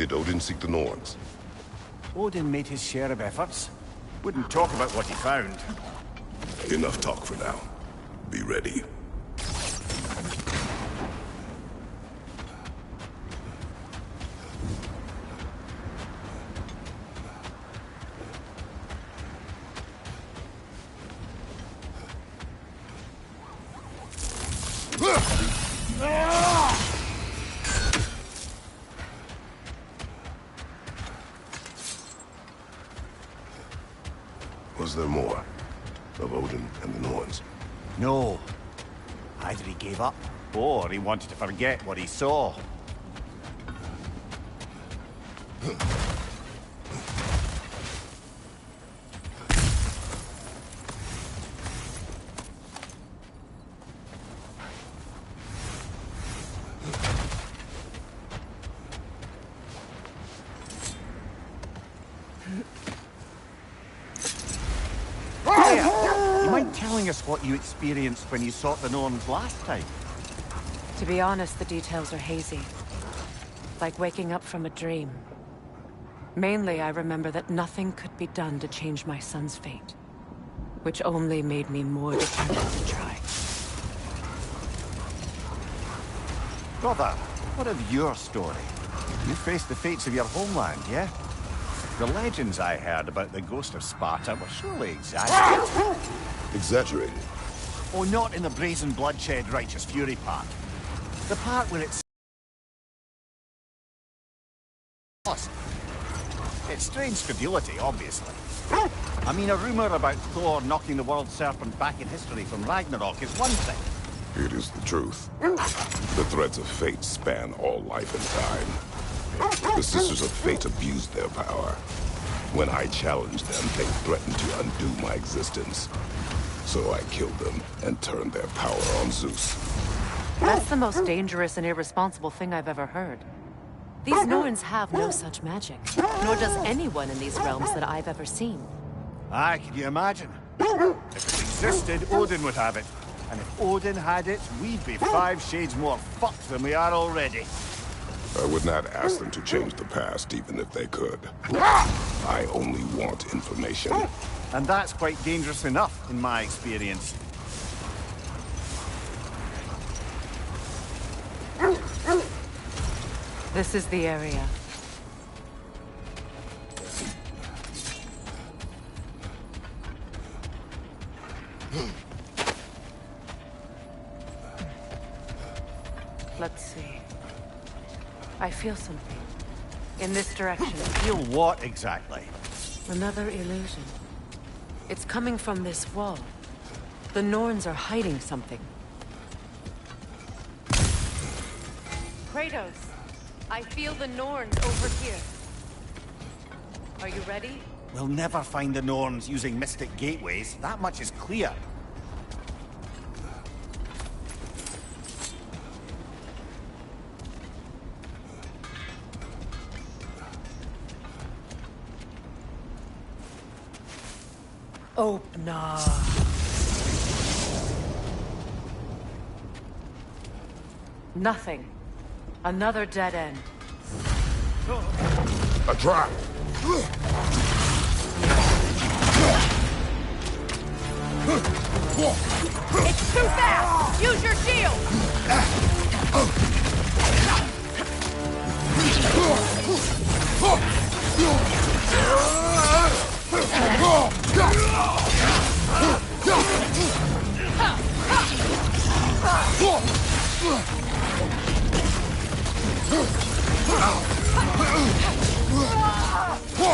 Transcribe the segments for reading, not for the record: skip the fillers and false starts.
Did Odin seek the Norns? Odin made his share of efforts. Wouldn't talk about what he found. Enough talk for now. Be ready. Was there more of Odin and the Norns? No. Either he gave up, or he wanted to forget what he saw. Telling us what you experienced when you sought the Norns last time? To be honest, the details are hazy. Like waking up from a dream. Mainly, I remember that nothing could be done to change my son's fate. Which only made me more determined to try. Brother, what of your story? You faced the fates of your homeland, yeah? The legends I heard about the ghost of Sparta were surely exaggerated. Exaggerated? Oh, not in the brazen bloodshed righteous fury part. The part where it's strange credulity, obviously. I mean, a rumor about Thor knocking the world serpent back in history from Ragnarok is one thing. It is the truth. The threads of fate span all life and time. The Sisters of Fate abused their power. When I challenged them, they threatened to undo my existence. So I killed them and turned their power on Zeus. That's the most dangerous and irresponsible thing I've ever heard. These Norns have no such magic, nor does anyone in these realms that I've ever seen. Aye, can you imagine? If it existed, Odin would have it. And if Odin had it, we'd be 5 shades more fucked than we are already. I would not ask them to change the past, even if they could. I only want information. And that's quite dangerous enough, in my experience. This is the area. Let's see. I feel something. In this direction. Feel what exactly? Another illusion. It's coming from this wall. The Norns are hiding something. Kratos, I feel the Norns over here. Are you ready? We'll never find the Norns using mystic gateways. That much is clear. Opener. Nothing. Another dead end. A trap! It's too fast! Use your shield!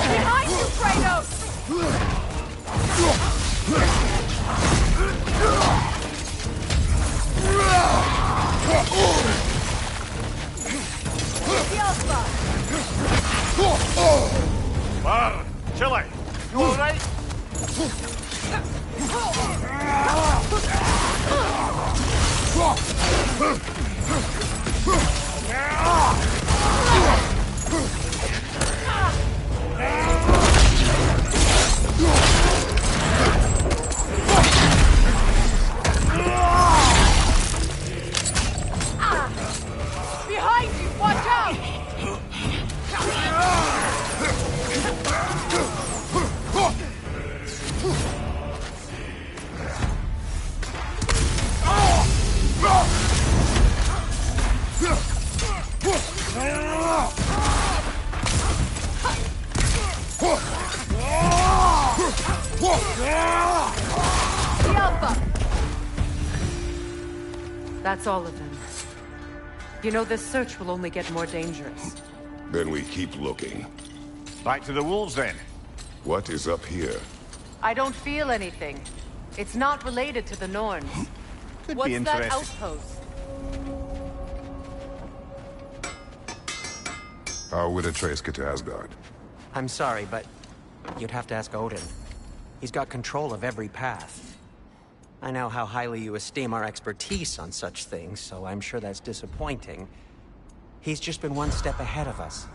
Behind you, Kratos! Bar, Chile, you alright? That's all of them. You know, this search will only get more dangerous. Then we keep looking. Back to the wolves, then. What is up here? I don't feel anything. It's not related to the Norns. Could What's be interesting. that outpost? How would a trace get to Asgard? I'm sorry, but you'd have to ask Odin. He's got control of every path. I know how highly you esteem our expertise on such things, so I'm sure that's disappointing. He's just been one step ahead of us.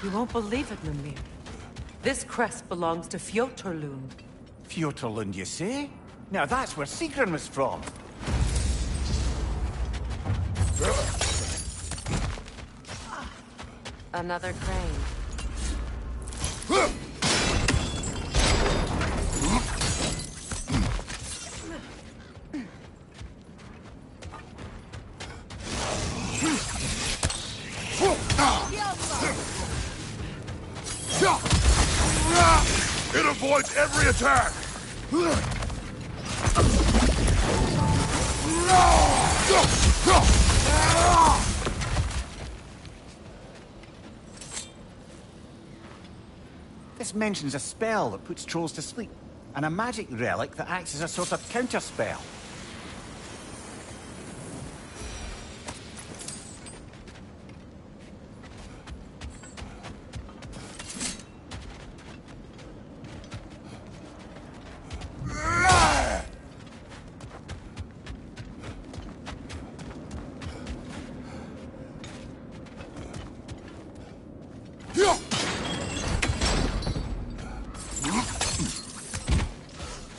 You won't believe it, Mimir. This crest belongs to Fjotorlund. Fjotorlund, you say? Now that's where Sigrun was from. Another crane. It avoids every attack! This mentions a spell that puts trolls to sleep, and a magic relic that acts as a sort of counterspell.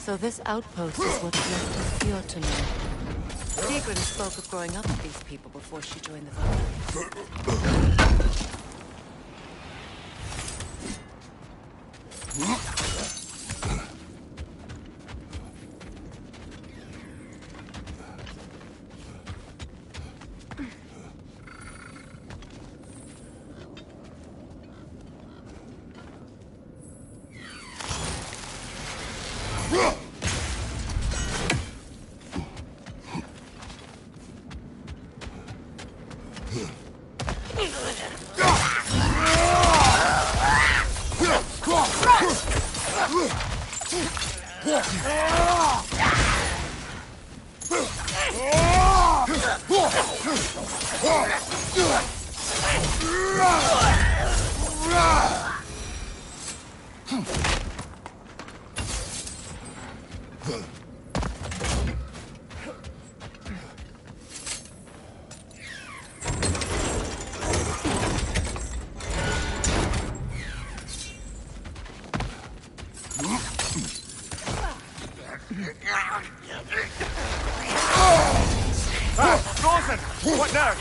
So this outpost is what's left of Fjotorlund. Sigrun spoke of growing up with these people before she joined the Valkyries. Frozen! What now?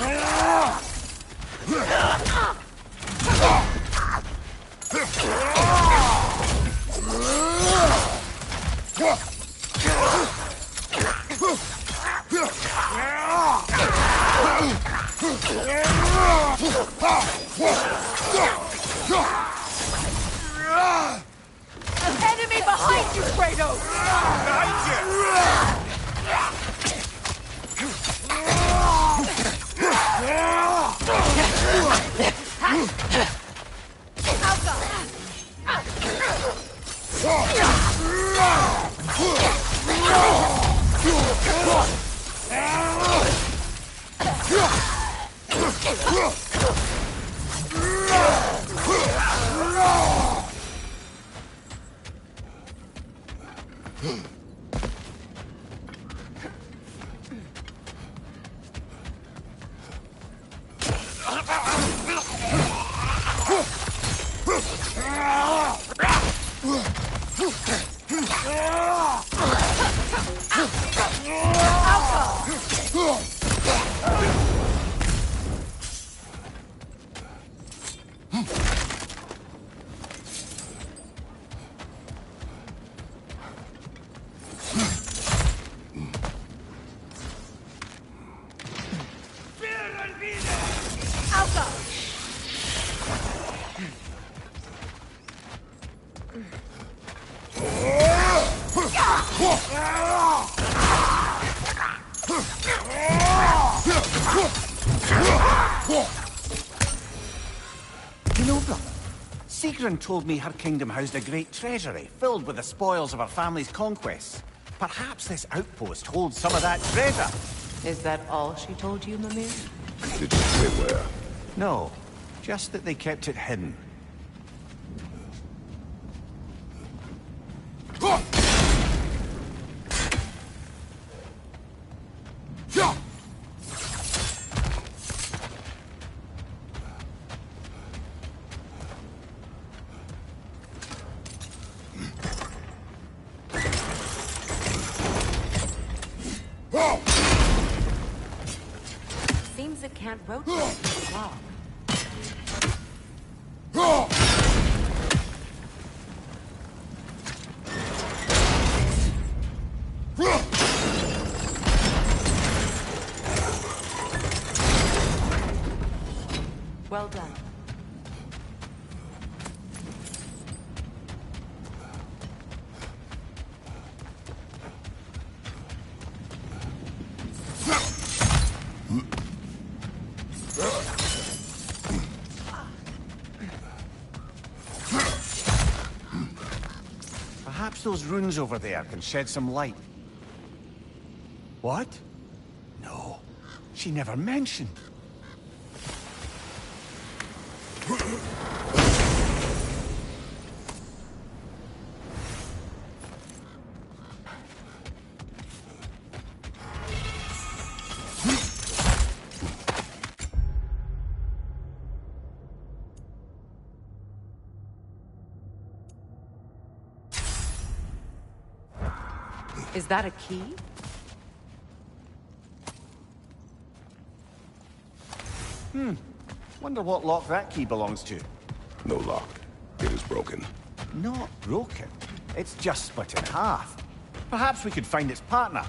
Enemy behind you, Kratos! Behind you! You know, brother, Sigrun told me her kingdom housed a great treasury filled with the spoils of her family's conquests. Perhaps this outpost holds some of that treasure. Is that all she told you, Mimir? Did you say where? No, just that they kept it hidden. Seems it can't rotate for long. Well done. Perhaps those runes over there can shed some light. What? No, she never mentioned. Is that a key? Wonder what lock that key belongs to. No lock. It is broken. Not broken. It's just split in half. Perhaps we could find its partner.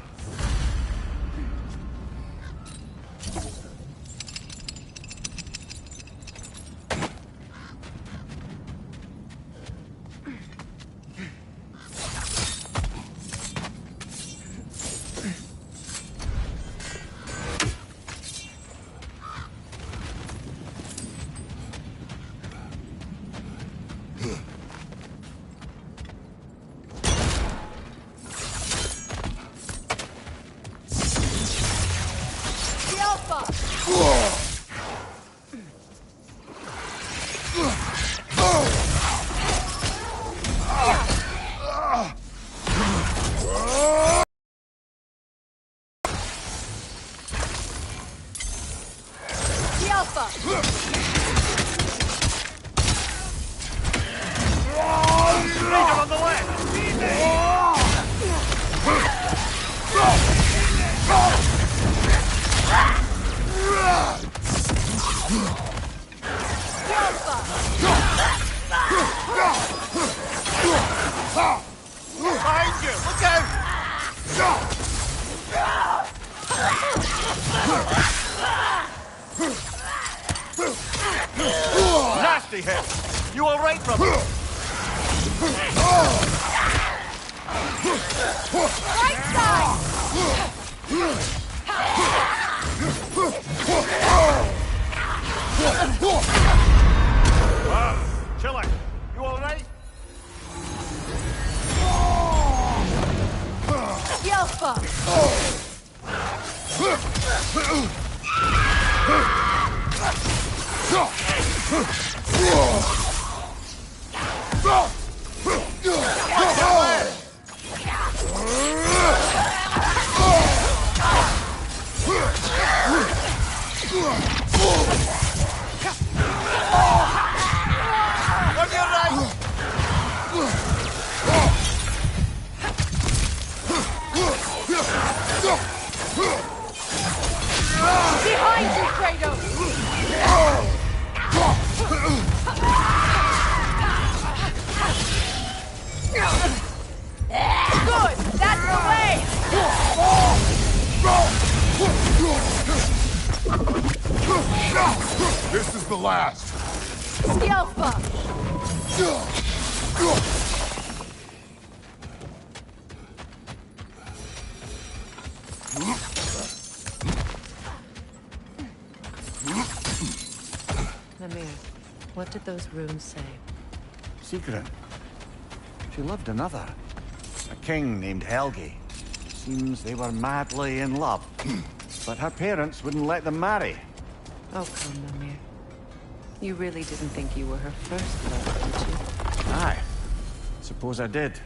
Behind you! Look out! Nasty hit! You all right, brother? Right side! Chiller, you all right? Yelpa! Behind you, Kratos! Good! That's the way! This is the last. Skjelfa! Mimir, what did those runes say? Secret. She loved another. A king named Helgi. Seems they were madly in love. But her parents wouldn't let them marry. Oh, come, Mimir. You really didn't think you were her first love, did you? Aye. Suppose I did.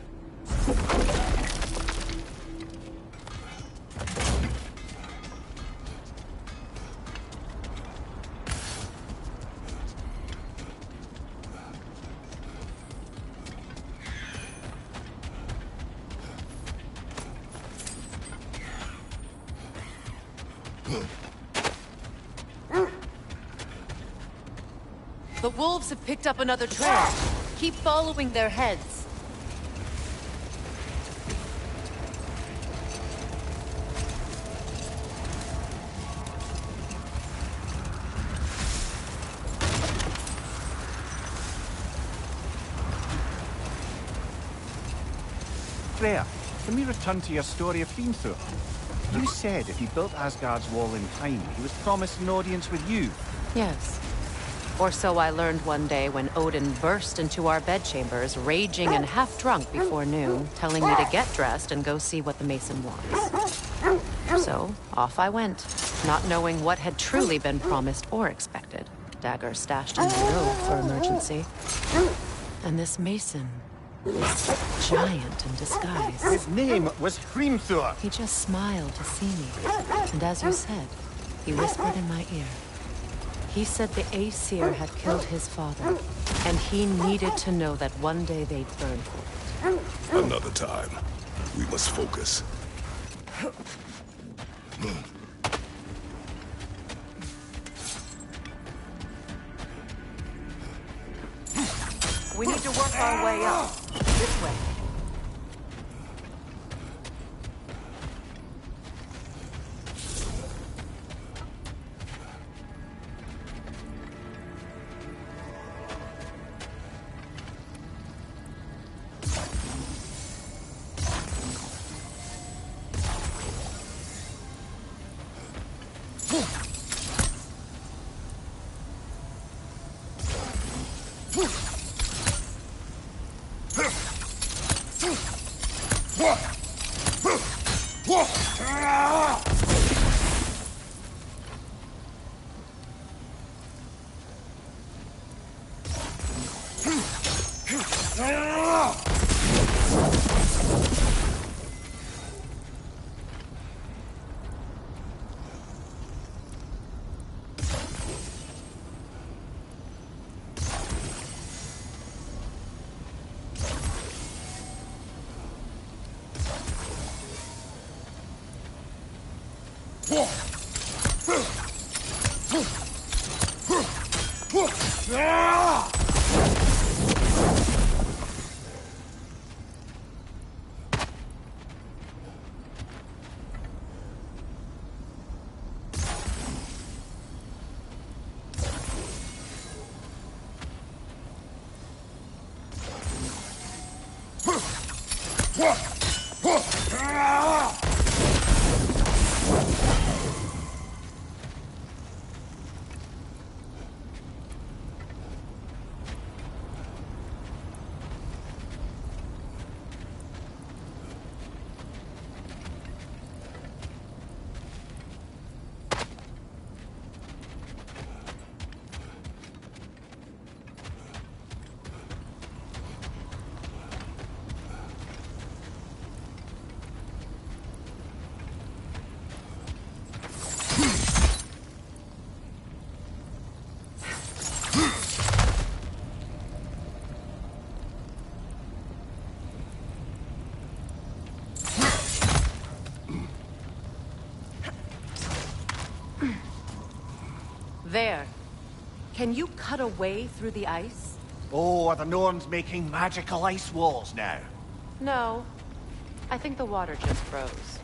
The wolves have picked up another trail. Keep following their heads. Freya, can we return to your story of Hrimthur? You said if he built Asgard's wall in time, he was promised an audience with you. Yes. Or so I learned one day when Odin burst into our bedchambers, raging and half-drunk before noon, telling me to get dressed and go see what the mason wants. So, off I went, not knowing what had truly been promised or expected. Dagger stashed in my robe for emergency. And this mason was giant in disguise. His name was Hrimthur. He just smiled to see me. And as you said, he whispered in my ear. He said the Aesir had killed his father, and he needed to know that one day they'd burn for it. Another time. We must focus. We need to work our way up. This way. There. Can you cut a way through the ice? Oh, are the Norns making magical ice walls now? No. I think the water just froze.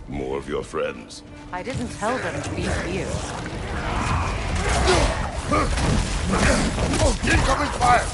More of your friends. I didn't tell them to be here. Incoming fire!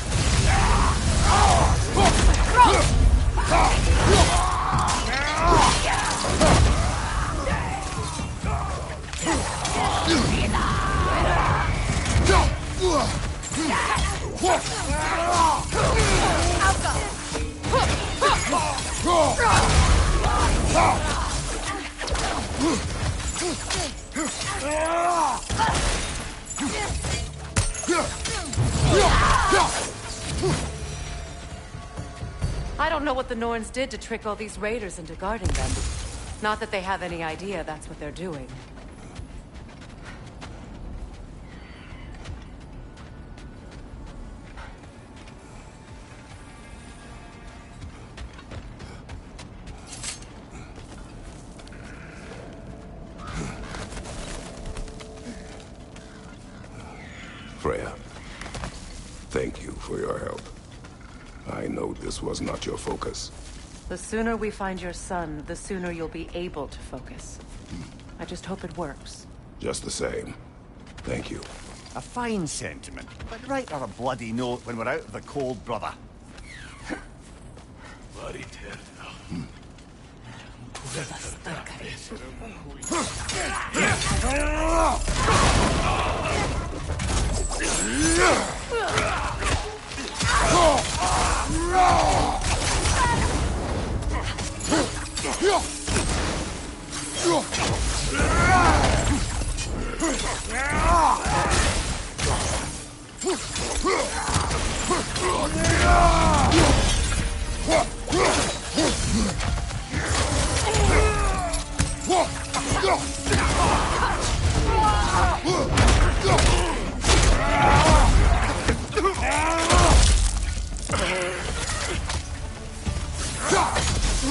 I don't know what the Norns did to trick all these raiders into guarding them. Not that they have any idea that's what they're doing. Freya, thank you for your help. I know this was not your focus. The sooner we find your son, the sooner you'll be able to focus. I just hope it works. Just the same. Thank you. A fine sentiment, but write on a bloody note when we're out of the cold, brother. Okay,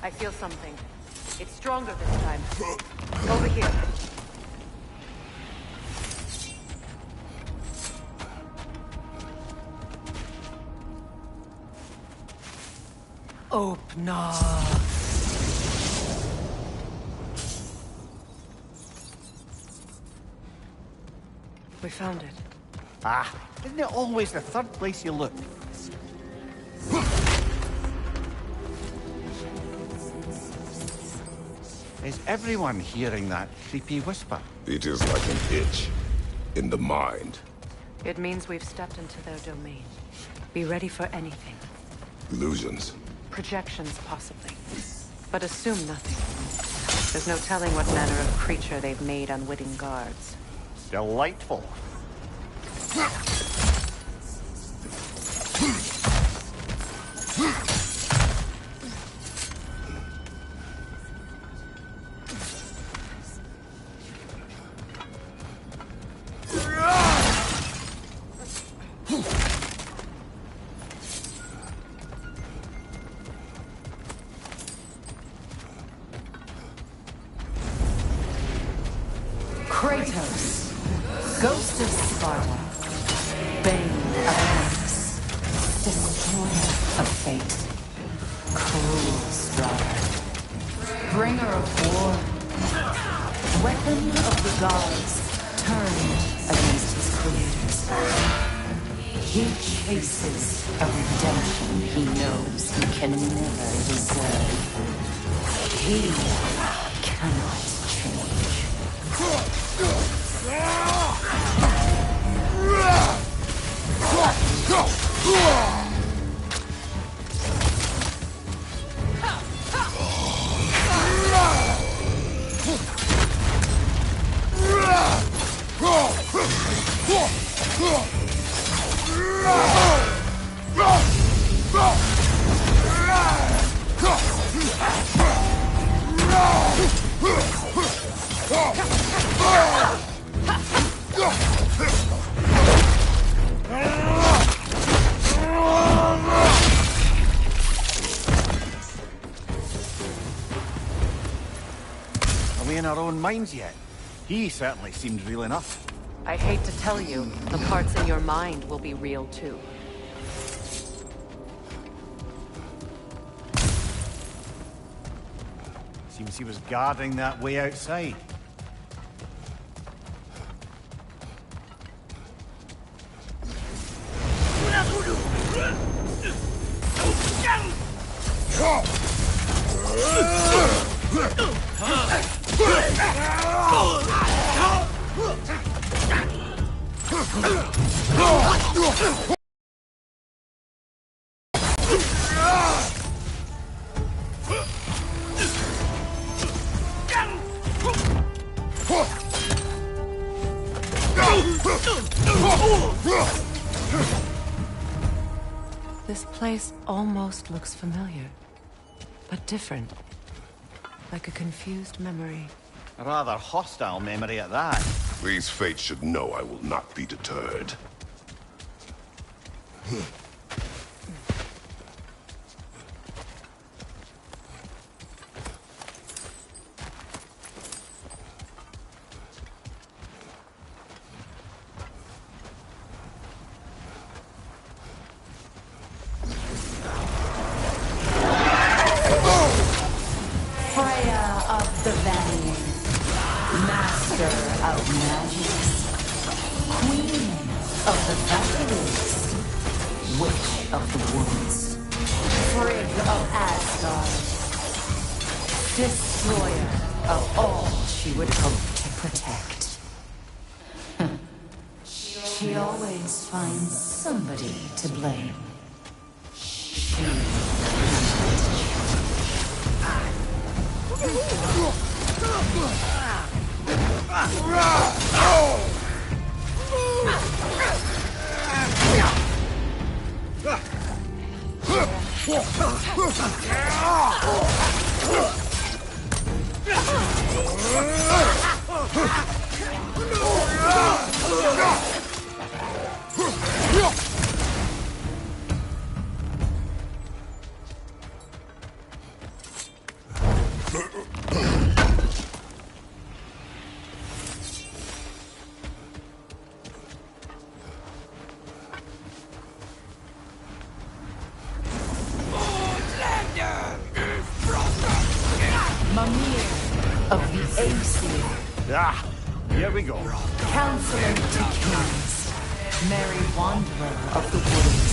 I feel something. It's stronger this time. Over here. Open up. We found it. Ah, isn't it always the third place you look? Is everyone hearing that creepy whisper? It is like an itch in the mind. It means we've stepped into their domain. Be ready for anything. Illusions. Projections, possibly. But assume nothing. There's no telling what manner of creature they've made unwitting guards. Delightful. Kratos, Ghost of Sparta, Bane of Atlantis, Destroyer of Fate, Cruel Strider, Bringer of War, Weapon of the Gods, turned against his creators. He chases a redemption he knows he can never deserve. He cannot change. Are we in our own minds yet? He certainly seemed real enough. I hate to tell you, the parts in your mind will be real too. Seems he was guarding that way outside. This place almost looks familiar, but different. Like a confused memory. A rather hostile memory at that. These fates should know I will not be deterred. Freya of the Valley, Master of Magic, Queen of the Valkyries, Witch of the Woods, Frigg of Asgard, Destroyer of all she would hope to protect. She always finds somebody to blame. She Of the Aesir, Ah, here we go. Counselor to Kings, Merry Wanderer of the Woods,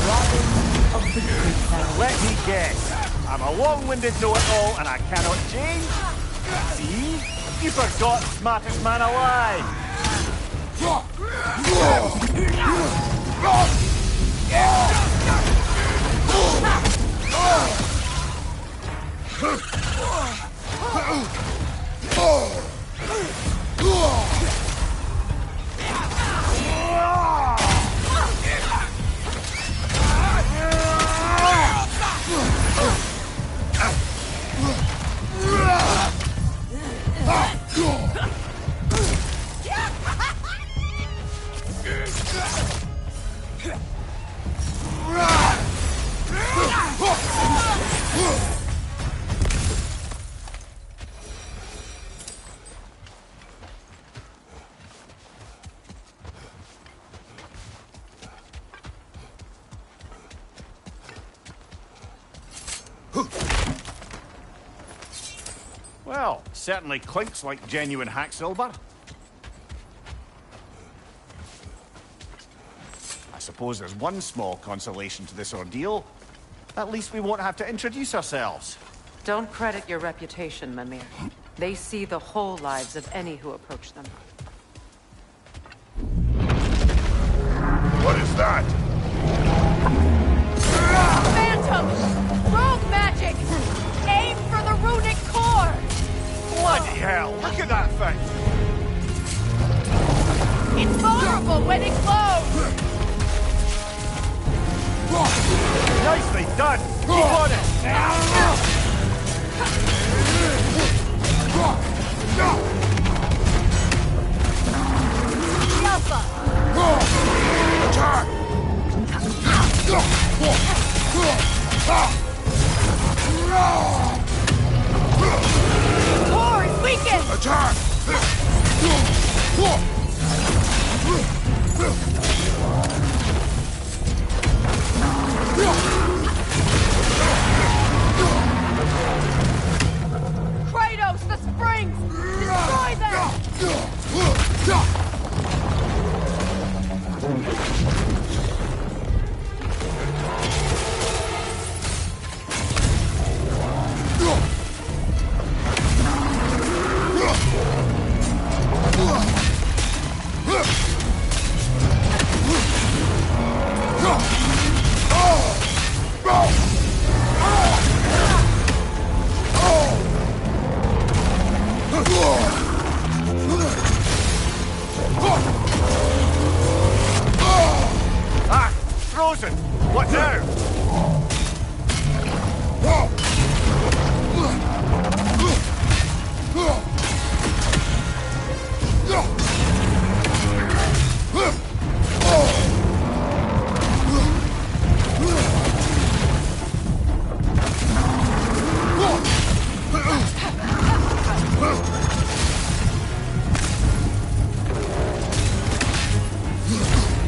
Robin of the Good Town. Let me guess. I'm a long-winded know-it-all and I cannot change? See? You forgot smartest man alive. Well, certainly clinks like genuine hack silver. I suppose there's one small consolation to this ordeal. At least we won't have to introduce ourselves. Don't credit your reputation, Mimir. They see the whole lives of any who approach them. What is that? Phantom! Rogue magic! Aim for the runic core! Bloody hell, look at that thing! It's vulnerable when it glows! Nicely done! Keep on it! Alpha! Attack! Core is weakened! Attack! Kratos, the springs! Destroy them! Ah! Frozen! What now?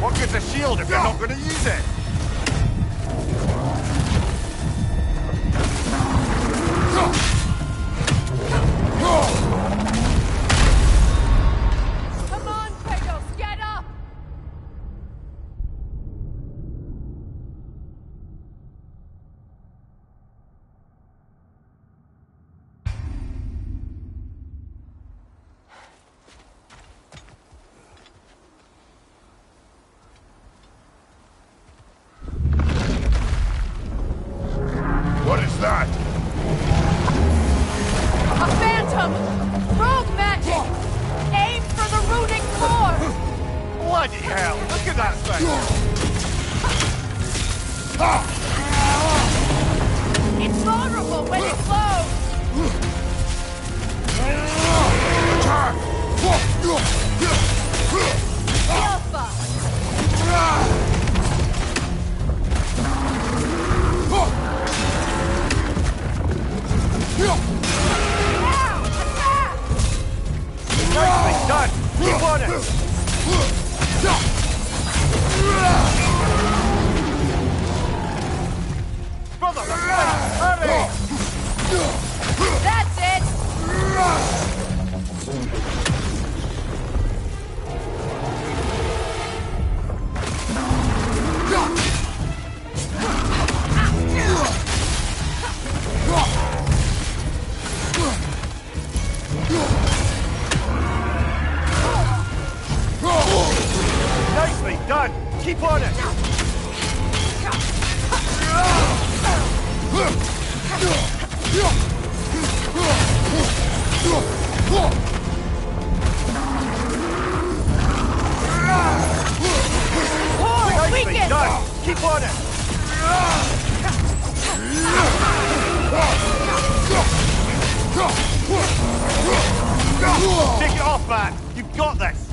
What good's a shield if you're not going to use it? Come on, Kratos, get up! What is that? A phantom! Rogue magic! Aim for the runic core! Bloody hell, look at that thing! It's vulnerable when it glows! Attack! Brother, hurry! That's it! Nicely done! Keep on it! Nicely Weaken! done! Keep on it! Take it off, man! You've got this!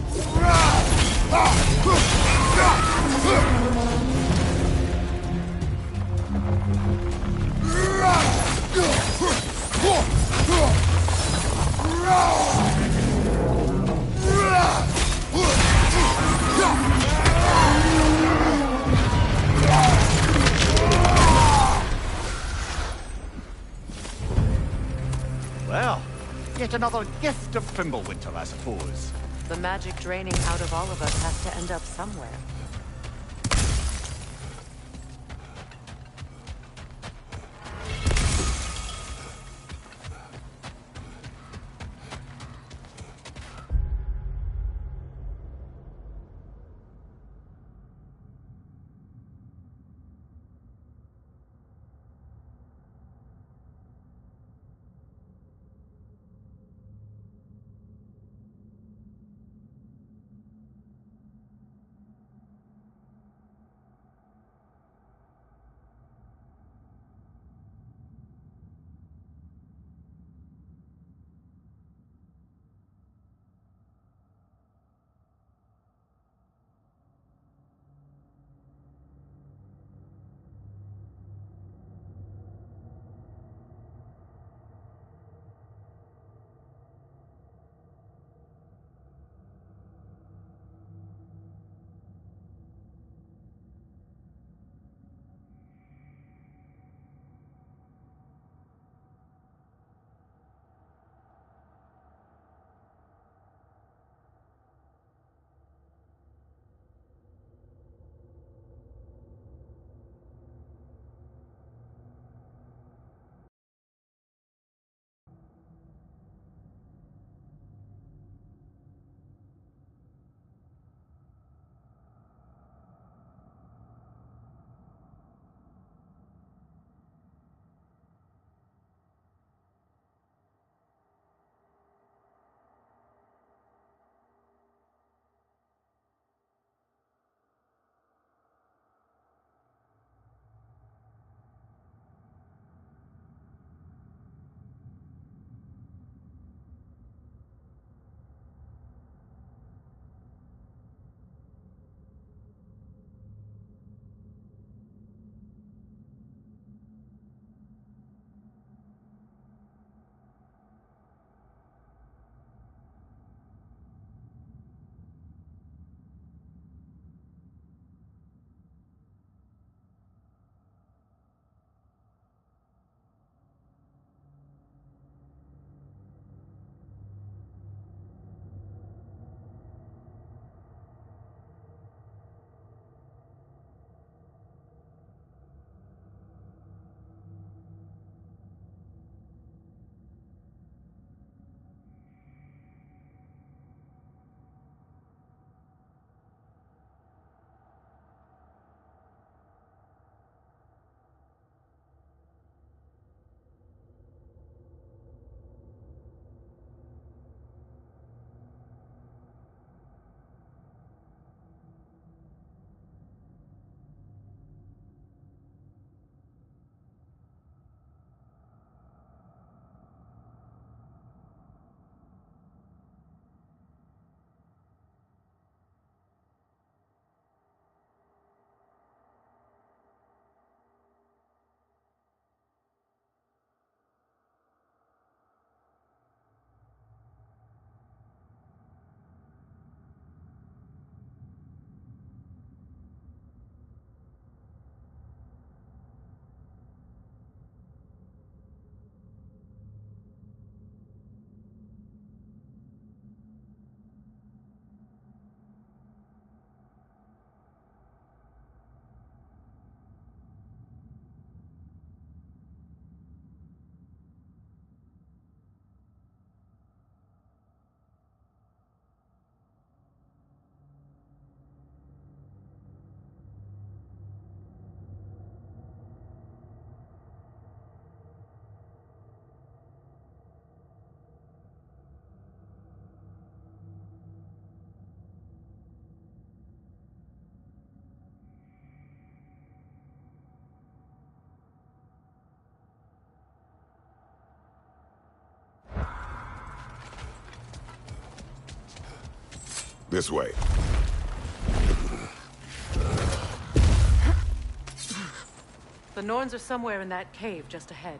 Well, yet another gift of Fimbulwinter, I suppose. The magic draining out of all of us has to end up somewhere. This way. The Norns are somewhere in that cave just ahead.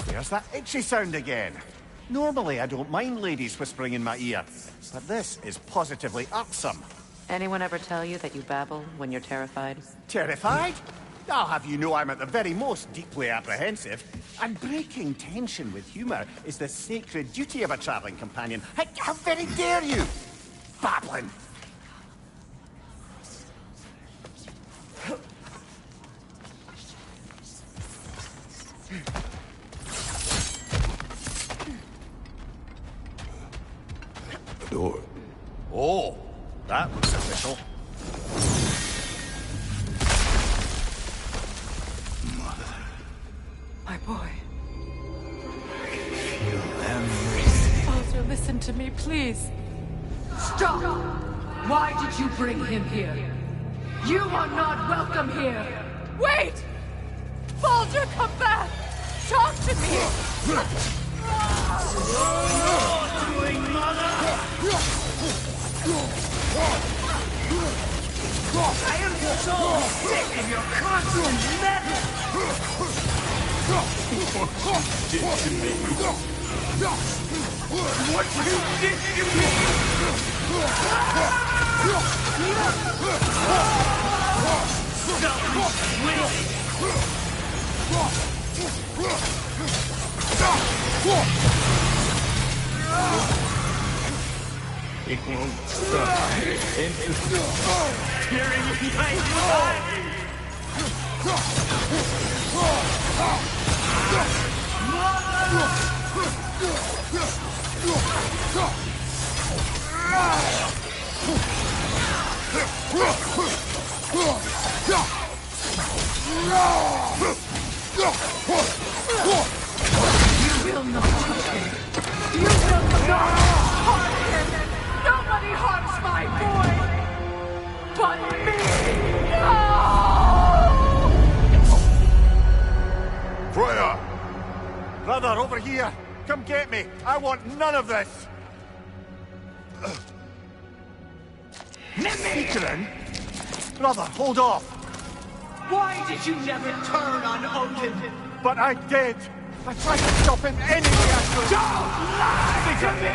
There's that itchy sound again. Normally, I don't mind ladies whispering in my ear, but this is positively irksome. Anyone ever tell you that you babble when you're terrified? Terrified? I'll have you know I'm at the very most deeply apprehensive. And breaking tension with humor is the sacred duty of a traveling companion. How very dare you! Babbling! The door. Oh, that looks official. My boy. Feel everything. Father, listen to me, please. Stop! Why did you bring him here? You are not welcome here! Wait! Baldur, come back! Talk to me! I am so sick of your constant meddling! What you did to me! What you did to me! It won't stop. Tearing my body! You will not touch him! You will not harm him! Nobody harms my boy! But me! No! Freya! Brother, over here! Come get me! I want none of this! Sigrun? Brother, hold off! Why did you never turn on Odin? But I did! I tried to stop him any way I could! Don't lie to me!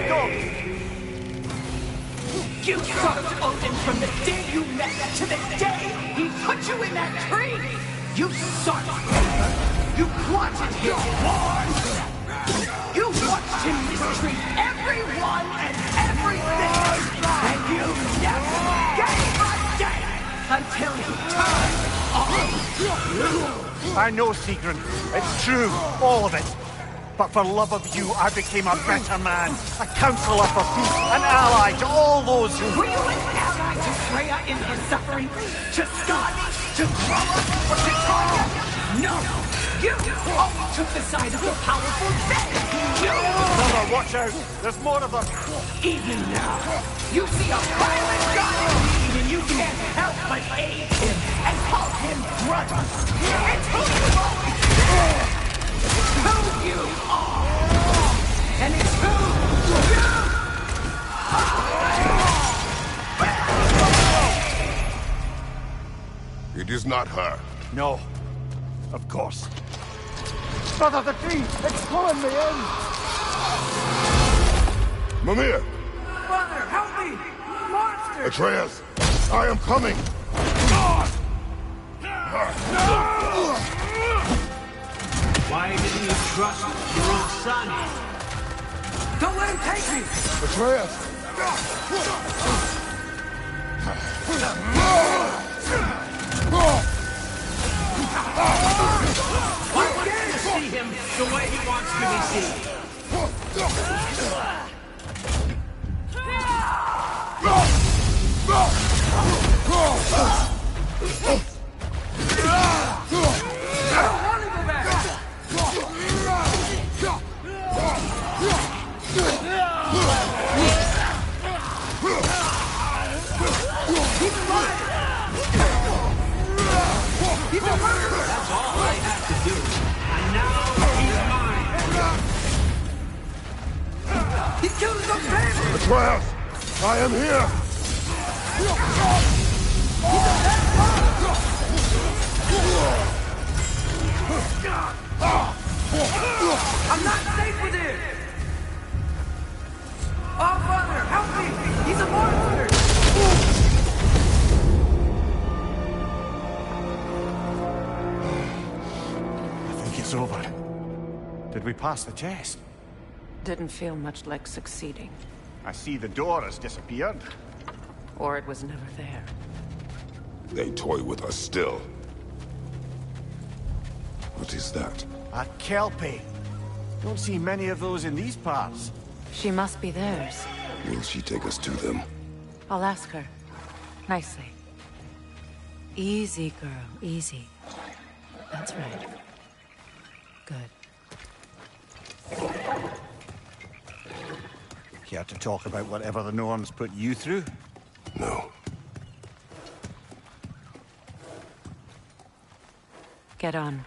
You fucked Odin from the day you met to the day he put you in that tree! You saw it! You wanted his war! You watched him mistreat everyone and everything! And you never gave a damn until he turned on you! I know, Sigrun. It's true, all of it. But for love of you, I became a better man. A counselor for peace, an ally to all those who... Were you an ally to Freya in her suffering? To Skadi? To Groa? Or to Tanya? No! You only took the side of the powerful then! You! Brother, watch out! There's more of them! Even now, you see a violent god in need and you can't help but aid him and call him brother! It's who you've always been! It's who you are! And it's who you are! It is not her. No. Of course. Brother, the tree! It's pulling me in! Mimir! Brother, help me! Monster! Atreus! I am coming! Why didn't you trust your own son? Don't let him take me! Atreus! I want you to see him the way he wants to be seen. He killed his own family! Atreus! I am here! I'm not safe with him! Oh, Father, help me! He's a monster! I think it's over. Did we pass the test? Didn't feel much like succeeding. I see the door has disappeared. Or it was never there. They toy with us still. What is that? A Kelpie. Don't see many of those in these parts. She must be theirs. Will she take us to them? I'll ask her. Nicely. Easy, girl. Easy. That's right. Good. Care to talk about whatever the Norns put you through? No. Get on.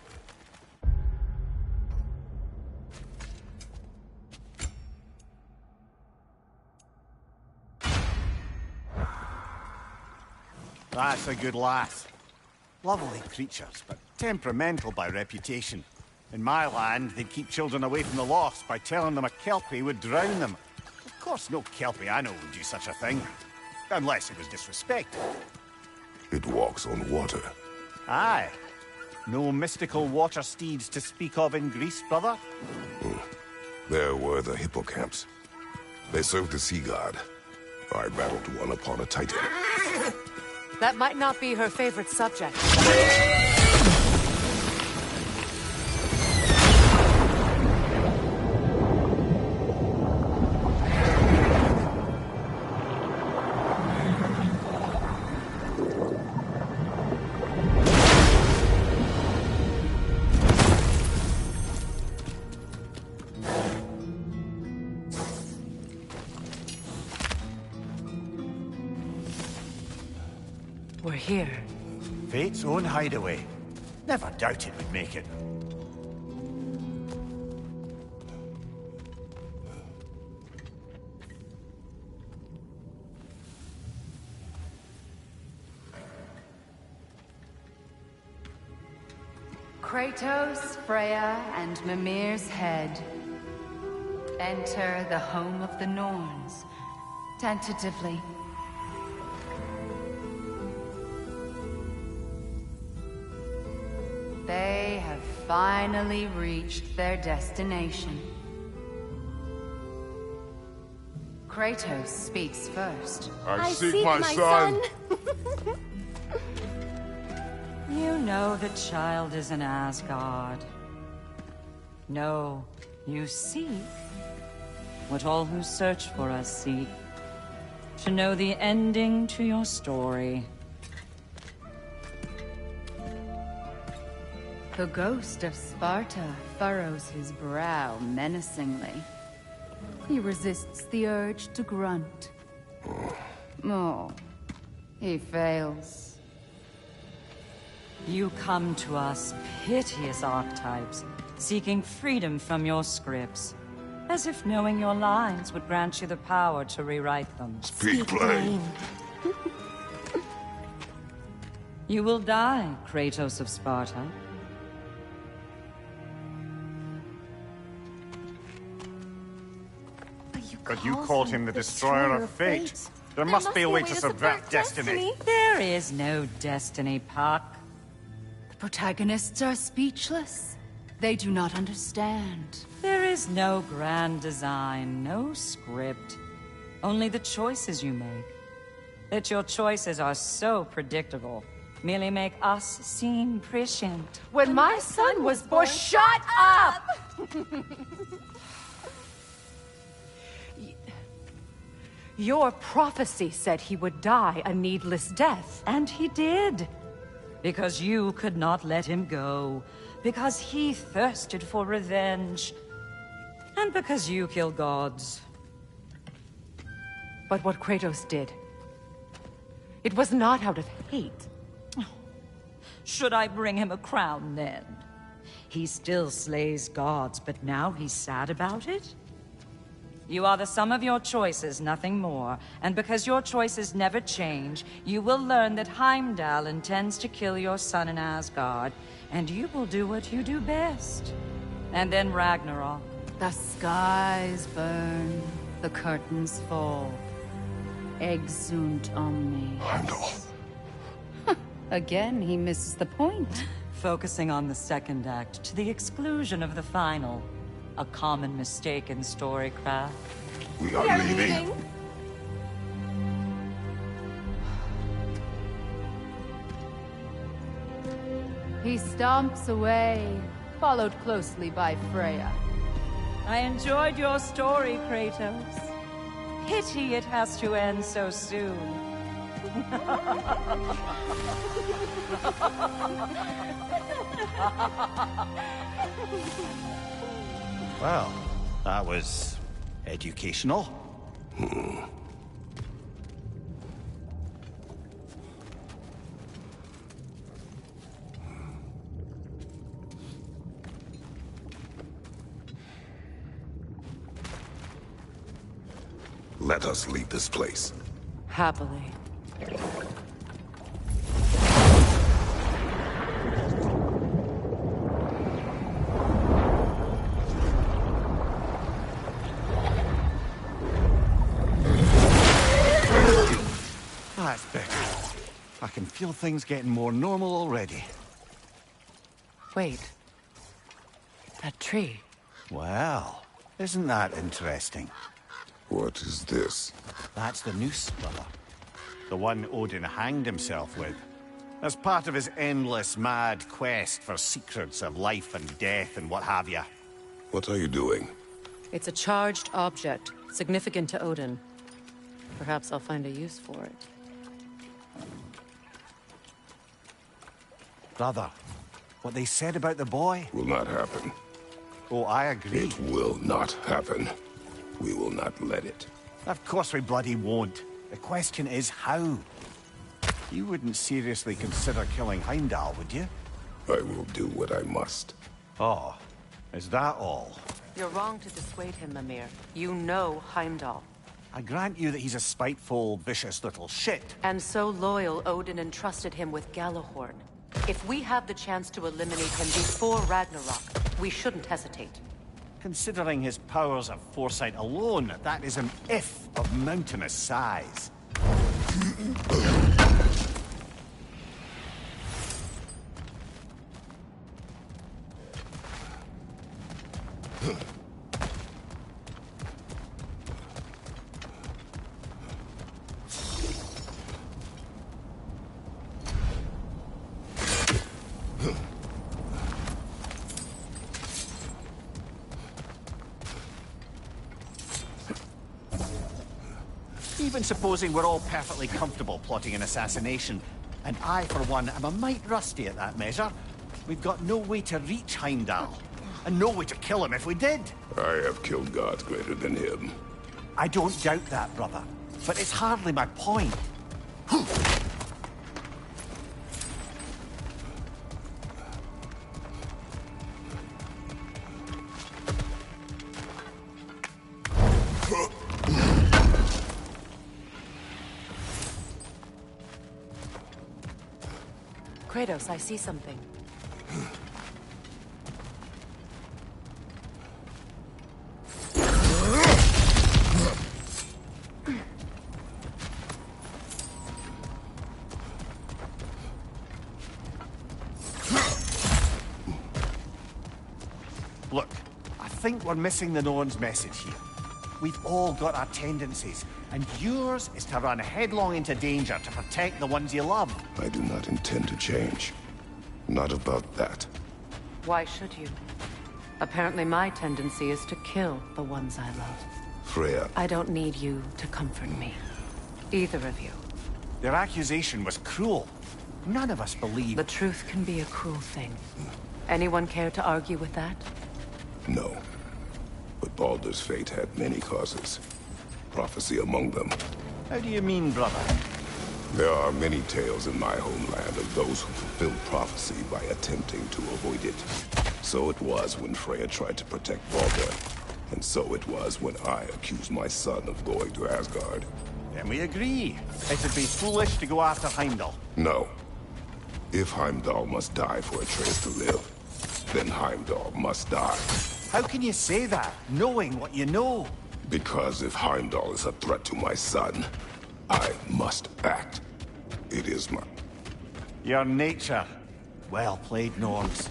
That's a good lass. Lovely creatures, but temperamental by reputation. In my land, they'd keep children away from the lost by telling them a Kelpie would drown them. Of course, no Kelpie I know would do such a thing. Unless it was disrespect. It walks on water. Aye. No mystical water steeds to speak of in Greece, brother? There were the hippocamps. They served the sea god. I battled one upon a titan. That might not be her favorite subject. We're here. Fate's own hideaway. Never doubted we'd make it. Kratos, Freya, and Mimir's head. Enter the home of the Norns. Tentatively. They have finally reached their destination. Kratos speaks first. I seek my son. You know the child is in Asgard. No, you seek what all who search for us seek. To know the ending to your story. The ghost of Sparta furrows his brow menacingly. He resists the urge to grunt. Oh, he fails. You come to us, piteous archetypes, seeking freedom from your scripts. As if knowing your lines would grant you the power to rewrite them. Speak plain. You will die, Kratos of Sparta. But you called him the Destroyer of Fate. There must be a way to subvert destiny. There is no destiny, Puck. The protagonists are speechless. They do not understand. There is no grand design, no script. Only the choices you make. That your choices are so predictable, merely make us seem prescient. When my son was born, shut up! Your prophecy said he would die a needless death. And he did. Because you could not let him go. Because he thirsted for revenge. And because you kill gods. But what Kratos did, it was not out of hate. Should I bring him a crown then? He still slays gods, but now he's sad about it? You are the sum of your choices, nothing more. And because your choices never change, you will learn that Heimdall intends to kill your son in Asgard, and you will do what you do best. And then Ragnarok. The skies burn, the curtains fall. Exunt omnes. Heimdall. Again, he misses the point. Focusing on the second act to the exclusion of the final. A common mistake in storycraft. We are leaving. He stomps away, followed closely by Freya. I enjoyed your story, Kratos. Pity it has to end so soon. Well, that was educational. Let us leave this place. Happily. That's better. I can feel things getting more normal already. Wait. That tree. Well, isn't that interesting? What is this? That's the noose, brother. The one Odin hanged himself with. As part of his endless, mad quest for secrets of life and death and what have you. What are you doing? It's a charged object, significant to Odin. Perhaps I'll find a use for it. Brother, what they said about the boy? Will not happen. Oh, I agree. It will not happen. We will not let it. Of course we bloody won't. The question is how. You wouldn't seriously consider killing Heimdall, would you? I will do what I must. Oh, is that all? You're wrong to dissuade him, Mimir. You know Heimdall. I grant you that he's a spiteful, vicious little shit. And so loyal, Odin entrusted him with Galahorn. If we have the chance to eliminate him before Ragnarok, we shouldn't hesitate. Considering his powers of foresight alone, that is an if of mountainous size. Even supposing we're all perfectly comfortable plotting an assassination, and I, for one, am a mite rusty at that measure, we've got no way to reach Heimdall, and no way to kill him if we did. I have killed gods greater than him. I don't doubt that, brother, but it's hardly my point. Kratos, I see something. Look, I think we're missing the Norn's message here. We've all got our tendencies, and yours is to run headlong into danger to protect the ones you love. I do not intend to change. Not about that. Why should you? Apparently my tendency is to kill the ones I love. Freya. I don't need you to comfort me. Either of you. Their accusation was cruel. None of us believe... The truth can be a cruel thing. Anyone care to argue with that? No. But Baldur's fate had many causes. Prophecy among them. How do you mean, brother? There are many tales in my homeland of those who fulfilled prophecy by attempting to avoid it. So it was when Freya tried to protect Baldur. And so it was when I accused my son of going to Asgard. Then we agree. It'd be foolish to go after Heimdall. No. If Heimdall must die for Atreus to live, then Heimdall must die. How can you say that, knowing what you know? Because if Heimdall is a threat to my son, I must act. It is my... Your nature. Well played, Norns.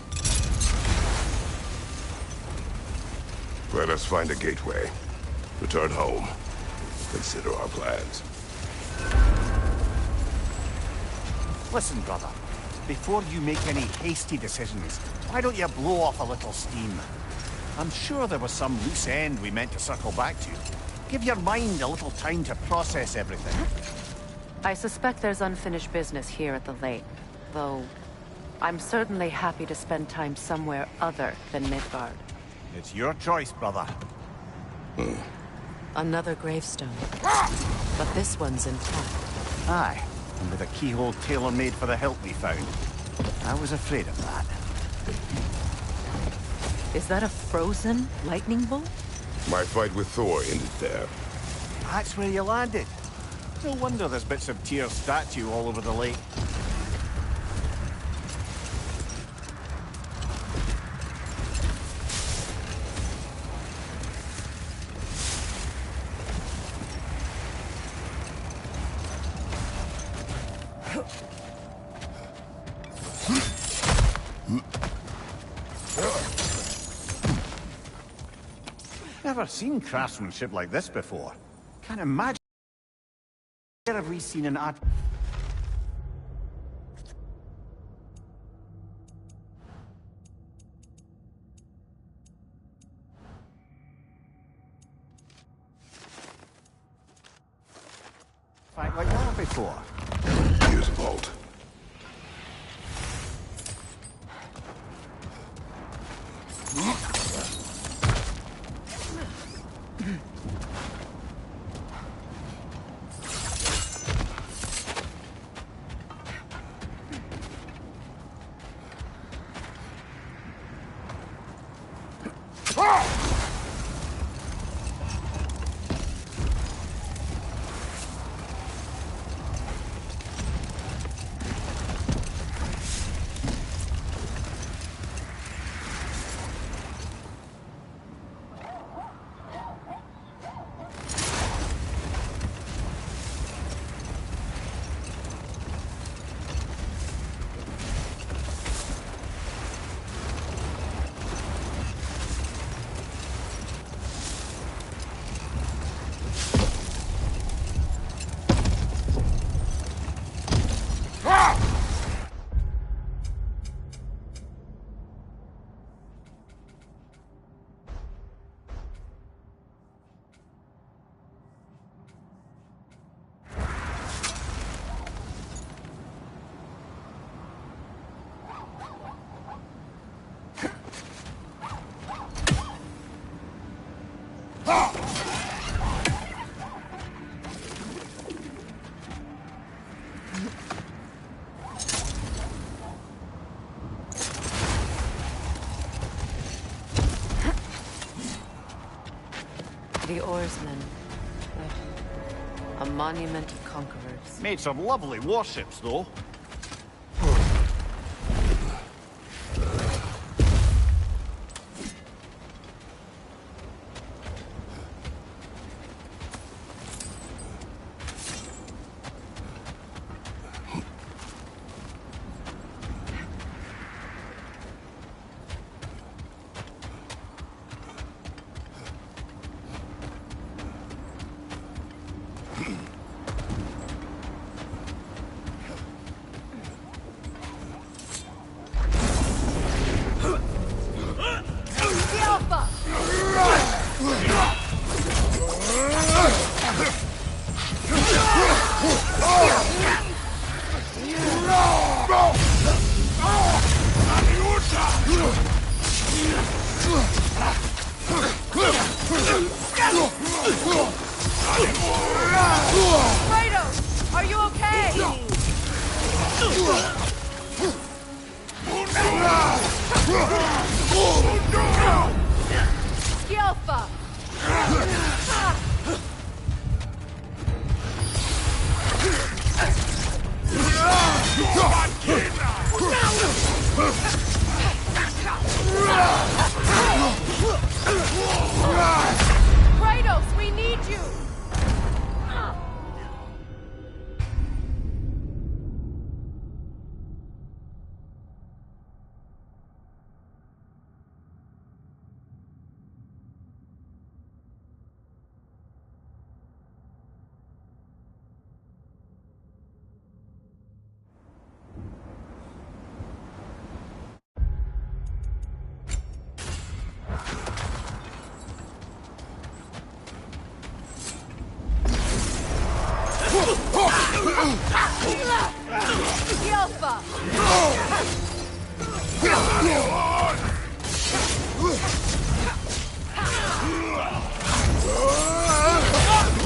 Let us find a gateway. Return home. Consider our plans. Listen, brother. Before you make any hasty decisions, why don't you blow off a little steam? I'm sure there was some loose end we meant to circle back to. Give your mind a little time to process everything. I suspect there's unfinished business here at the lake, though I'm certainly happy to spend time somewhere other than Midgard. It's your choice, brother. Another gravestone. But this one's intact. Aye, and with a keyhole tailor-made for the hilt we found. I was afraid of that. Is that a frozen lightning bolt? My fight with Thor ended there. That's where you landed. No wonder there's bits of Tyr's statue all over the lake. Never seen craftsmanship like this before. Can't imagine. Where have we seen an art? Fight like that before. Here's a vault. The oarsmen. A monument of conquerors. Made some lovely warships, though. Kratos, are you okay? Skilfa, Kratos, we need you! Alpha!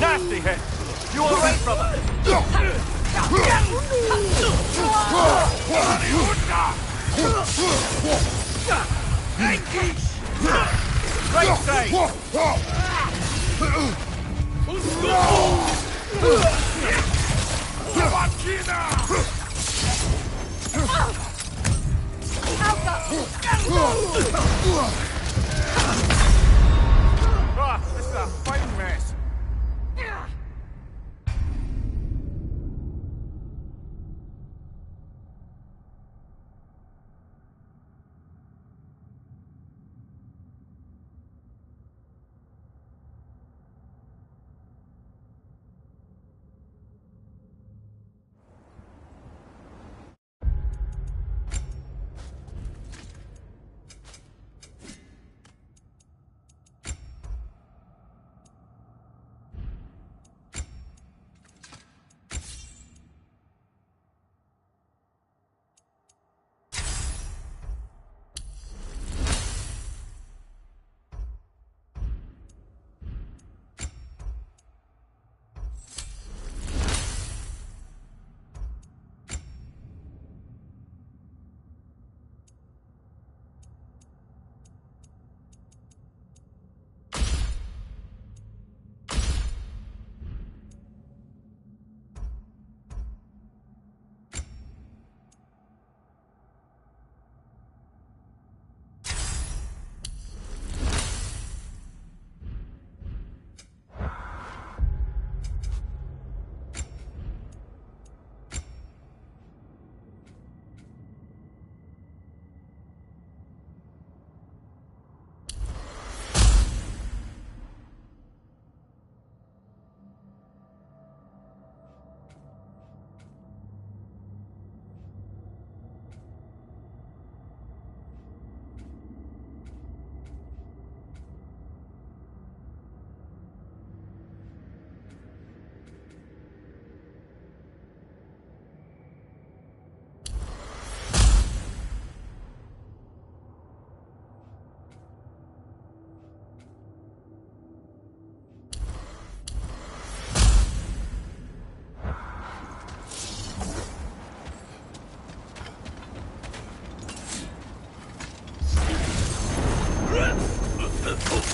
Nasty hit! You alright, brother? Right side! Ah, this is a fine mess.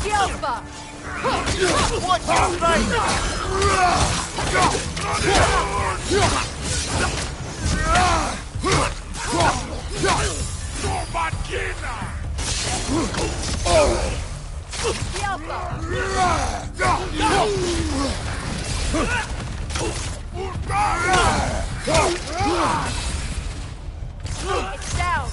Alpha! Watch your It's down!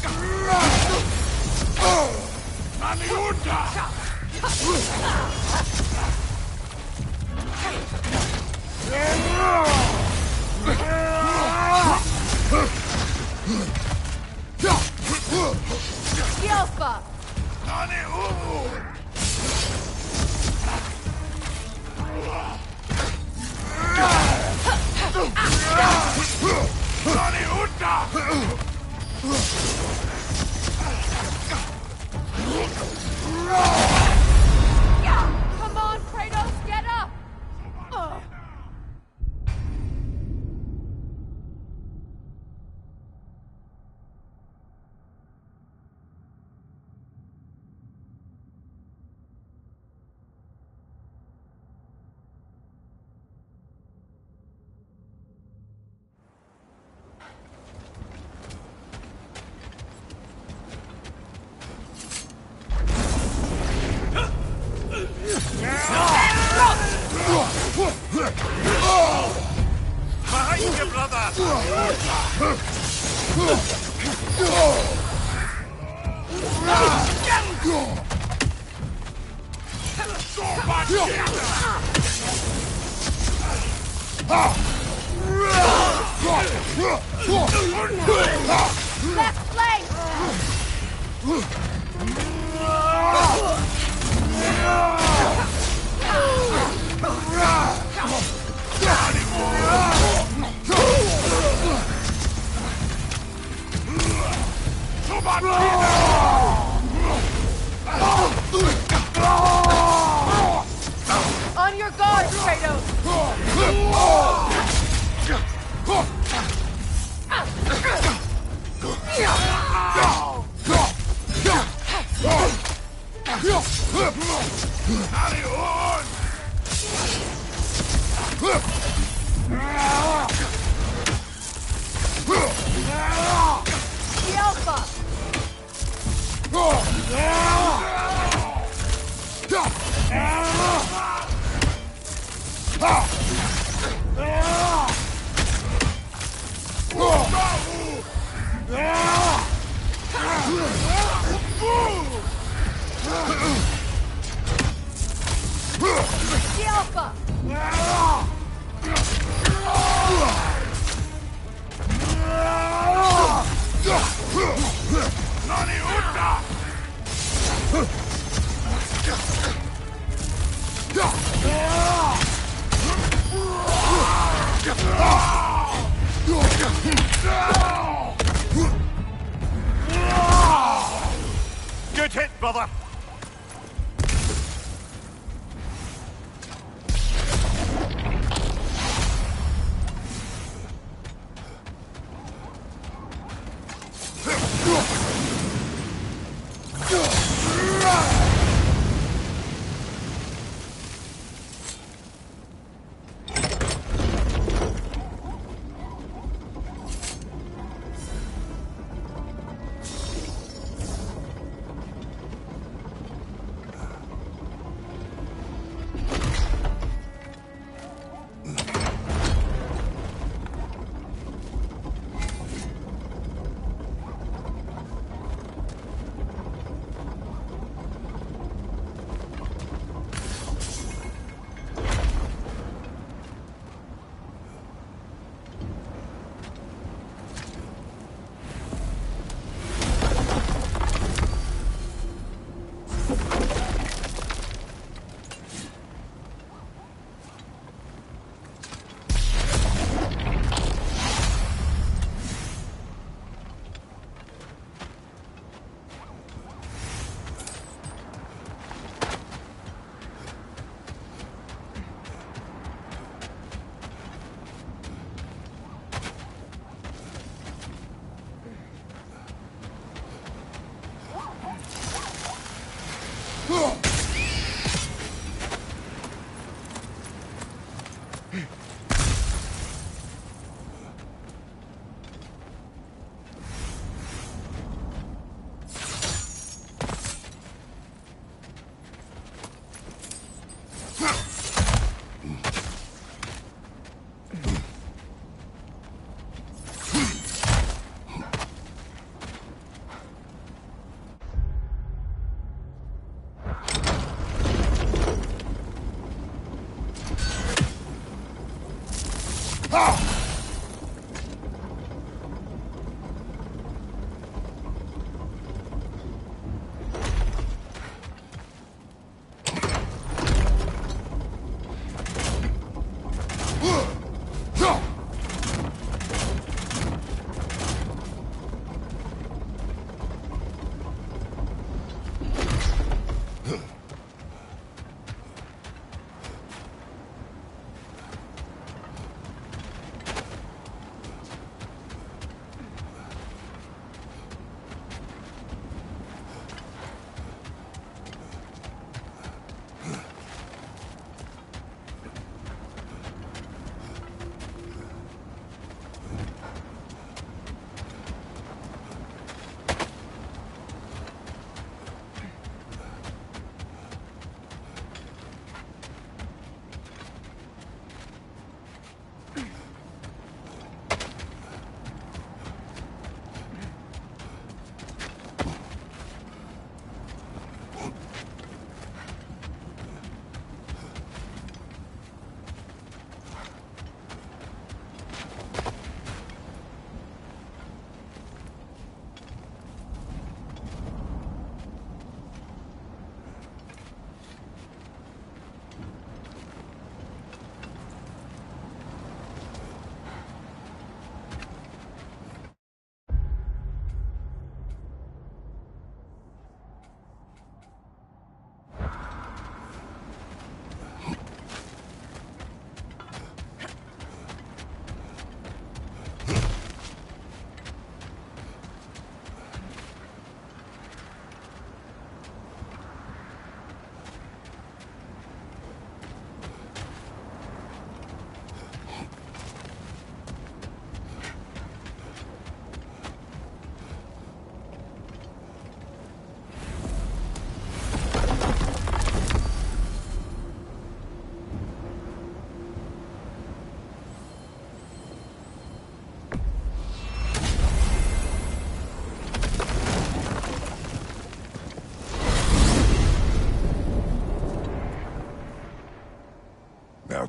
Alpha! Come on, Kratos, get up! Left flank! On your guard, Kratos! The Alpha! The Alpha! Good hit, brother.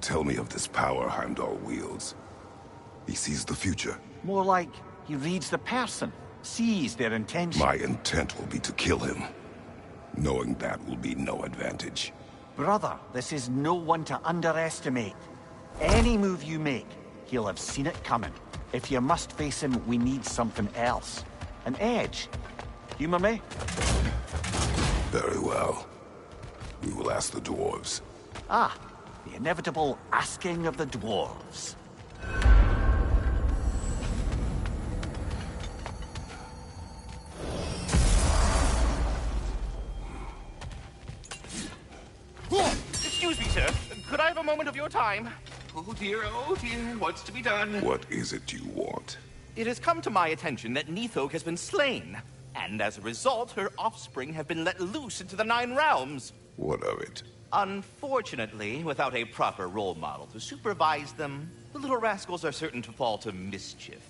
tell me of this power Heimdall wields. He sees the future. More like he reads the person, sees their intention. My intent will be to kill him. Knowing that will be no advantage. Brother, this is no one to underestimate. Any move you make, he'll have seen it coming. If you must face him, we need something else. An edge. Humor me? Very well. We will ask the dwarves. Ah, the inevitable asking of the dwarves. Excuse me, sir. Could I have a moment of your time? Oh dear, what's to be done? What is it you want? It has come to my attention that Nithog has been slain, and as a result, her offspring have been let loose into the Nine Realms. What of it? Unfortunately, without a proper role model to supervise them, the little rascals are certain to fall to mischief.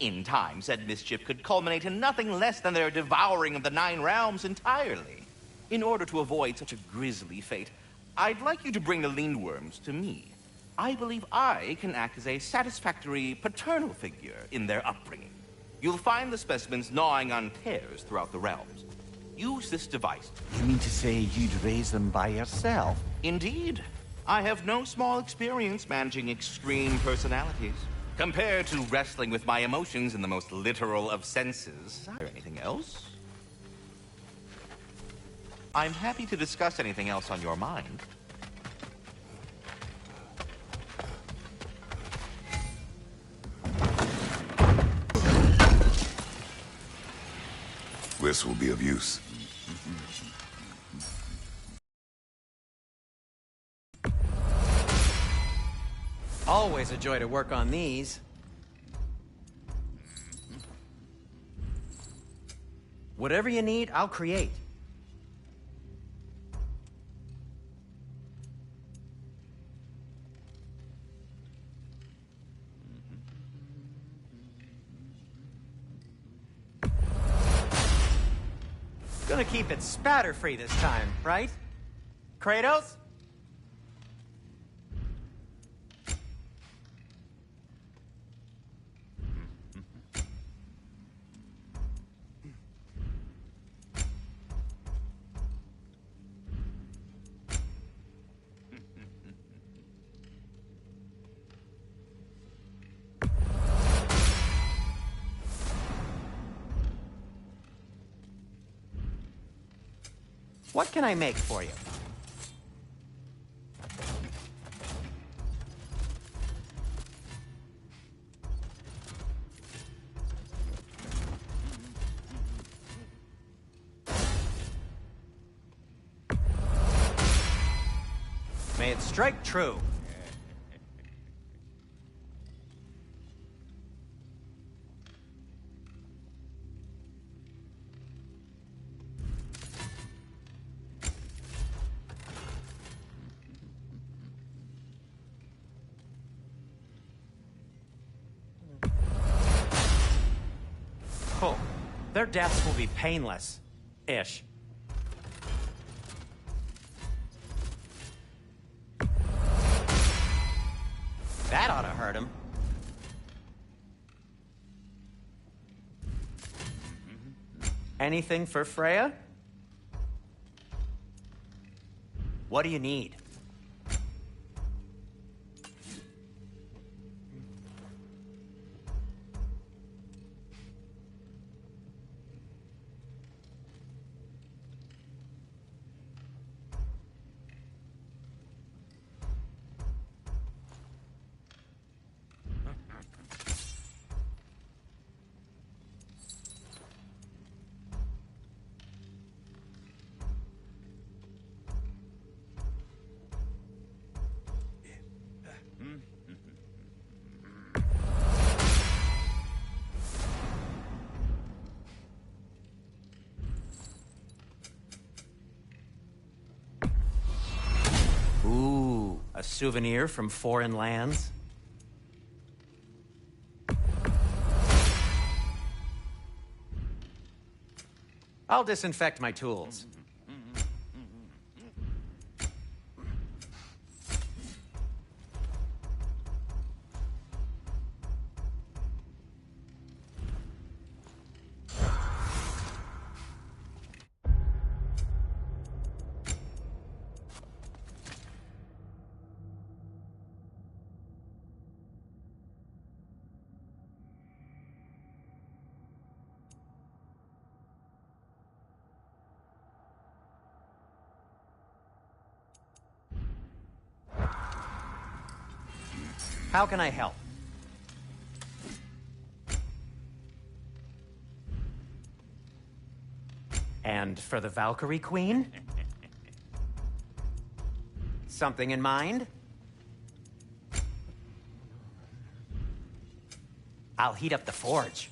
In time, said mischief could culminate in nothing less than their devouring of the Nine Realms entirely. In order to avoid such a grisly fate, I'd like you to bring the Lindworms to me. I believe I can act as a satisfactory paternal figure in their upbringing. You'll find the specimens gnawing on tears throughout the realms. Use this device. You mean to say you'd raise them by yourself? Indeed. I have no small experience managing extreme personalities. Compared to wrestling with my emotions in the most literal of senses. Is there anything else? I'm happy to discuss anything else on your mind. This will be of use. Always a joy to work on these. Whatever you need, I'll create. Gonna keep it spatter-free this time, right? Kratos? What can I make for you? May it strike true. Oh, their deaths will be painless-ish. That ought to hurt him. Anything for Freya? What do you need? Ooh, a souvenir from foreign lands? I'll disinfect my tools. How can I help? And for the Valkyrie Queen? Something in mind? I'll heat up the forge.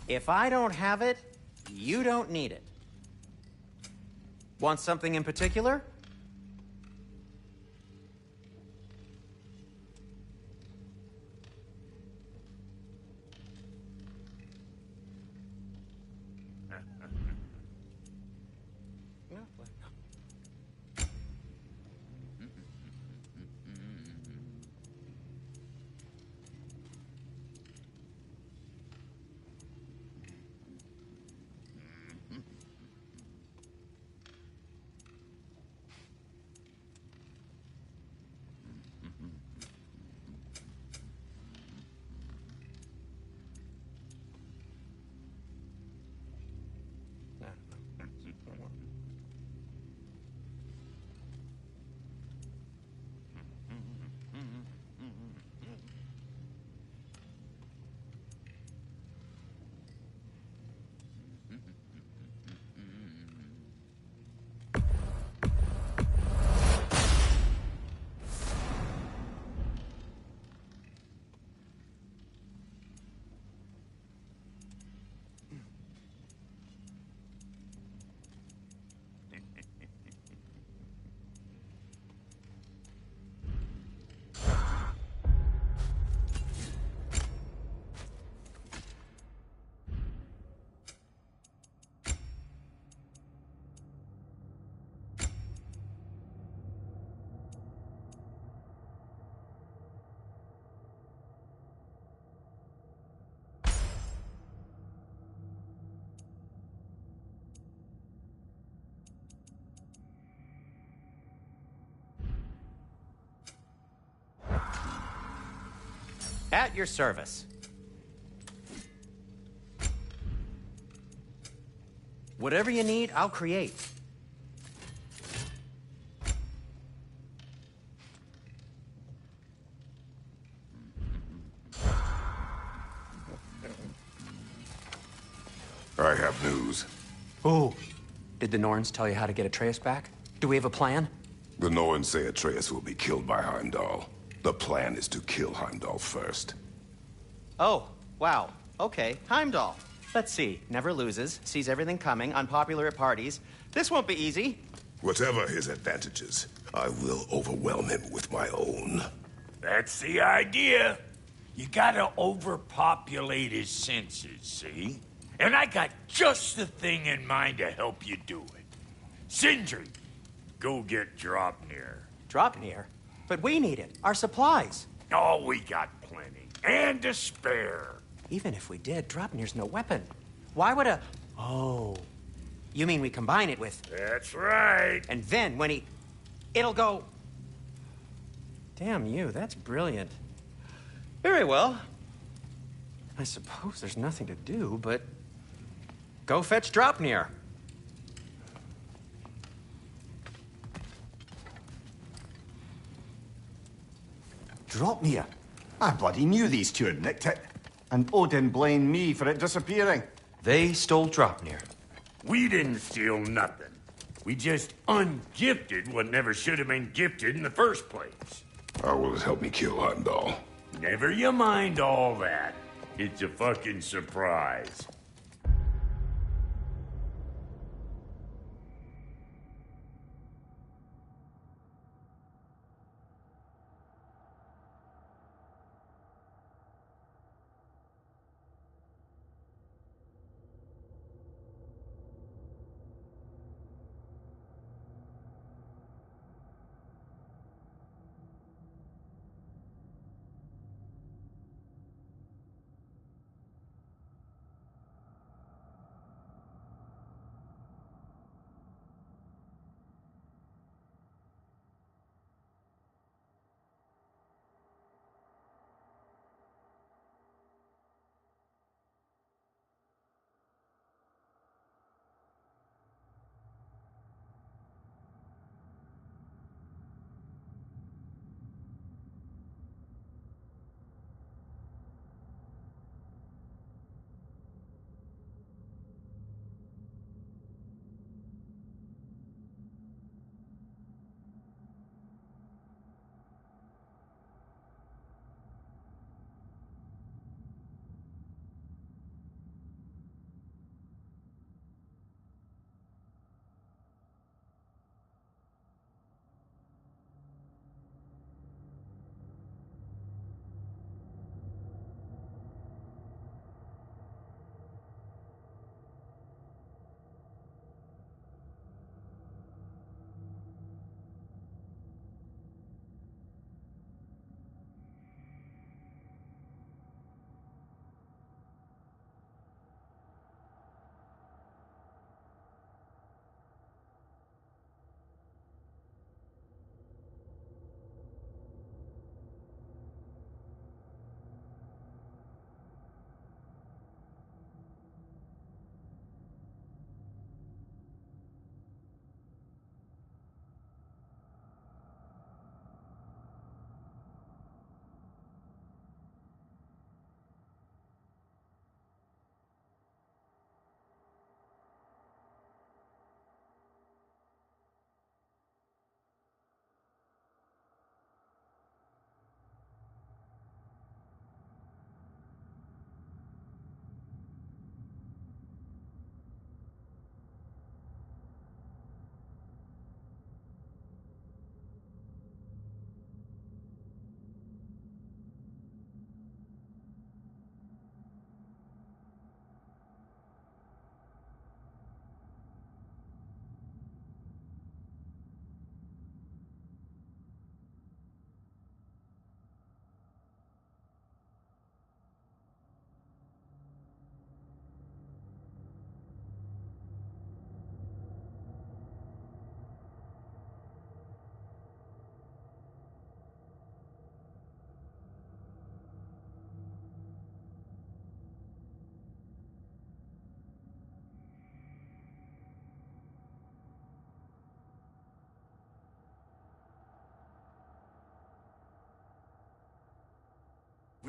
If I don't have it, you don't need it. Want something in particular? At your service. Whatever you need, I'll create. I have news. Oh, did the Norns tell you how to get Atreus back? Do we have a plan? The Norns say Atreus will be killed by Heimdall. The plan is to kill Heimdall first. Oh, wow. Okay, Heimdall. Let's see. Never loses, sees everything coming, unpopular at parties. This won't be easy. Whatever his advantages, I will overwhelm him with my own. That's the idea. You gotta overpopulate his senses, see? And I got just the thing in mind to help you do it. Sindri, go get Dropnir. Dropnir? But we need it. Our supplies. Oh, we got plenty. And to spare. Even if we did, Dropnir's no weapon. Why would a... Oh. You mean we combine it with... That's right. And then when he... It'll go... Damn you, that's brilliant. Very well. I suppose there's nothing to do, but... Go fetch Dropnir. Dropnir? I bloody knew these two had nicked it. And Odin blamed me for it disappearing. They stole Dropnir. We didn't steal nothing. We just ungifted what never should have been gifted in the first place. How will it help me kill Heimdall? Never you mind all that. It's a fucking surprise.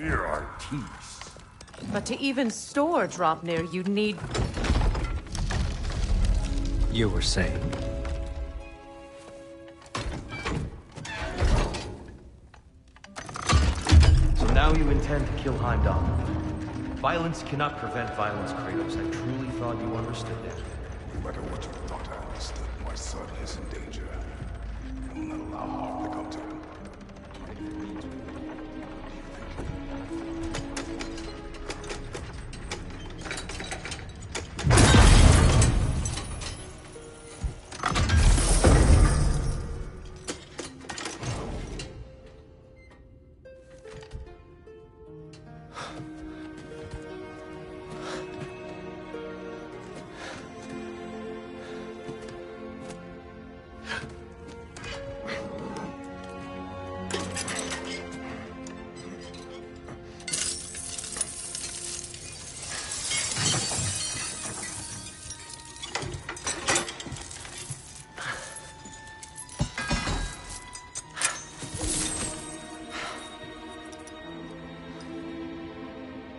We're artistes. But to even store Dropnir, you'd need... You were saying? So now you intend to kill Heimdall. Violence cannot prevent violence, Kratos. I truly thought you understood that. No matter what you thought I understood, my son is in danger. I will not allow harm to come to him.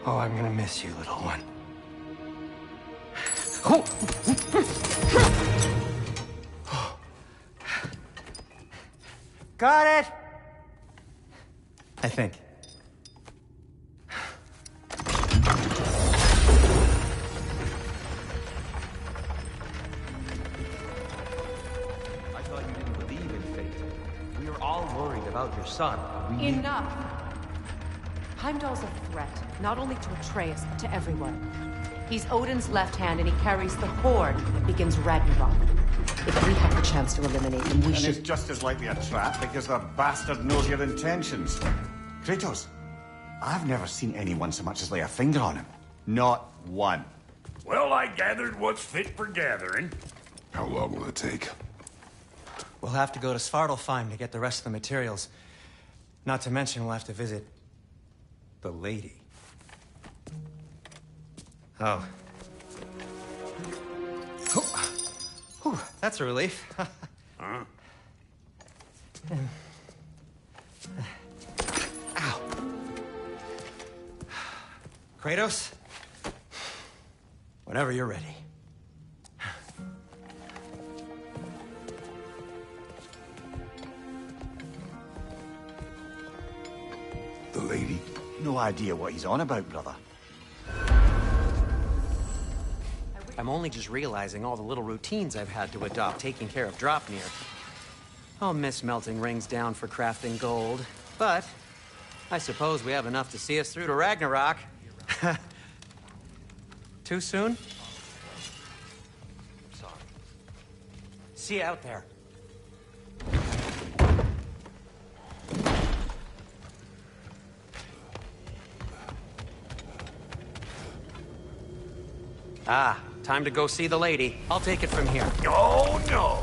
Oh, I'm gonna miss you, little one. Got it! I think. I thought you didn't believe in fate. We are all worried about your son. Enough! Heimdall's a threat, not only to Atreus, but to everyone. He's Odin's left hand, and he carries the horde that begins Ragnarok. If we have the chance to eliminate him, we should... And it's just as likely a trap because the bastard knows your intentions. Kratos, I've never seen anyone so much as lay a finger on him. Not one. Well, I gathered what's fit for gathering. How long will it take? We'll have to go to Svartalfheim to get the rest of the materials. Not to mention we'll have to visit... the lady. Oh. Whew, that's a relief. Huh? Ow. Kratos? Whenever you're ready. The lady? No idea what he's on about, brother. I'm only just realizing all the little routines I've had to adopt taking care of Dropnir. I'll miss melting rings down for crafting gold, but I suppose we have enough to see us through to Ragnarok. Too soon? Sorry. See you out there. Ah, time to go see the lady. I'll take it from here. Oh, no.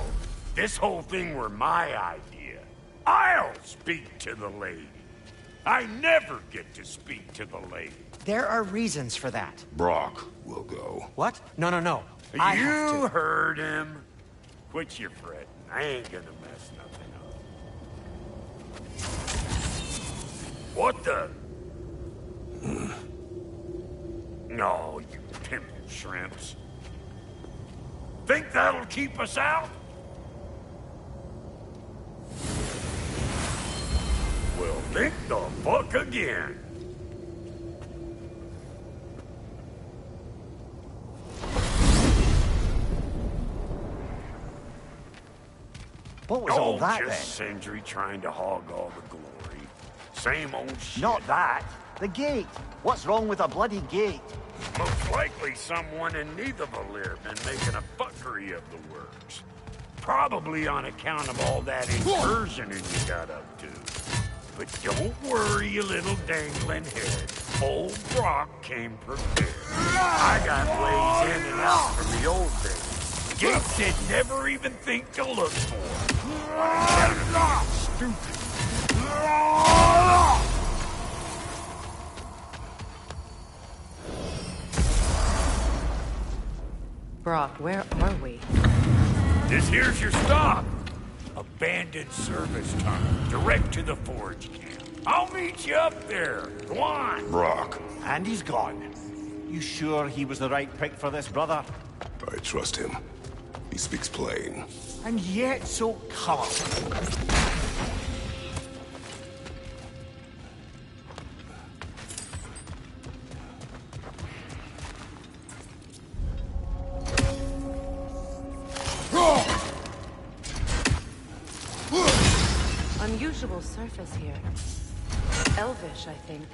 This whole thing were my idea. I'll speak to the lady. I never get to speak to the lady. There are reasons for that. Brock will go. What? No, no, no. I have You to. heard him. Quit your fretting. I ain't gonna mess nothing up. What the? No, you pimple shrimps. Think that'll keep us out? Well, think the fuck again. What was all that then? Just Sindri trying to hog all the glory. Same old shit. Not that. The gate. What's wrong with a bloody gate? Most likely someone in Nidavellir been making a fuckery of the works. Probably on account of all that inversion you got up to. But don't worry, you little dangling head. Old Brock came prepared. I got ways in and out from the old days. Gates he'd never even think to look for. On account of being stupid. Brock, where are we? This here's your stop. Abandoned service tunnel, direct to the forge camp. I'll meet you up there. Go on. Brock, And he's gone. You sure he was the right pick for this, brother? I trust him. He speaks plain. And yet so colorful. Unusual surface here. Elvish, I think.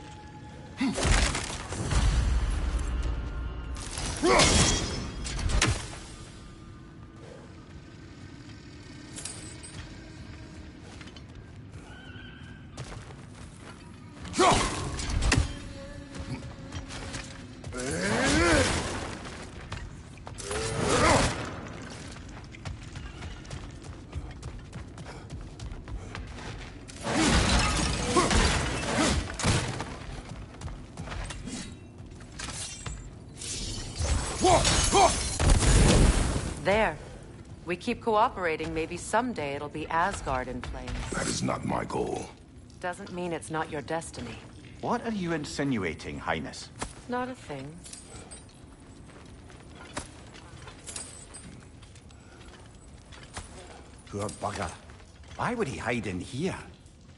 There. We keep cooperating, maybe someday it'll be Asgard in flames. That is not my goal. Doesn't mean it's not your destiny. What are you insinuating, Highness? Not a thing. Poor bugger. Why would he hide in here?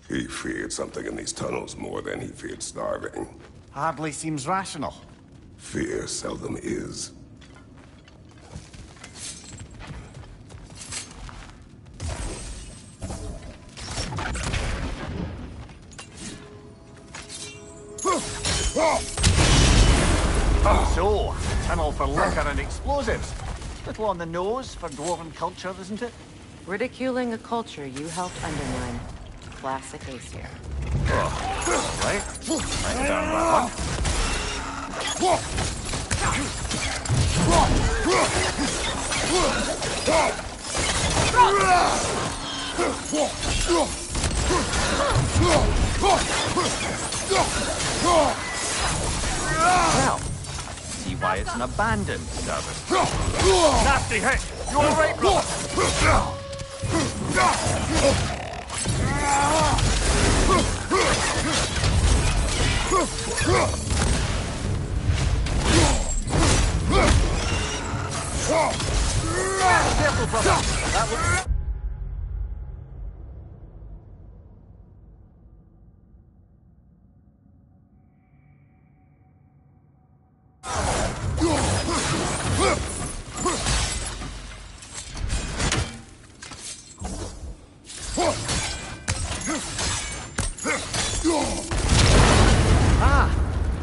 He feared something in these tunnels more than he feared starving. Hardly seems rational. Fear seldom is. So, tunnel for liquor and explosives. Little on the nose for dwarven culture, isn't it? Ridiculing a culture you helped undermine. Classic case here. Right. Right down that Well, see why it's an abandoned service. Nasty hit! You alright, brother? Careful, brother. That was...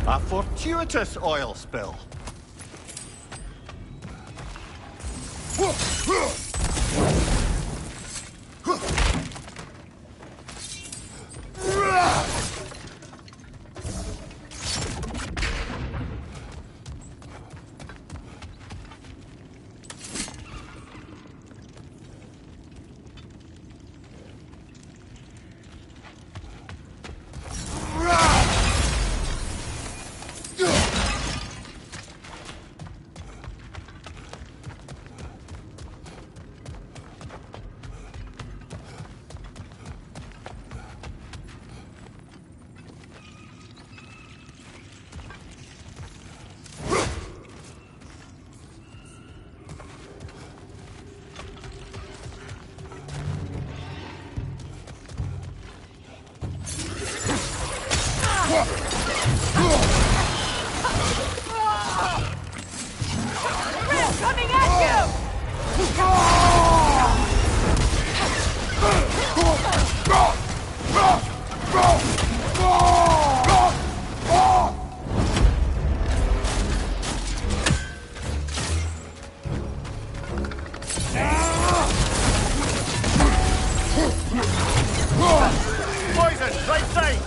A fortuitous oil spill. Coming at Poison, right side!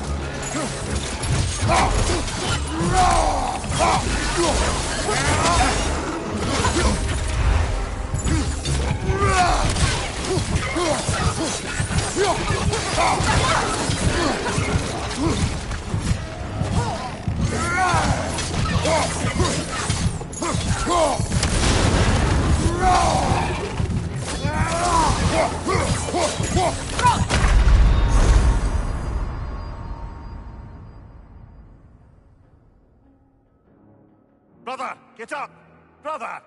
Brother, get up! Brother!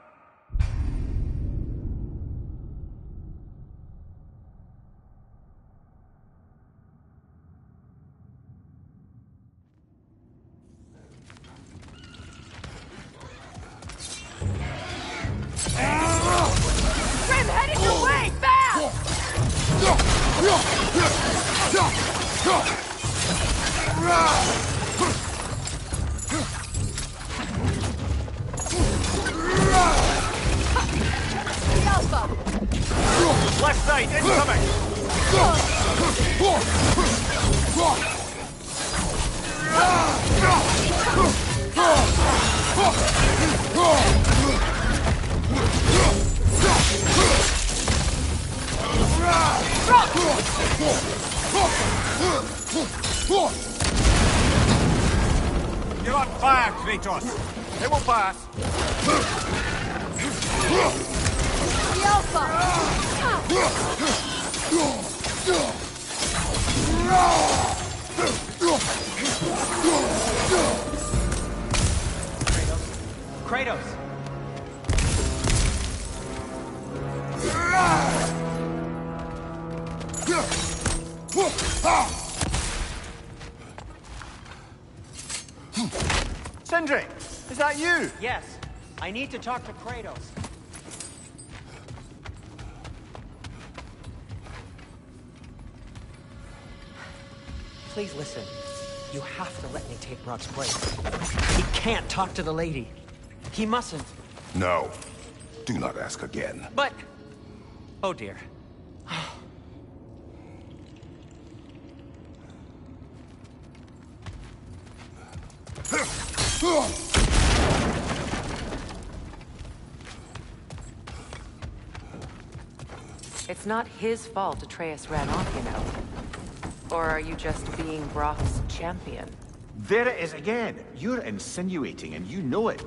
Grim, headed your way! Fast! The Alpha! Left side, incoming! You're on fire, Kratos! It will pass! The Alpha! Kratos! Sindri! Is that you? Yes, I need to talk to Kratos. Please listen. You have to let me take Brock's place. He can't talk to the lady. He mustn't. No. Do not ask again. But... Oh dear. It's not his fault Atreus ran off, you know. Or are you just being Brock's champion? There it is again. You're insinuating and you know it.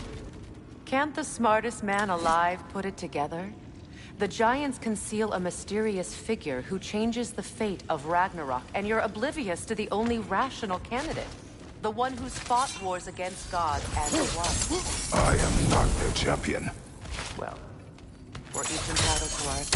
Can't the smartest man alive put it together? The Giants conceal a mysterious figure who changes the fate of Ragnarok, and you're oblivious to the only rational candidate. The one who's fought wars against gods and won. I am not their champion. Well, we're each entitled to ours.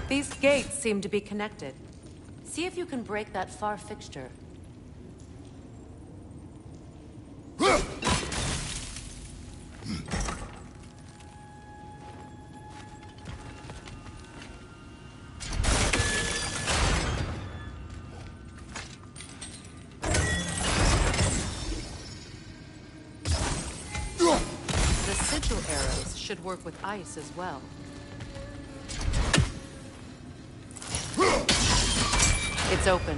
These gates seem to be connected. See if you can break that far fixture. The sigil arrows should work with ice as well. It's open.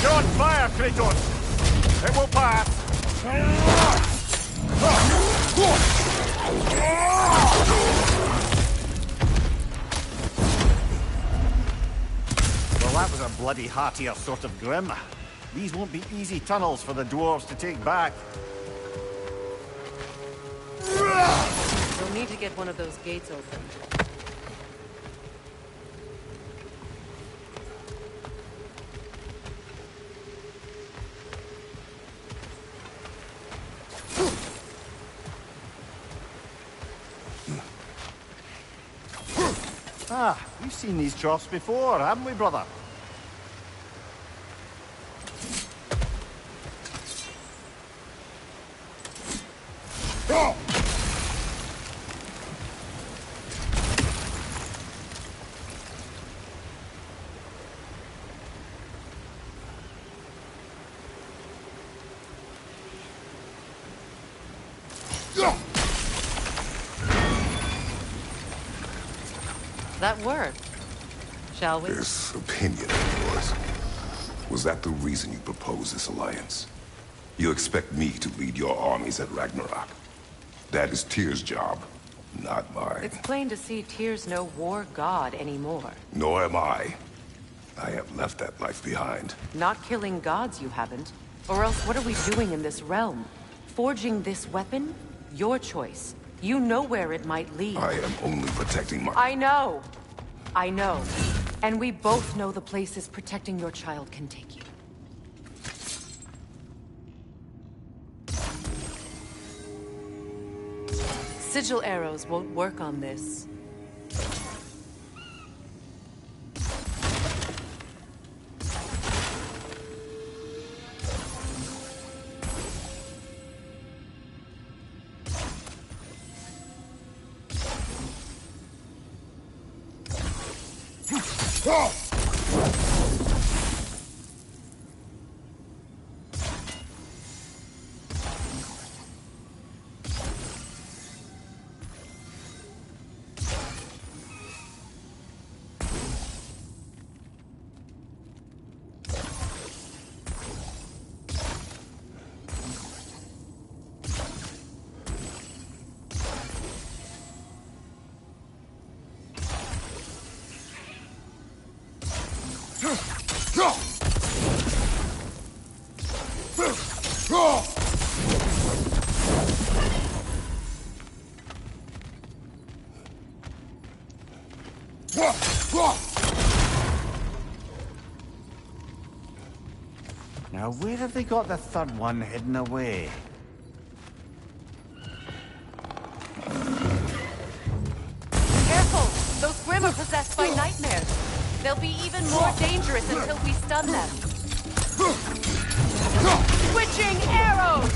You're on fire, Kratos! It will pass! Well, that was a bloody heartier sort of grim. These won't be easy tunnels for the dwarves to take back. You'll need to get one of those gates open. Ah, we've seen these troughs before, haven't we, brother? That worked. Shall we? This opinion of yours, was that the reason you proposed this alliance? You expect me to lead your armies at Ragnarok? That is Tyr's job, not mine. It's plain to see Tyr's no war god anymore. Nor am I. I have left that life behind. Not killing gods, you haven't. Or else what are we doing in this realm? Forging this weapon? Your choice. You know where it might lead. I am only protecting my... I know. I know. And we both know the places protecting your child can take you. Sigil arrows won't work on this. Now, where have they got the third one hidden away? Careful! Those Grimm are possessed by nightmares. They'll be even more dangerous until we stun them. Switching arrows!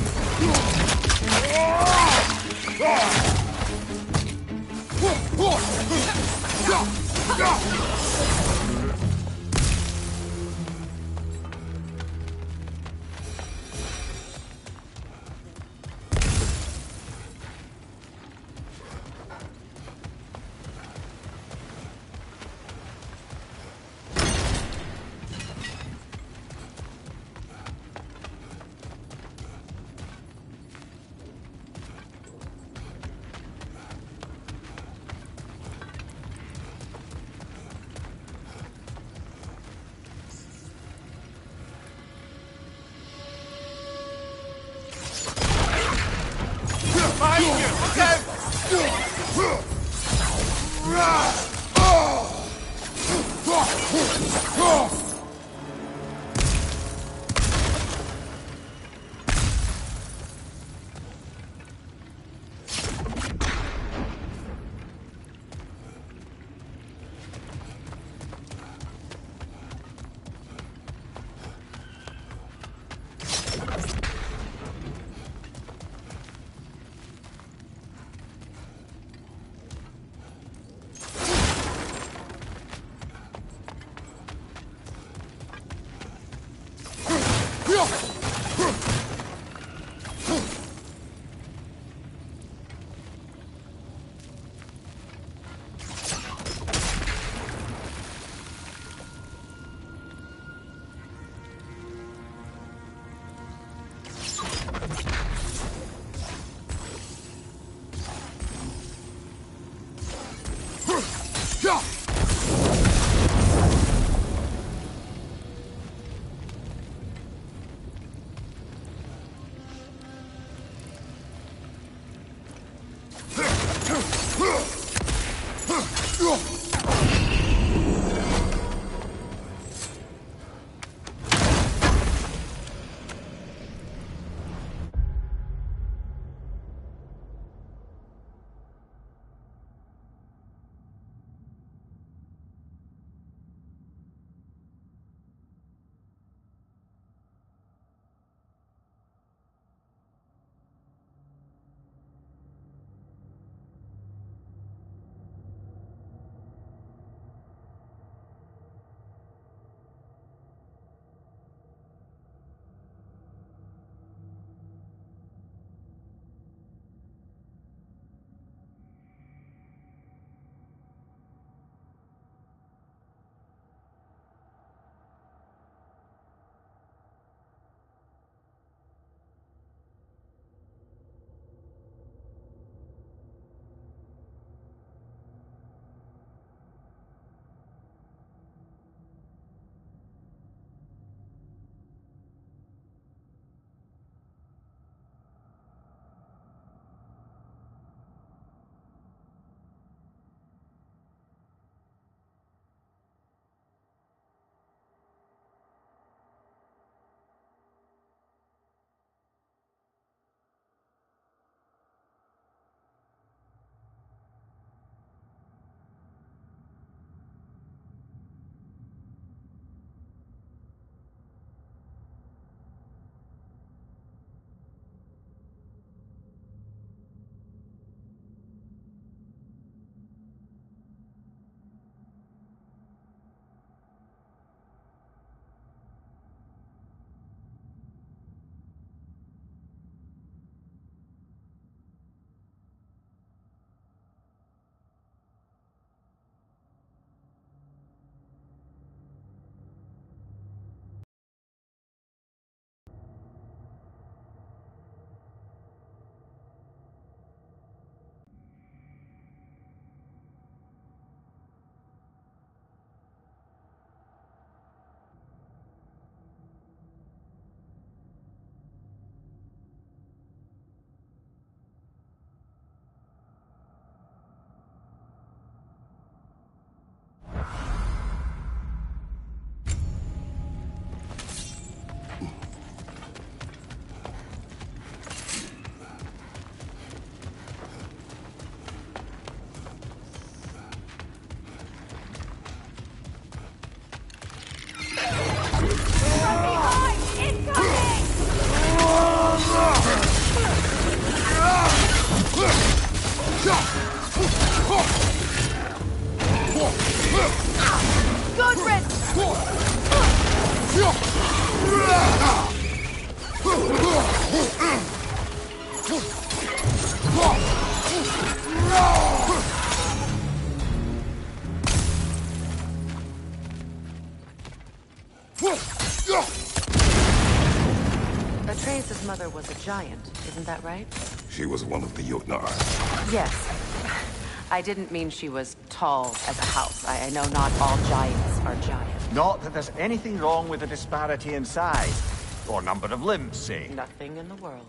grandmother was a giant, isn't that right? She was one of the Jotnar. Yes. I didn't mean she was tall as a house. I know not all giants are giants. Not that there's anything wrong with the disparity in size. Or number of limbs, say. Nothing in the world.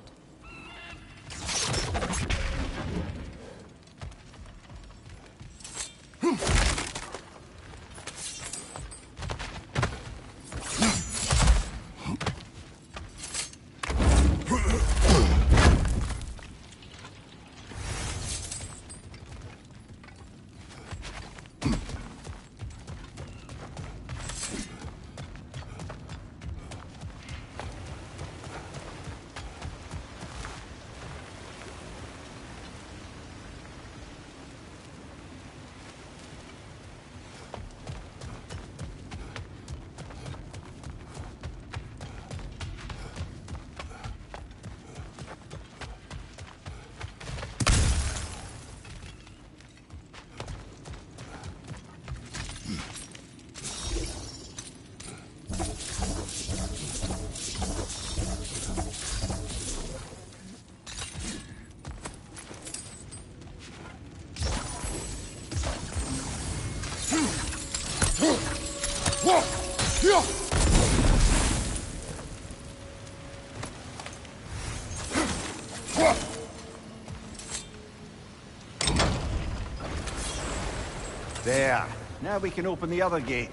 There. Now we can open the other gate.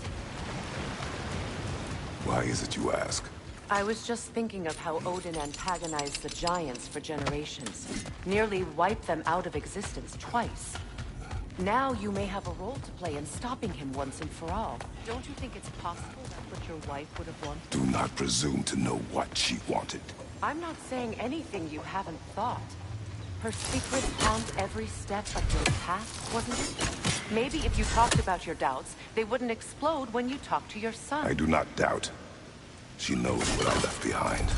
Why is it you ask? I was just thinking of how Odin antagonized the giants for generations. Nearly wiped them out of existence twice. Now you may have a role to play in stopping him once and for all. Don't you think it's possible that's what your wife would have wanted? Do not presume to know what she wanted. I'm not saying anything you haven't thought. Her secret haunts every step of your path, wasn't it? Maybe if you talked about your doubts, they wouldn't explode when you talked to your son. I do not doubt. She knows what I left behind.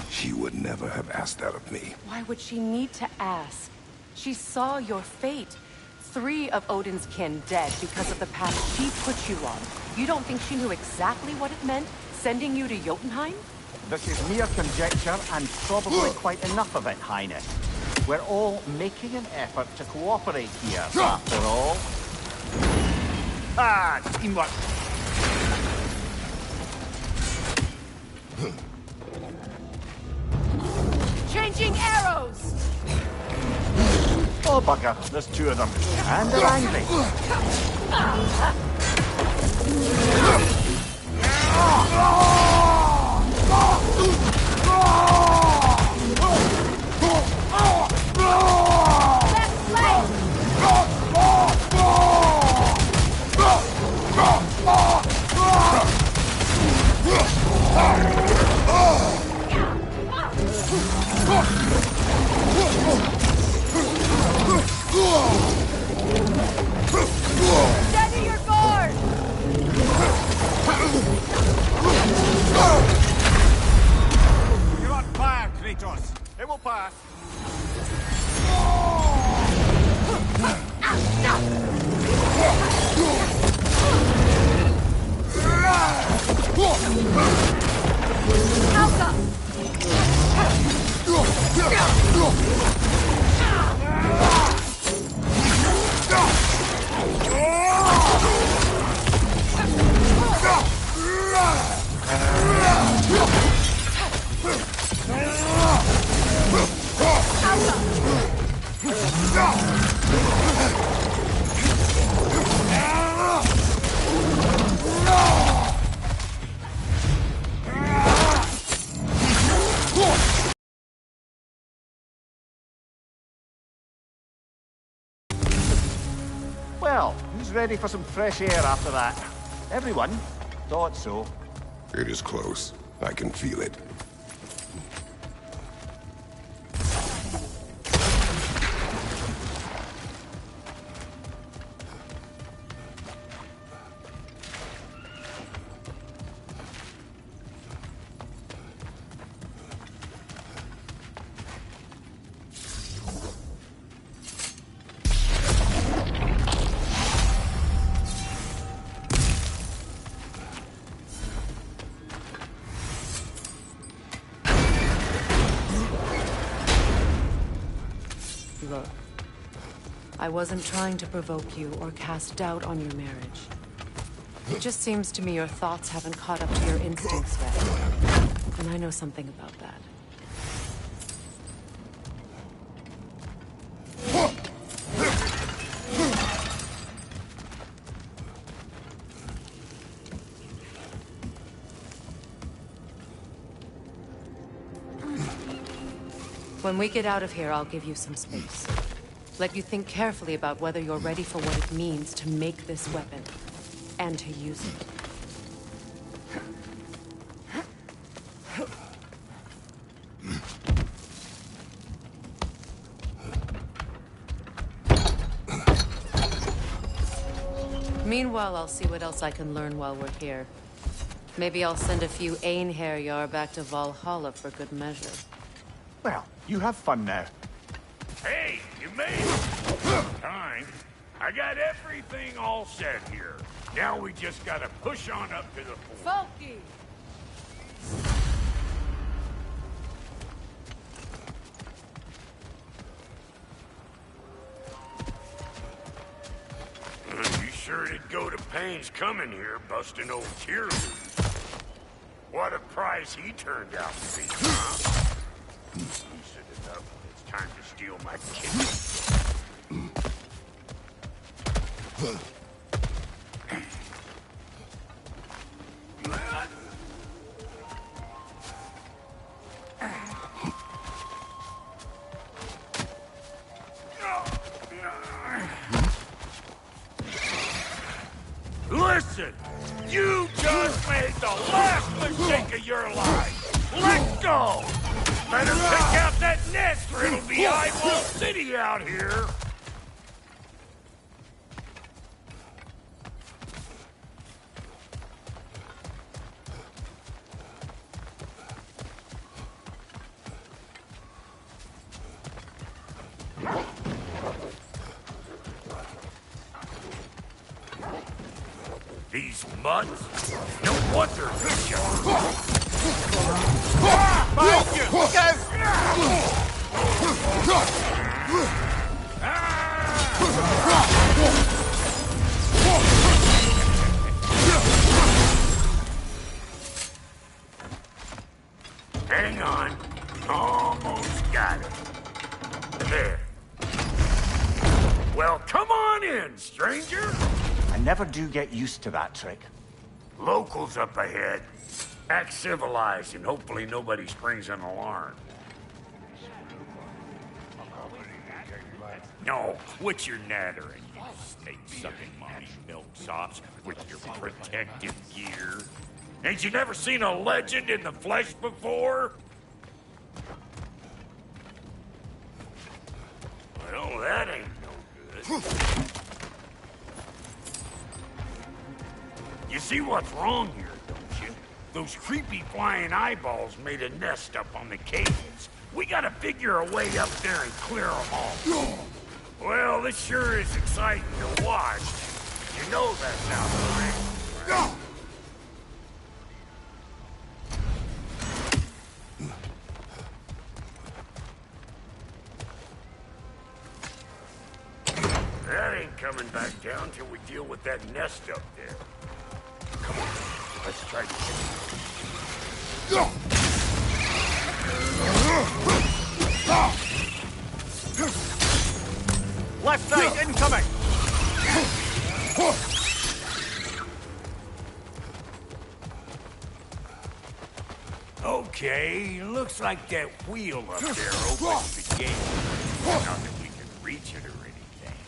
She would never have asked that of me. Why would she need to ask? She saw your fate. 3 of Odin's kin dead because of the path she put you on. You don't think she knew exactly what it meant, sending you to Jotunheim? This is mere conjecture, and probably quite enough of it, Highness. We're all making an effort to cooperate here, after all. Ah, teamwork! Changing arrows! Oh, bugger, there's 2 of them. And they're angry. Steady your guard! You're on fire, Kratos. It will pass. Well, who's ready for some fresh air after that? Everyone? Thought so. It is close. I can feel it. I wasn't trying to provoke you or cast doubt on your marriage. It just seems to me your thoughts haven't caught up to your instincts yet. And I know something about that. When we get out of here, I'll give you some space. Let you think carefully about whether you're ready for what it means to make this weapon, and to use it. Meanwhile, I'll see what else I can learn while we're here. Maybe I'll send a few Einherjar back to Valhalla for good measure. Well, you have fun now. Hey, you made it! Time. I got everything all set here. Now we just gotta push on up to the fort. Folky! You sure did go to pains coming here, busting old tear loose. What a prize he turned out to be, huh? Loosen it up. It's time to steal my kidney. Listen! You just made the last mistake of your life! Let go! Better pick out that nest or it'll be Eyeball City out here! These mutts? No wonder this young... Behind you! Look out! Hang on. Almost got it. There. Well, come on in, stranger. I never do get used to that trick. Locals up ahead. Act civilized and hopefully nobody springs an alarm. No, quit your nattering, you snake-sucking mommy milksops with your protective gear. Ain't you never seen a legend in the flesh before? Well, that ain't no good. You see what's wrong here, don't you? Those creepy flying eyeballs made a nest up on the cables. We gotta figure a way up there and clear them all. Well, this sure is exciting to watch. You know that's how it is, right? That ain't coming back down till we deal with that nest up there. Come on, let's try to get it. Left side, incoming! Okay, looks like that wheel up there opens the gate. Not that we can reach it or anything.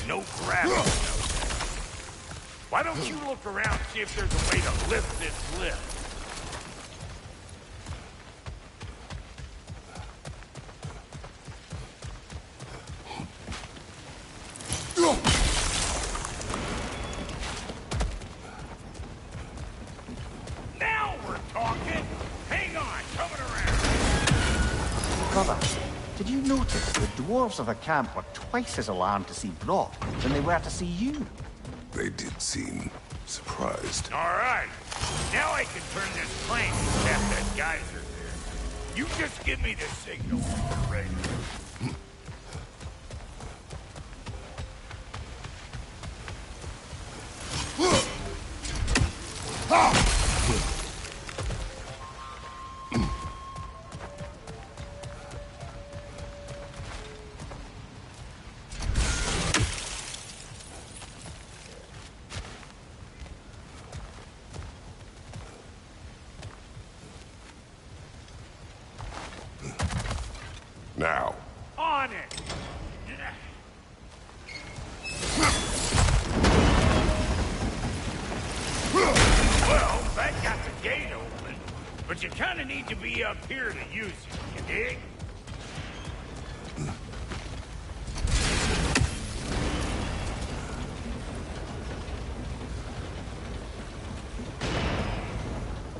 No gravity. Why don't you look around, see if there's a way to lift this lift? Now we're talking! Hang on, coming around! Brother, did you notice the dwarves of the camp were twice as alarmed to see Brock than they were to see you? They did seem surprised. All right, now I can turn this plane and tap that geyser there. You just give me the signal when you're ready. Now. On it! Well, that got the gate open, but you kind of need to be up here to use it, you dig?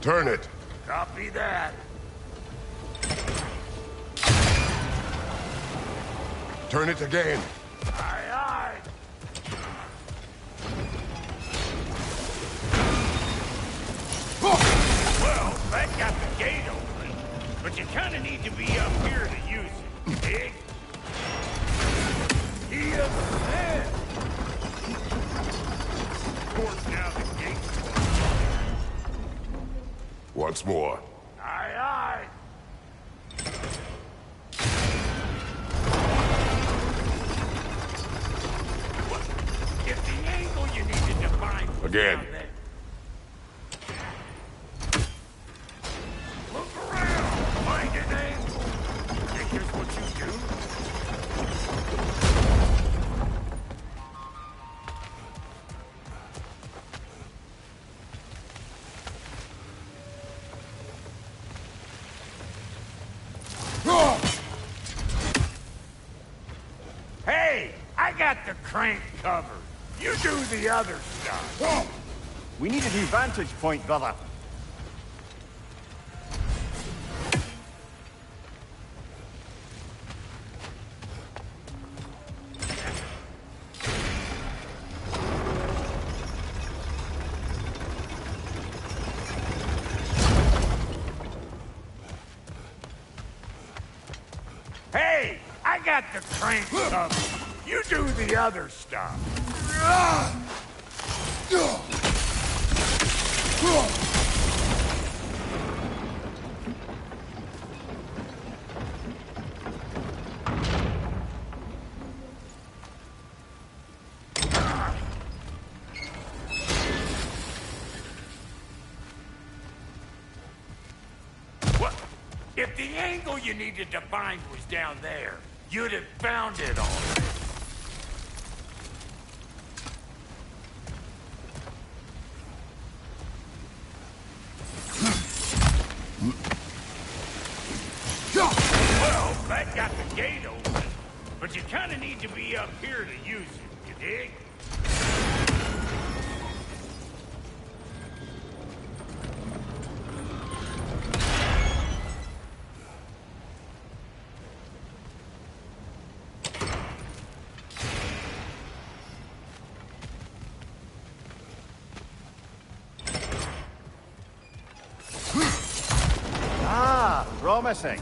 Turn it. Copy that. Turn it again. Aye, aye. Well, that got the gate open, but you kind of need to be up here to use it, you dig? Yes, man. Of course, now the gate's closed. Once more. Aye, aye. If the angle you needed to find was Again. down there. Look around, find an angle. Think here's what you do? Hey, I got the crank covered. You do the other stuff. We need a new vantage point, brother. Hey, I got the crank covered. You do the other stuff. What? If the angle you needed to find was down there, you'd have found it already. Well, that got the gate open, but you kind of need to be up here to use it, you dig? Ah, promising.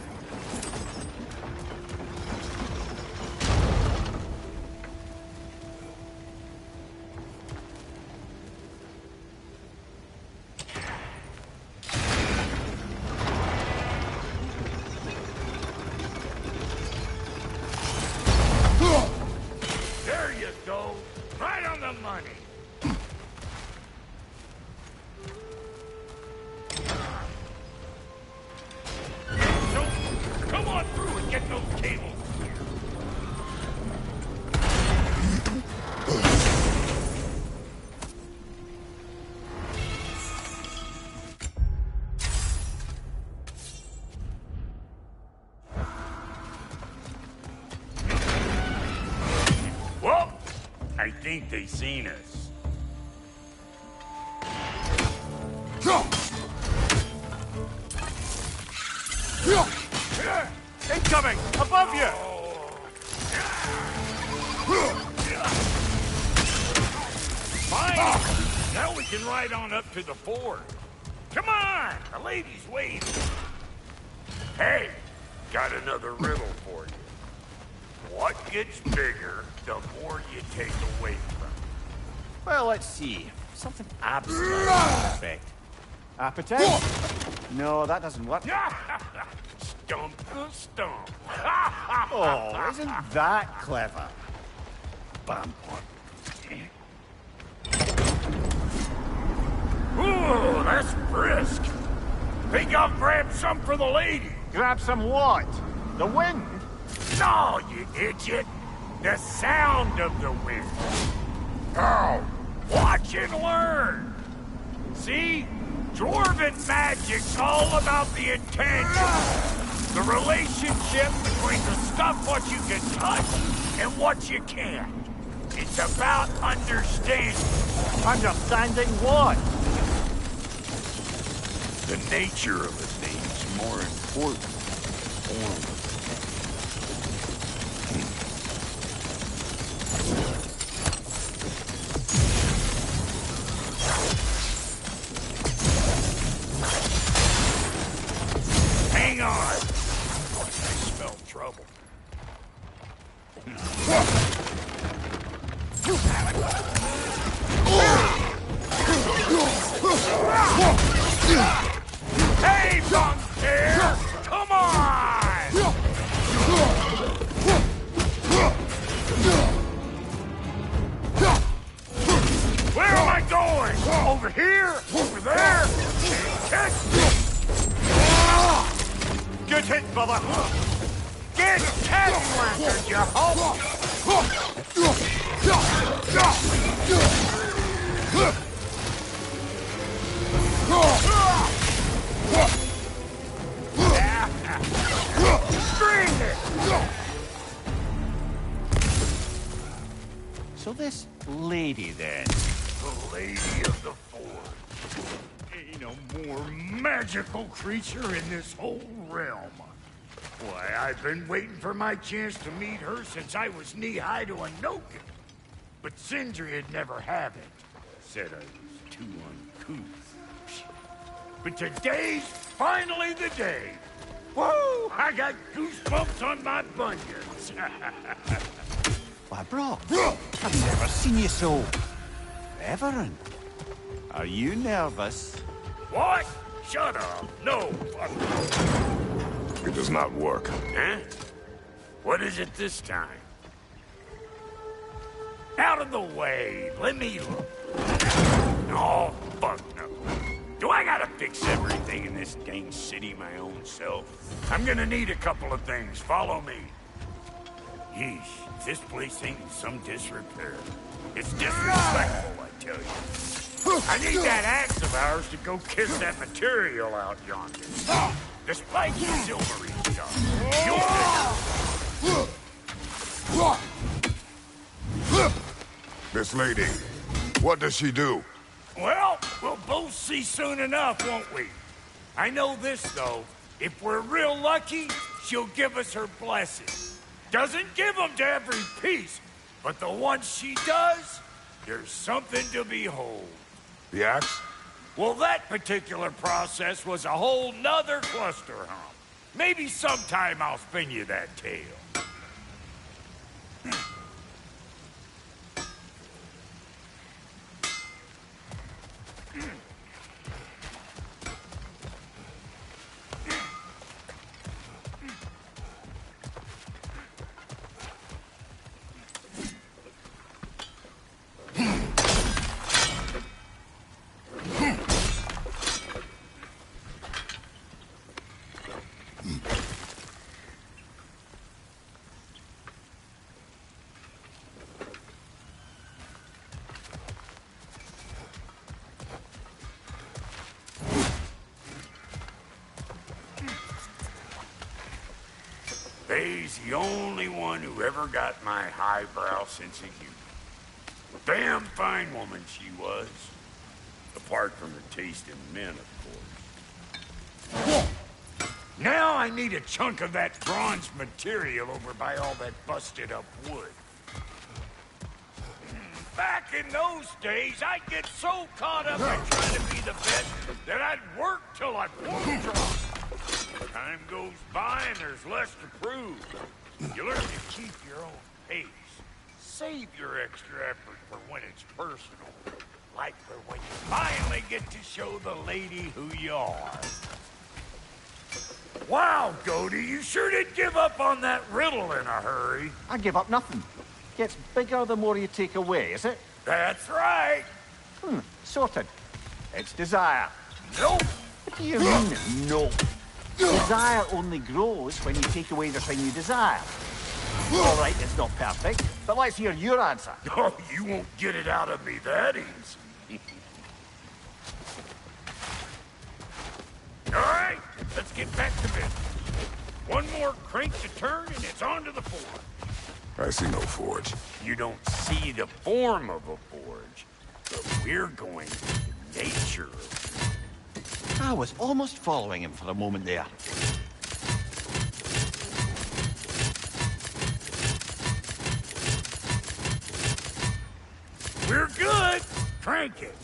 There you go. Right on the money. So, come on through and get those cables. Well, I think they seen us. Incoming! Above you! Fine. Now we can ride on up to the fort. Come on! The lady's waiting. Hey, got another riddle for you. What gets bigger the more you take away from it? Well, let's see. Something abstract, I expect. Appetite? No, that doesn't work. Stump the stump. Oh, isn't that clever? Bam. Ooh, that's brisk. Think I'll grab some for the lady. Grab some what? The wind? No, you idiot. The sound of the wind. Oh, watch and learn. See? Dwarven magic's all about the intangible. The relationship between the stuff what you can touch and what you can't. It's about understanding. Understanding what? The nature of a thing's more important than the form of it. Hang on! I smell trouble. Hey, Bunktail! Come on! Where am I going? Over here? Over there? Catch me! Good hit, brother. Get catwalked, you hope! Bring it! So this lady then? The Lady of the Forge. Ain't a more magical creature in this whole realm. Why, I've been waiting for my chance to meet her since I was knee-high to a Noken. But Sindri'd never have it. Said I was too uncouth. But today's finally the day. Woo! I got goosebumps on my bunions. Why, bro, I've never seen you so reverent. Are you nervous? What? Shut up. No. It does not work. Huh? What is it this time? Out of the way. Let me look. Oh, fuck no. Do I gotta fix everything in this dang city my own self? I'm gonna need a couple of things. Follow me. Yeesh, this place ain't in some disrepair. It's disrespectful, I tell you. I need that axe of ours to go kiss that material out yonder. The spiky silvery stuff. This lady, what does she do? Well, we'll both see soon enough, won't we? I know this, though. If we're real lucky, she'll give us her blessing. Doesn't give them to every piece, but the ones she does, there's something to behold. The axe? Well, that particular process was a whole nother cluster hump. Maybe sometime I'll spin you that tale. Faye's the only one who ever got my highbrow sense of humor. Damn fine woman she was. Apart from her taste in men, of course. Now I need a chunk of that bronze material over by all that busted up wood. Back in those days, I'd get so caught up in trying to be the best that I'd work till I won't drop. Time goes by and there's less to prove. You learn to keep your own pace. Save your extra effort for when it's personal. Like for when you finally get to show the lady who you are. Wow, Goldie, you sure did give up on that riddle in a hurry. I give up nothing. Gets bigger the more you take away, is it? That's right. Sorted. It's desire. Nope. What do you mean, no? Desire only grows when you take away the thing you desire. All right, it's not perfect, but let's hear your answer. Oh, you won't get it out of me that easy. All right, let's get back to business. One more crank to turn and it's on to the forge. I see no forge. You don't see the form of a forge, but we're going to the nature of it. I was almost following him for a moment there. We're good. Crank it.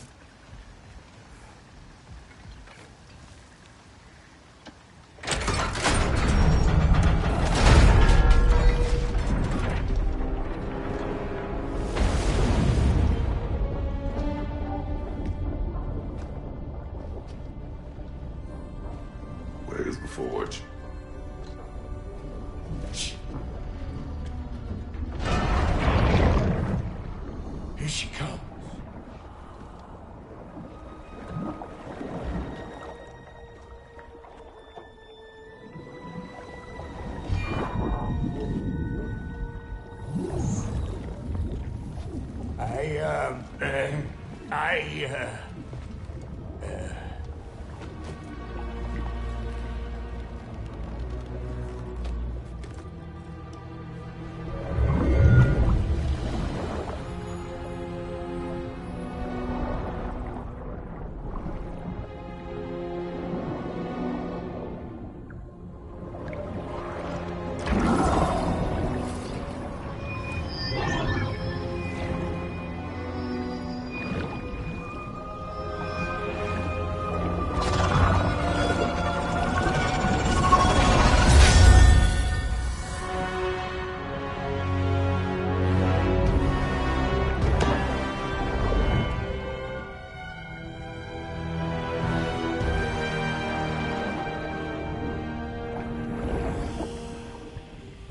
Where's the forge? Here she comes.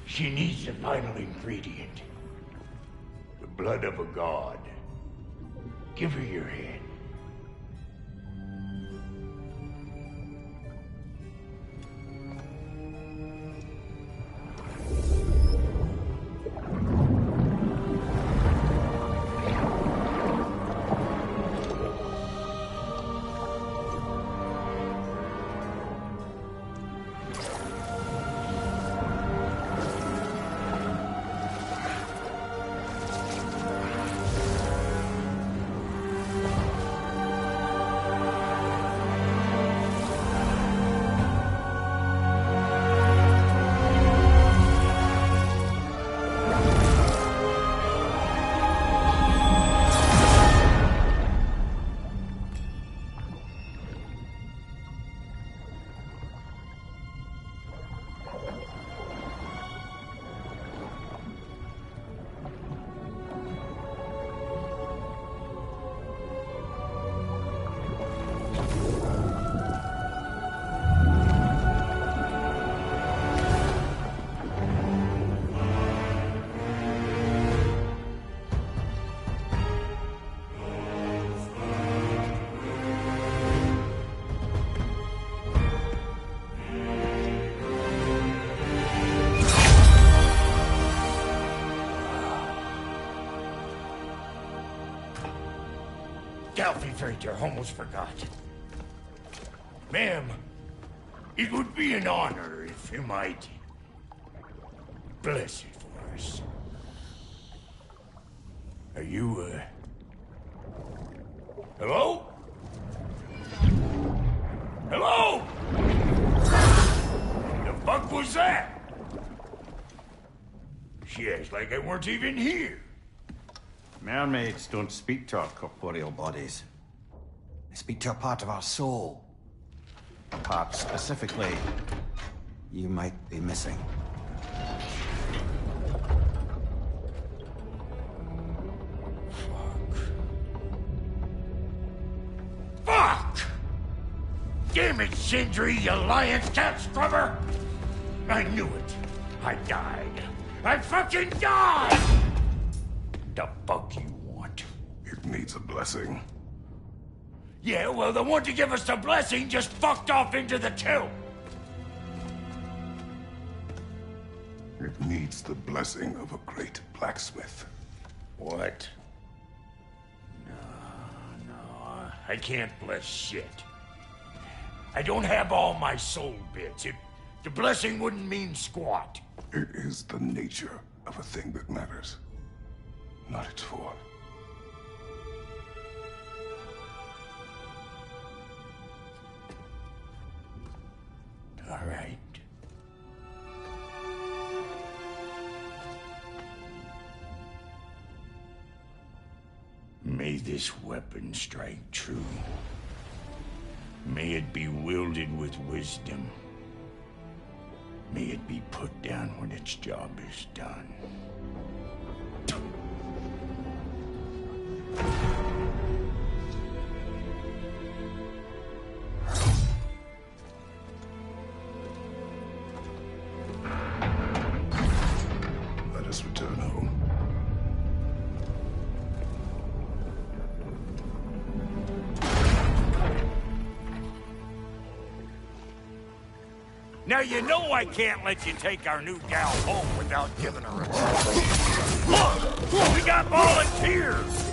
She needs the final ingredient. The blood of a god. Give her your hand. Delphi Freighter, almost forgot. Ma'am, it would be an honor if you might bless it for us. Are you, hello? Hello? The fuck was that? She acts like I weren't even here. Mermaids don't speak to our corporeal bodies. They speak to a part of our soul. A part specifically you might be missing. Fuck! Damn it, Sindri, you lion cat scrubber! I knew it. I died. I fucking died! The fuck you want? It needs a blessing. Yeah, well, the one to give us the blessing just fucked off into the tomb. It needs the blessing of a great blacksmith. What? No, I can't bless shit. I don't have all my soul bits. The blessing wouldn't mean squat. It is the nature of a thing that matters, not its form. All right. May this weapon strike true. May it be wielded with wisdom. May it be put down when its job is done. Let us return home. Now you know I can't let you take our new gal home without giving her a try. Look! We got volunteers!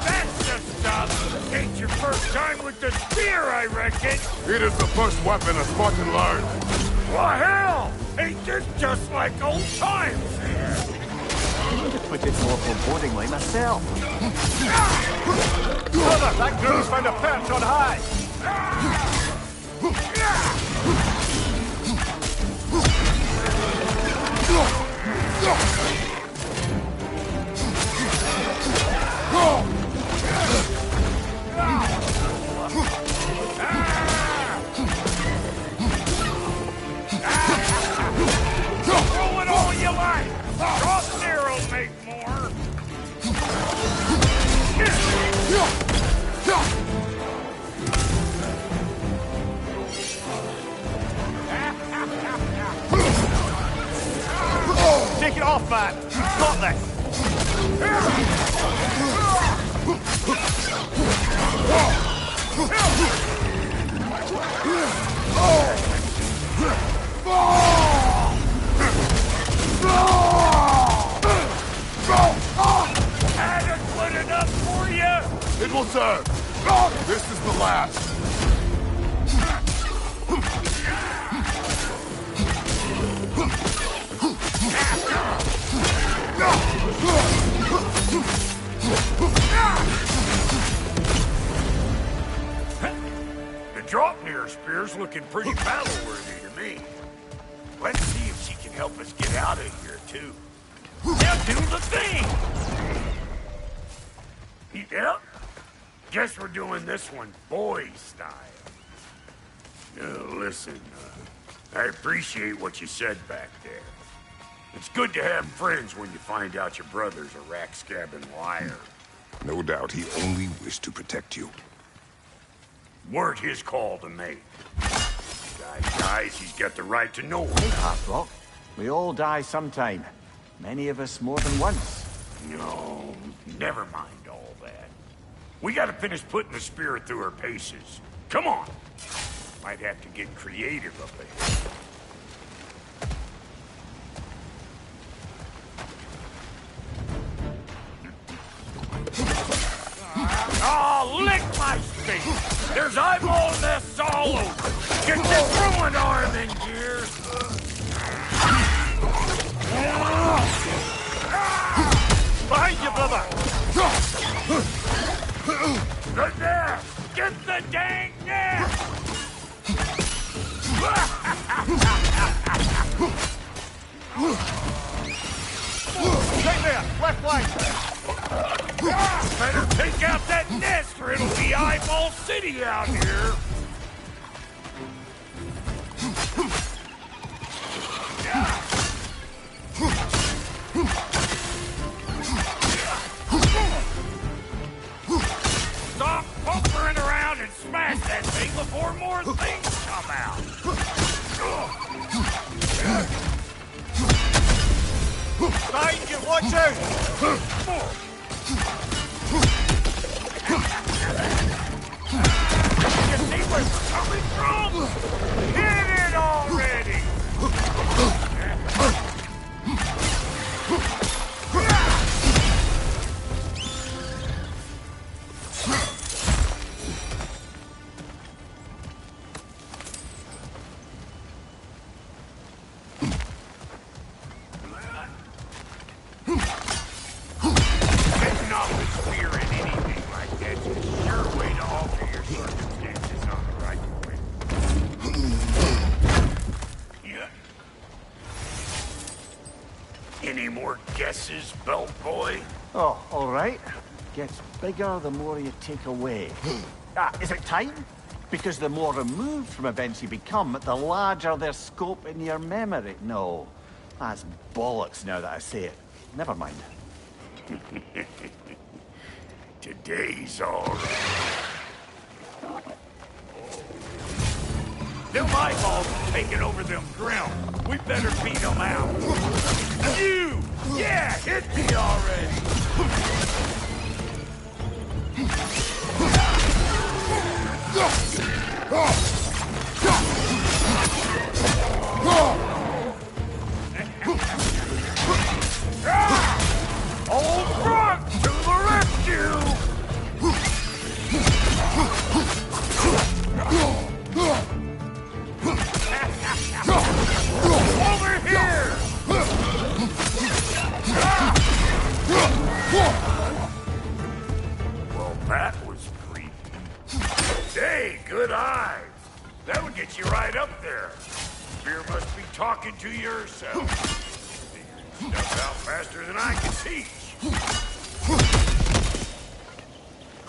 That's the stuff! Ain't your first time with the spear, I reckon! It is the first weapon a Spartan learned. Well, hell! Ain't this just like old times here? I would have put it more forebodingly myself. Brother, that girl's found a perch on high! Throw it all you like! Drop there will make more! Take it off, man! You've got this! Adequate enough for you? It will serve. This is the last. The Draupnir spear's looking pretty battle-worthy to me. Let's see if she can help us get out of here, too. Now do the thing! Yep. Guess we're doing this one boy style. Listen, I appreciate what you said back there. It's good to have friends when you find out your brother's a rack-scabbing liar. No doubt he only wished to protect you. Weren't his call to make. Guy dies, he's got the right to know Hey, it. Half-Rock. We all die sometime. Many of us more than once. No, never mind all that. We gotta finish putting the spirit through her paces. Come on! Might have to get creative up ahead. Oh, lick my face! There's eyeball nests all over! Get this ruined arm in gear! Behind you, brother! The nest! Get the dang nest! city out here. Stop pumpering around and smash that thing before more things come out. Behind you, watch out! You see where we're coming from? Hit it already! Getting off the spear in anything like that's a sure way to alter your circumstances on the right way. Yeah. Any more guesses, belt boy? Oh, all right. Gets bigger the more you take away. Is it time? Because the more removed from events you become, the larger their scope in your memory. No, that's bollocks now that I say it. Never mind. Today's all right. Them eyeballs are taking over them grill. We better beat them out. You! Yeah, hit me already! Old front to the rescue! Over here! Well, that was creepy. Hey, good eyes. That would get you right up there. Spear must be talking to yourself. Figuring stuff out faster than I can teach.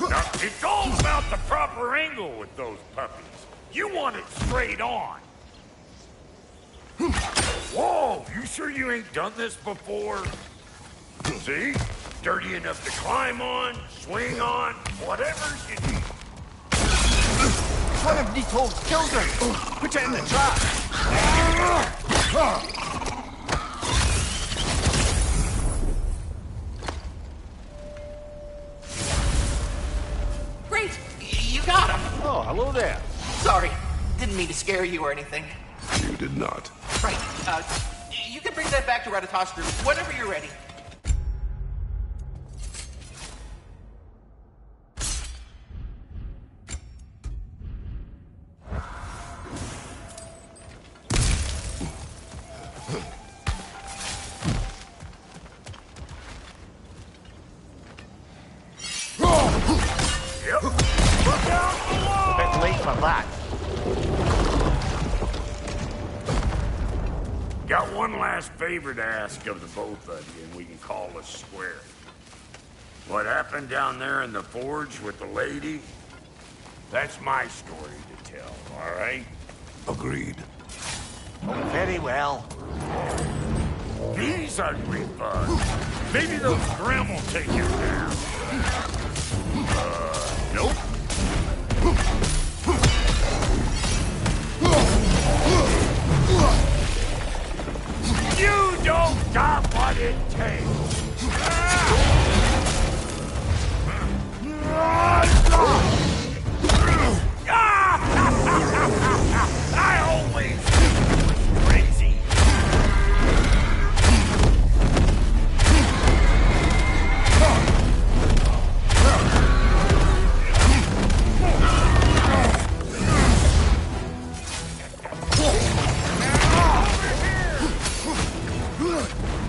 Now, it's all about the proper angle with those puppies. You want it straight on. Whoa, you sure you ain't done this before? See? Dirty enough to climb on, swing on, whatever you need. One of Nicole's children! Put it in the trap! Great! You got him! Oh, hello there. Sorry, didn't mean to scare you or anything. You did not. Right, you can bring that back to Ratato's room whenever you're ready. Yep. Look out below! Bit late for that. Got one last favor to ask of the both of you, and we can call us square. What happened down there in the forge with the lady? That's my story to tell, all right? Agreed. Oh, very well. These ugly bugs. Maybe those Grim will take you down. Nope. You don't got what it takes. I always knew you was crazy.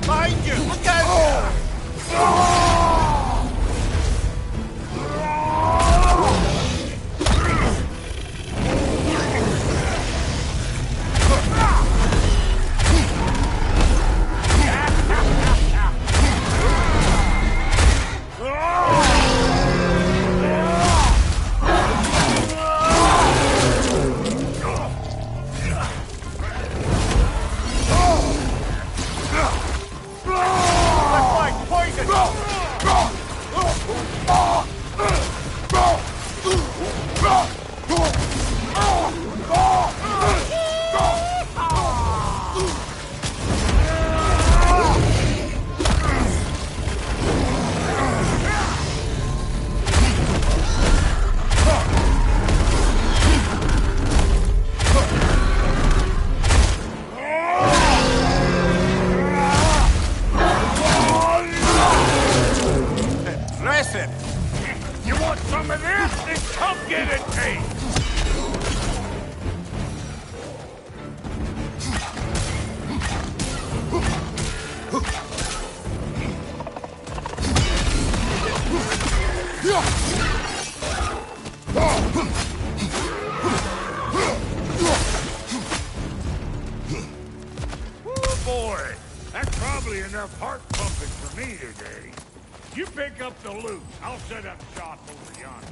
Behind you! Look out! boy! That's probably enough heart pumping for me today. You pick up the loot. I'll set up shop over yonder.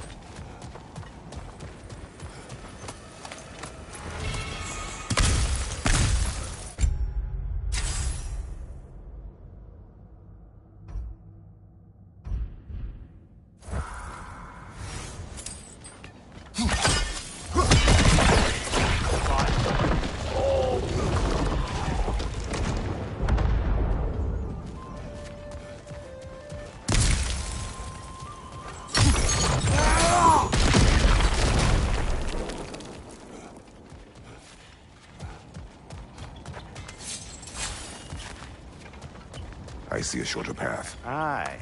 I see a shorter path. Aye.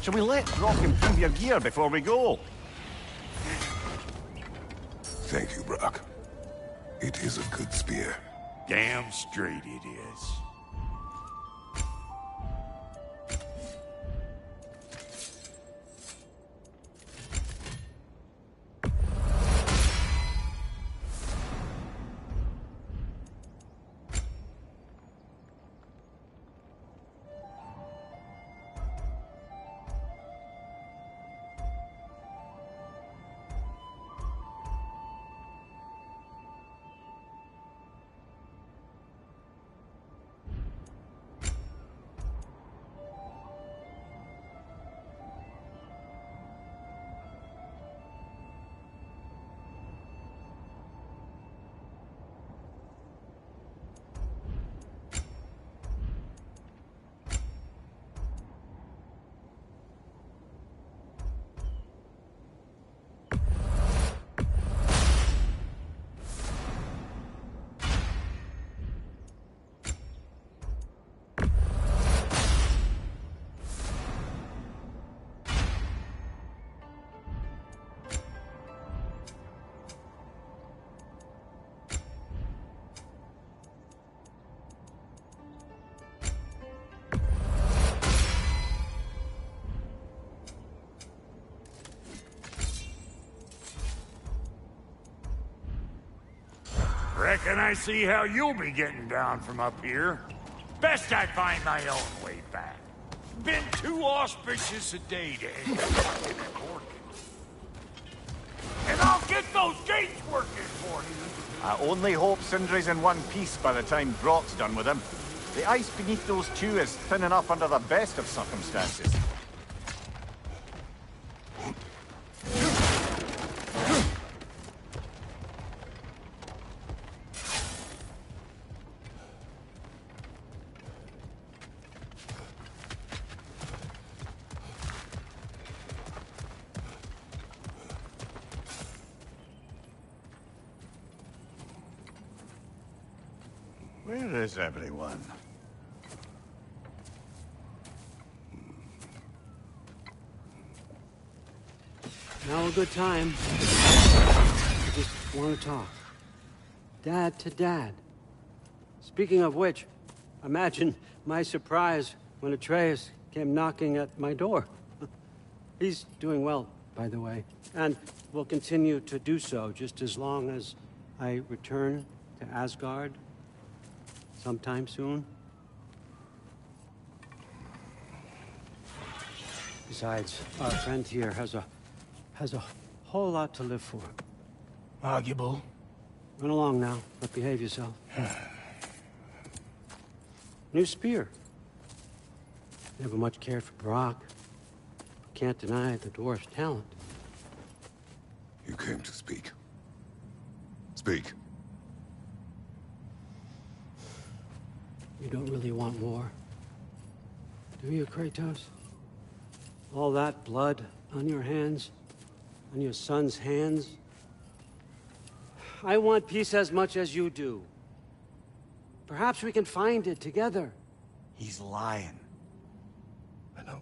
Shall we let Brock improve your gear before we go? Thank you, Brock. It is a good spear. Damn straight it is. Reckon I see how you'll be getting down from up here. Best I find my own way back. Been too auspicious a day to end up fucking at working. And I'll get those gates working for you. I only hope Sindri's in one piece by the time Brock's done with him. The ice beneath those two is thin enough under the best of circumstances. Where is everyone? Now a good time. I just want to talk. Dad to Dad. Speaking of which, imagine my surprise when Atreus came knocking at my door. He's doing well, by the way, and will continue to do so just as long as I return to Asgard sometime soon. Besides, our friend here has a whole lot to live for. Arguable. Run along now, but behave yourself. New spear. Never much cared for Brock. Can't deny the dwarf's talent. You came to speak. Speak. You don't really want war, do you, Kratos? All that blood on your hands, on your son's hands. I want peace as much as you do. Perhaps we can find it together. He's lying. I know.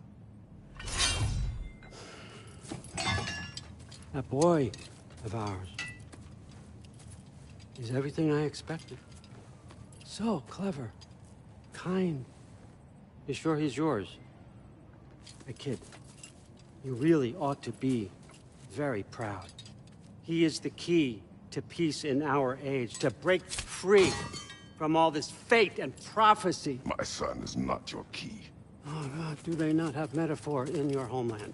That boy of ours is everything I expected. So clever, kind. You sure he's yours? Hey, kid, you really ought to be very proud. He is the key to peace in our age, to break free from all this fate and prophecy. My son is not your key. Oh, God, do they not have metaphor in your homeland?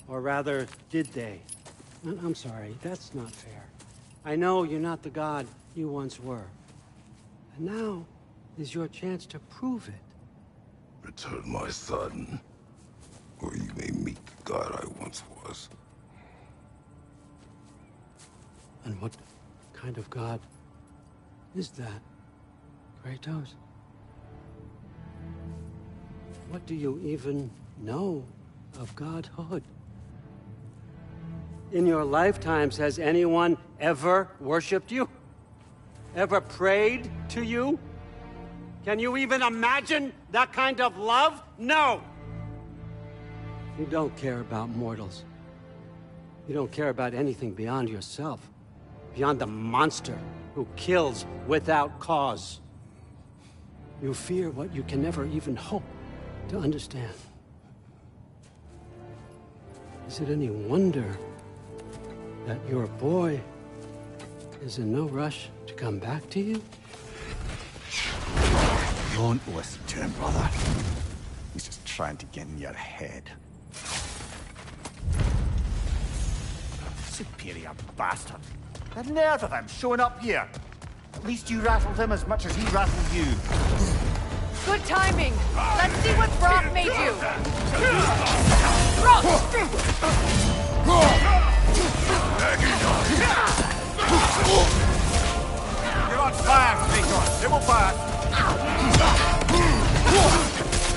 Or rather, did they? I'm sorry, that's not fair. I know you're not the god you once were. And now is your chance to prove it. Return my son, or you may meet the god I once was. And what kind of god is that, Kratos? What do you even know of godhood? In your lifetimes, has anyone ever worshipped you? Ever prayed to you? Can you even imagine that kind of love? No! You don't care about mortals. You don't care about anything beyond yourself. Beyond the monster who kills without cause. You fear what you can never even hope to understand. Is it any wonder that your boy is in no rush to come back to you? Don't listen to him, brother. He's just trying to get in your head. Superior bastard. The nerve of him showing up here. At least you rattled him as much as he rattled you. Good timing. Let's see what Brock made you. Brock! You're on fire, Kratos. They will fire.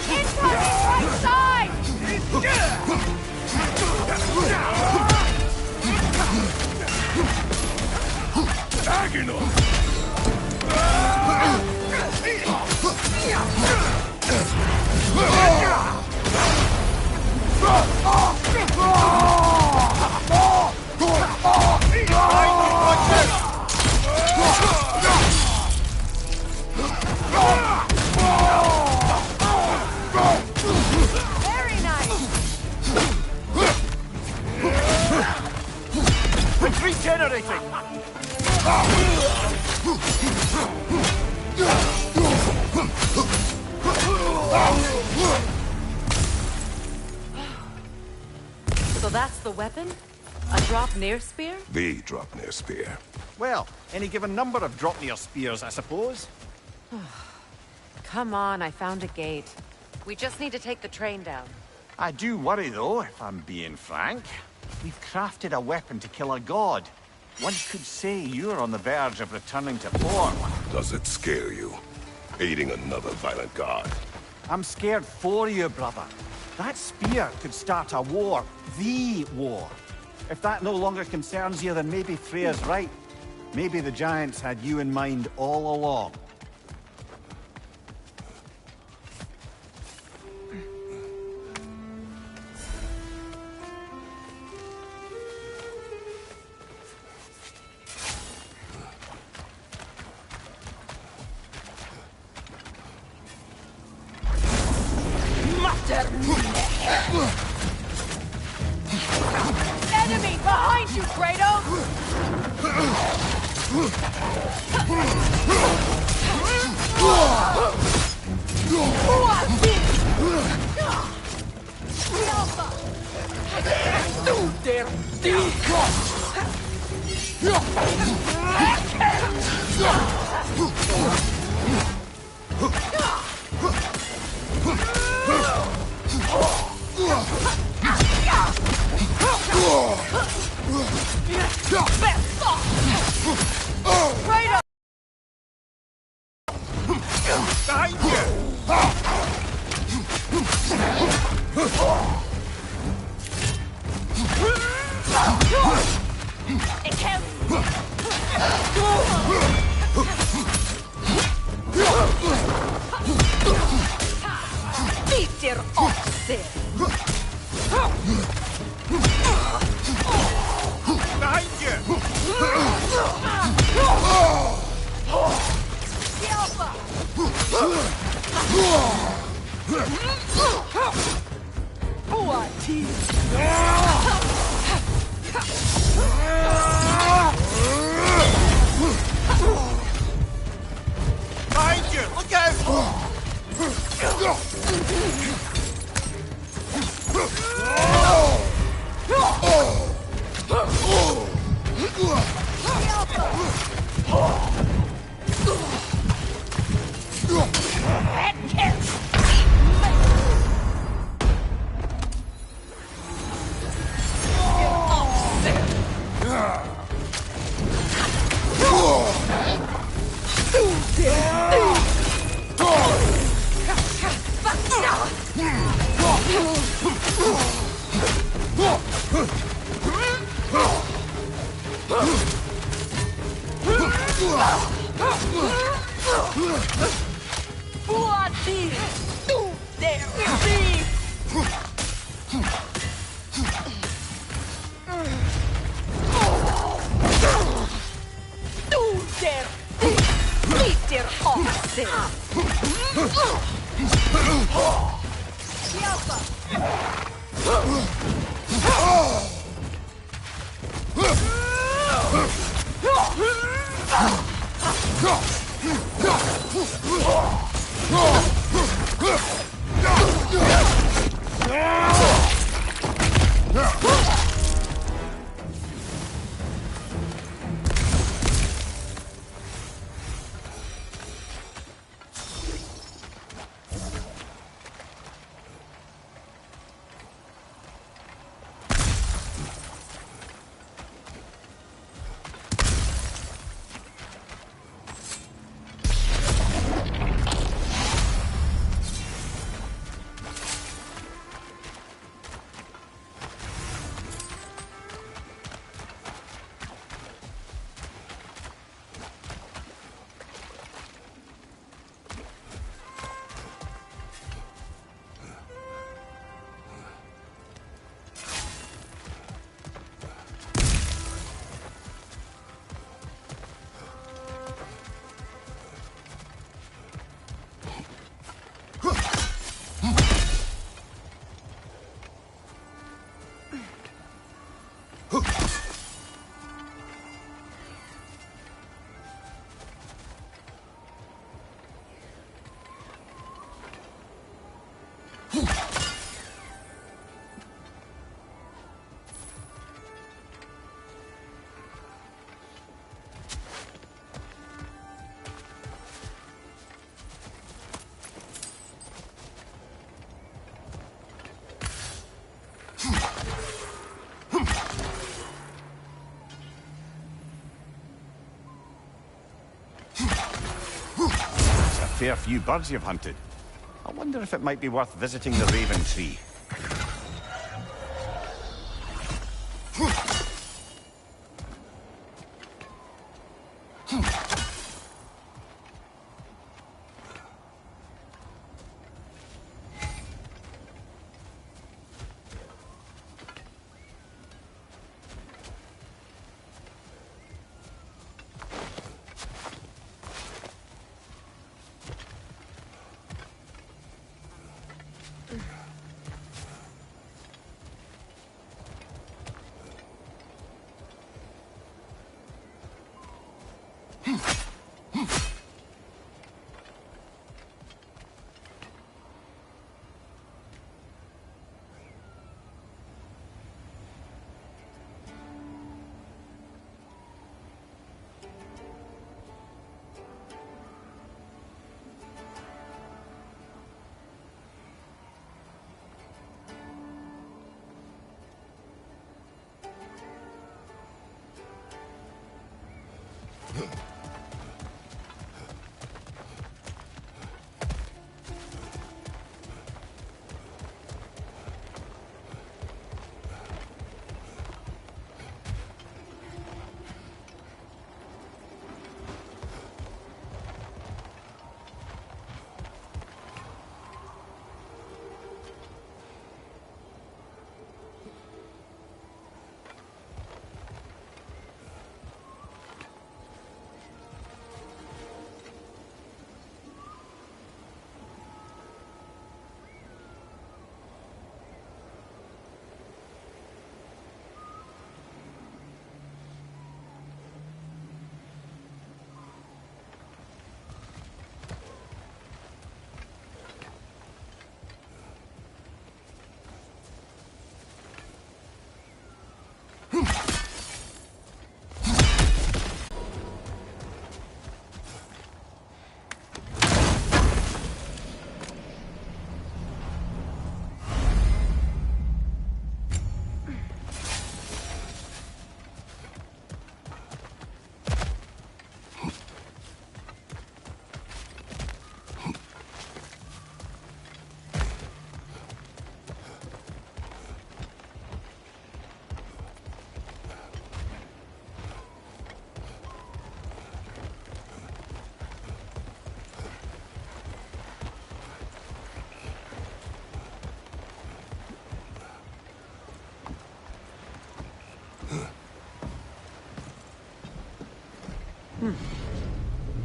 Incoming right side! Very nice! It's regenerating! So that's the weapon? A drop-near spear? The drop-near spear. Well, any given number of drop-near spears, I suppose. Come on, I found a gate. We just need to take the train down. I do worry, though, if I'm being frank. We've crafted a weapon to kill a god. One could say you're on the verge of returning to form. Does it scare you? Aiding another violent god? I'm scared for you, brother. That spear could start a war. The war. If that no longer concerns you, then maybe Freya's right. Maybe the Giants had you in mind all along. Enemy behind you, Kratos! Kratos! Behind you! It counts! Peter Oxen! Behind you! Fair few birds you've hunted. I wonder if it might be worth visiting the Raven Tree.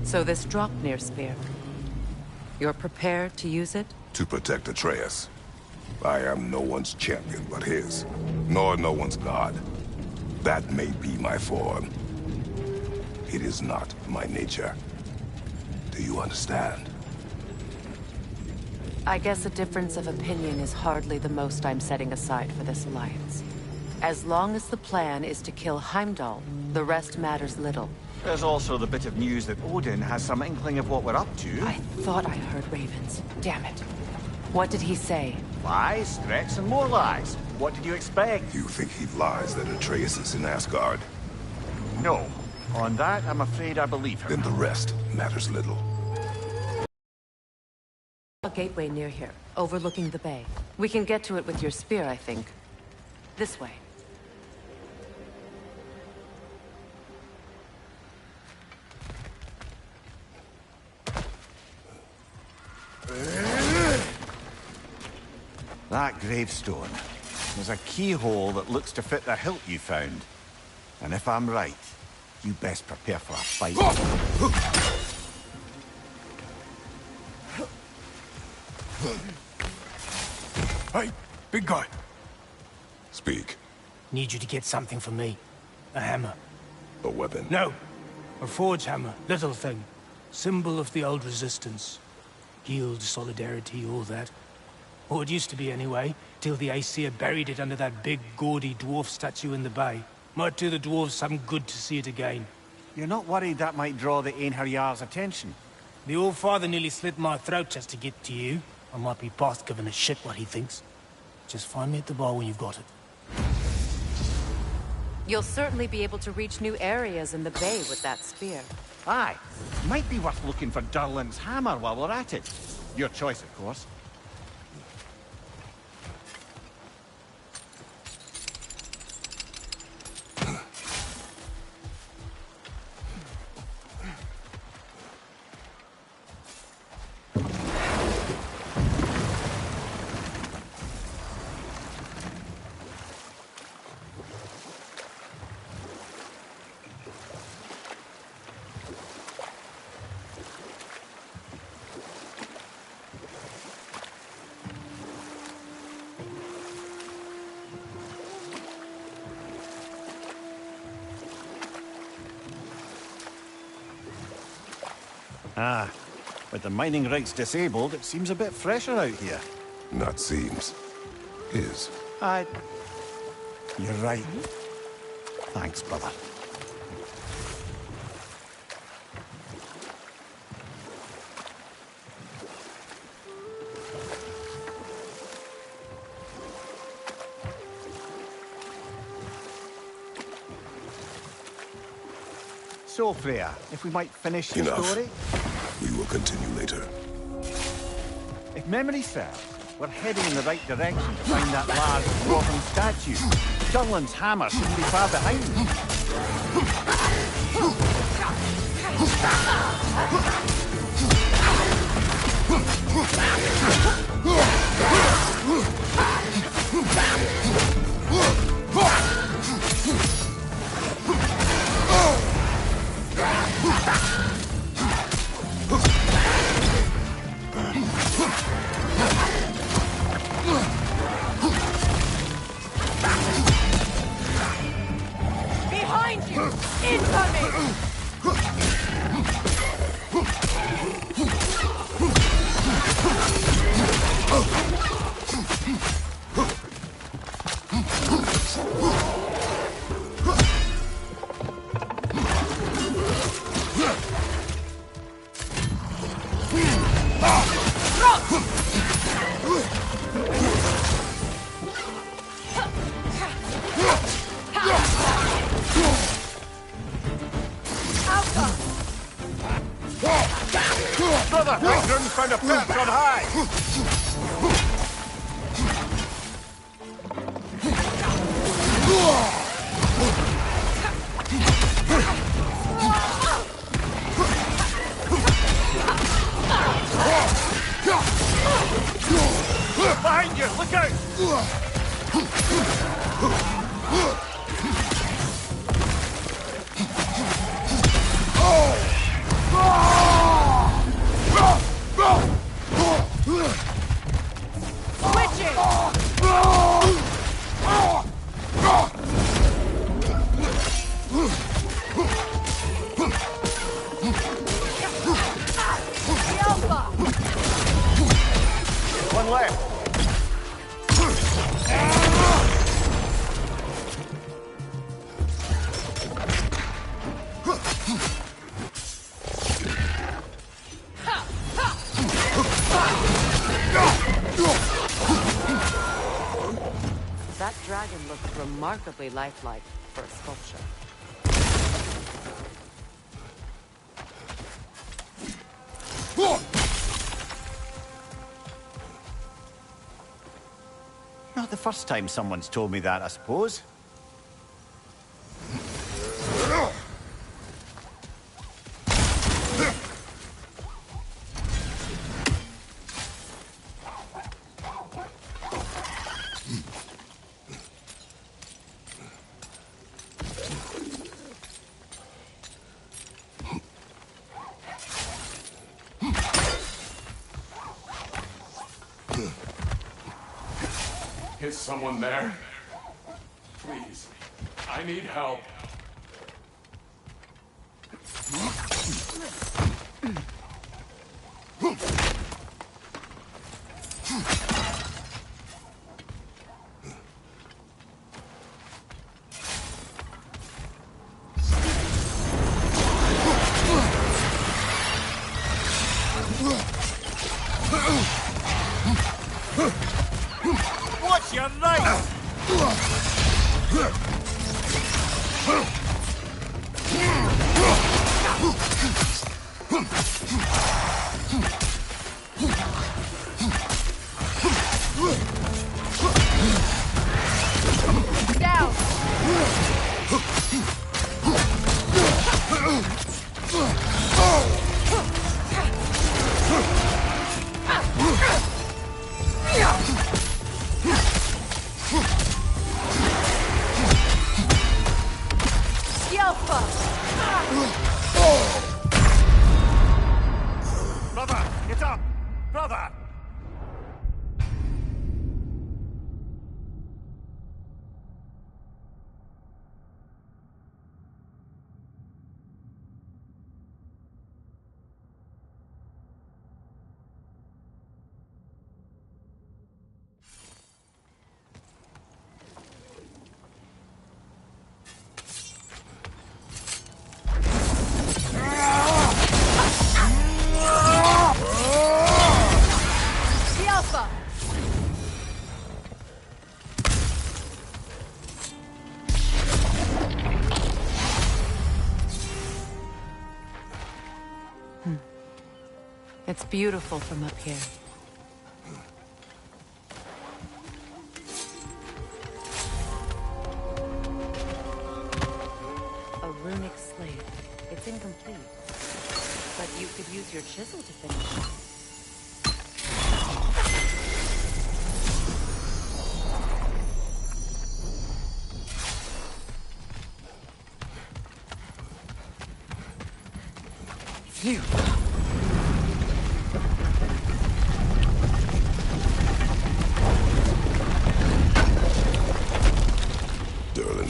So this Draupnir spear. You're prepared to use it? To protect Atreus. I am no one's champion but his, nor no one's god. That may be my form. It is not my nature. Do you understand? I guess a difference of opinion is hardly the most I'm setting aside for this alliance. As long as the plan is to kill Heimdall, the rest matters little. There's also the bit of news that Odin has some inkling of what we're up to. I thought I heard ravens. Damn it. What did he say? Lies, threats, and more lies. What did you expect? You think he lies that Atreus is in Asgard? No. On that, I'm afraid I believe him. Then the rest matters little. A gateway near here, overlooking the bay. We can get to it with your spear, I think. This way. That gravestone. There's a keyhole that looks to fit the hilt you found. And if I'm right, you best prepare for a fight. Hey, big guy. Speak. Need you to get something for me. A hammer. A weapon? No. A forge hammer. Little thing. Symbol of the old resistance. Guild, solidarity, all that. Or it used to be anyway, till the Aesir buried it under that big, gaudy dwarf statue in the bay. Might do the dwarves some good to see it again. You're not worried that might draw the Einherjar's attention? The old father nearly slit my throat just to get to you. I might be past giving a shit what he thinks. Just find me at the bar when you've got it. You'll certainly be able to reach new areas in the bay with that spear. Aye. Might be worth looking for Durlin's hammer while we're at it. Your choice, of course. Ah, with the mining rigs disabled, it seems a bit fresher out here. Not seems. Is. You're right. Thanks, brother. So, Freya, if we might finish your Enough. story? We will continue later. If memory serves, we're heading in the right direction to find that large dwarven statue. Durlin's hammer shouldn't be far behind. Behind you! Incoming! Brother, Hydrun's found a perch on high! Behind you! Look out! one left. That dragon looks remarkably lifelike for a sculpture. Not the first time someone's told me that, I suppose. Is someone there? Please, I need help. What's your name? Brother, get up! Brother! It's beautiful from up here. A runic slate. It's incomplete. But you could use your chisel to finish it. Phew!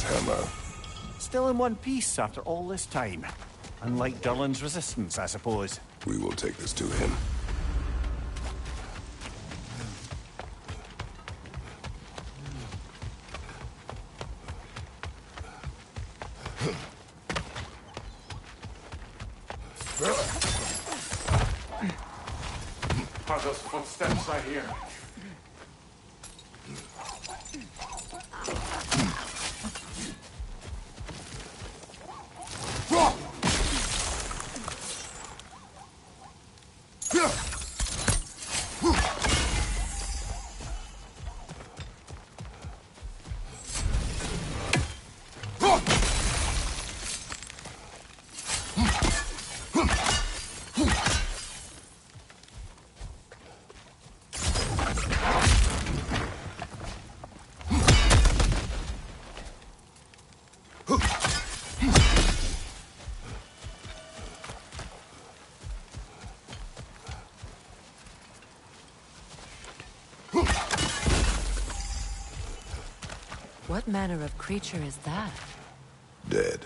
Hammer. Still in one piece after all this time. Unlike Durlin's resistance, I suppose. We will take this to him. Are those footsteps I hear? What manner of creature is that? Dead.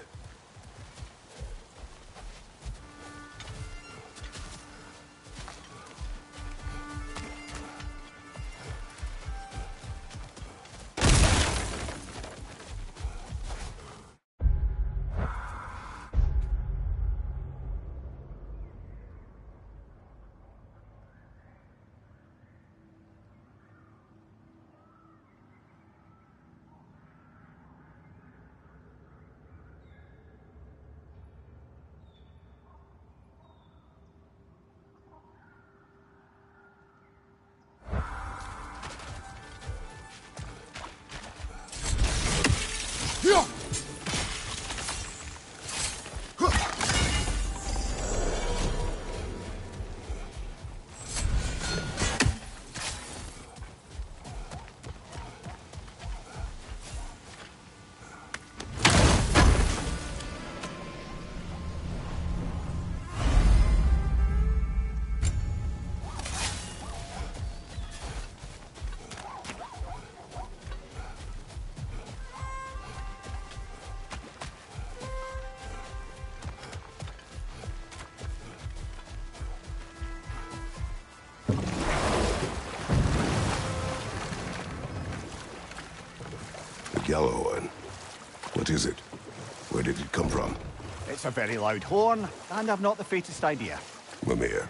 Gjallarhorn. What is it? Where did it come from? It's a very loud horn, and I've not the faintest idea. Mimir.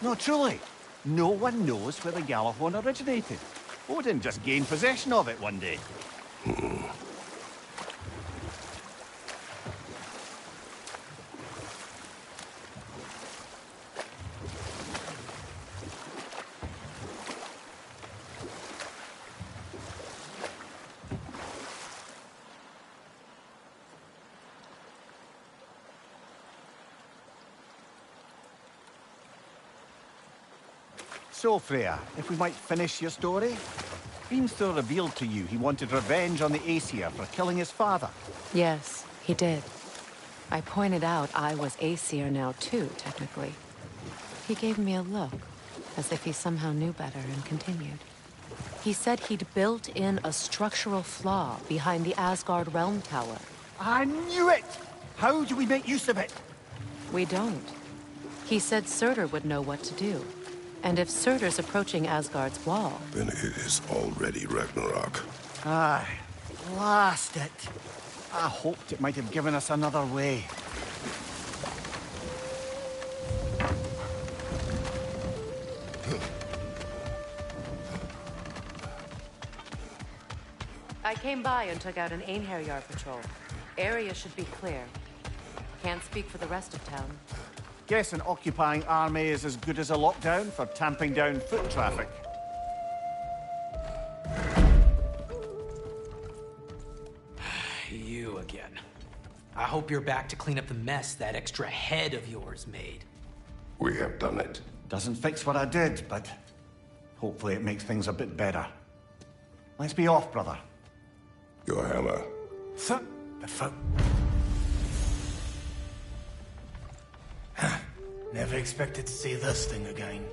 No, truly. No one knows where the Gjallarhorn originated. Odin just gained possession of it one day. So, Freya, if we might finish your story? Beamster revealed to you he wanted revenge on the Aesir for killing his father. Yes, he did. I pointed out I was Aesir now too, technically. He gave me a look, as if he somehow knew better, and continued. He said he'd built in a structural flaw behind the Asgard Realm Tower. I knew it! How do we make use of it? We don't. He said Surtur would know what to do. And if Surtur's approaching Asgard's wall... Then it is already Ragnarok. Aye, blast it. I hoped it might have given us another way. I came by and took out an Einherjar patrol. Area should be clear. Can't speak for the rest of town. Guess an occupying army is as good as a lockdown for tamping down foot traffic. You again. I hope you're back to clean up the mess that extra head of yours made. We have done it. Doesn't fix what I did, but hopefully it makes things a bit better. Let's be off, brother. Your hammer. Never expected to see this thing again.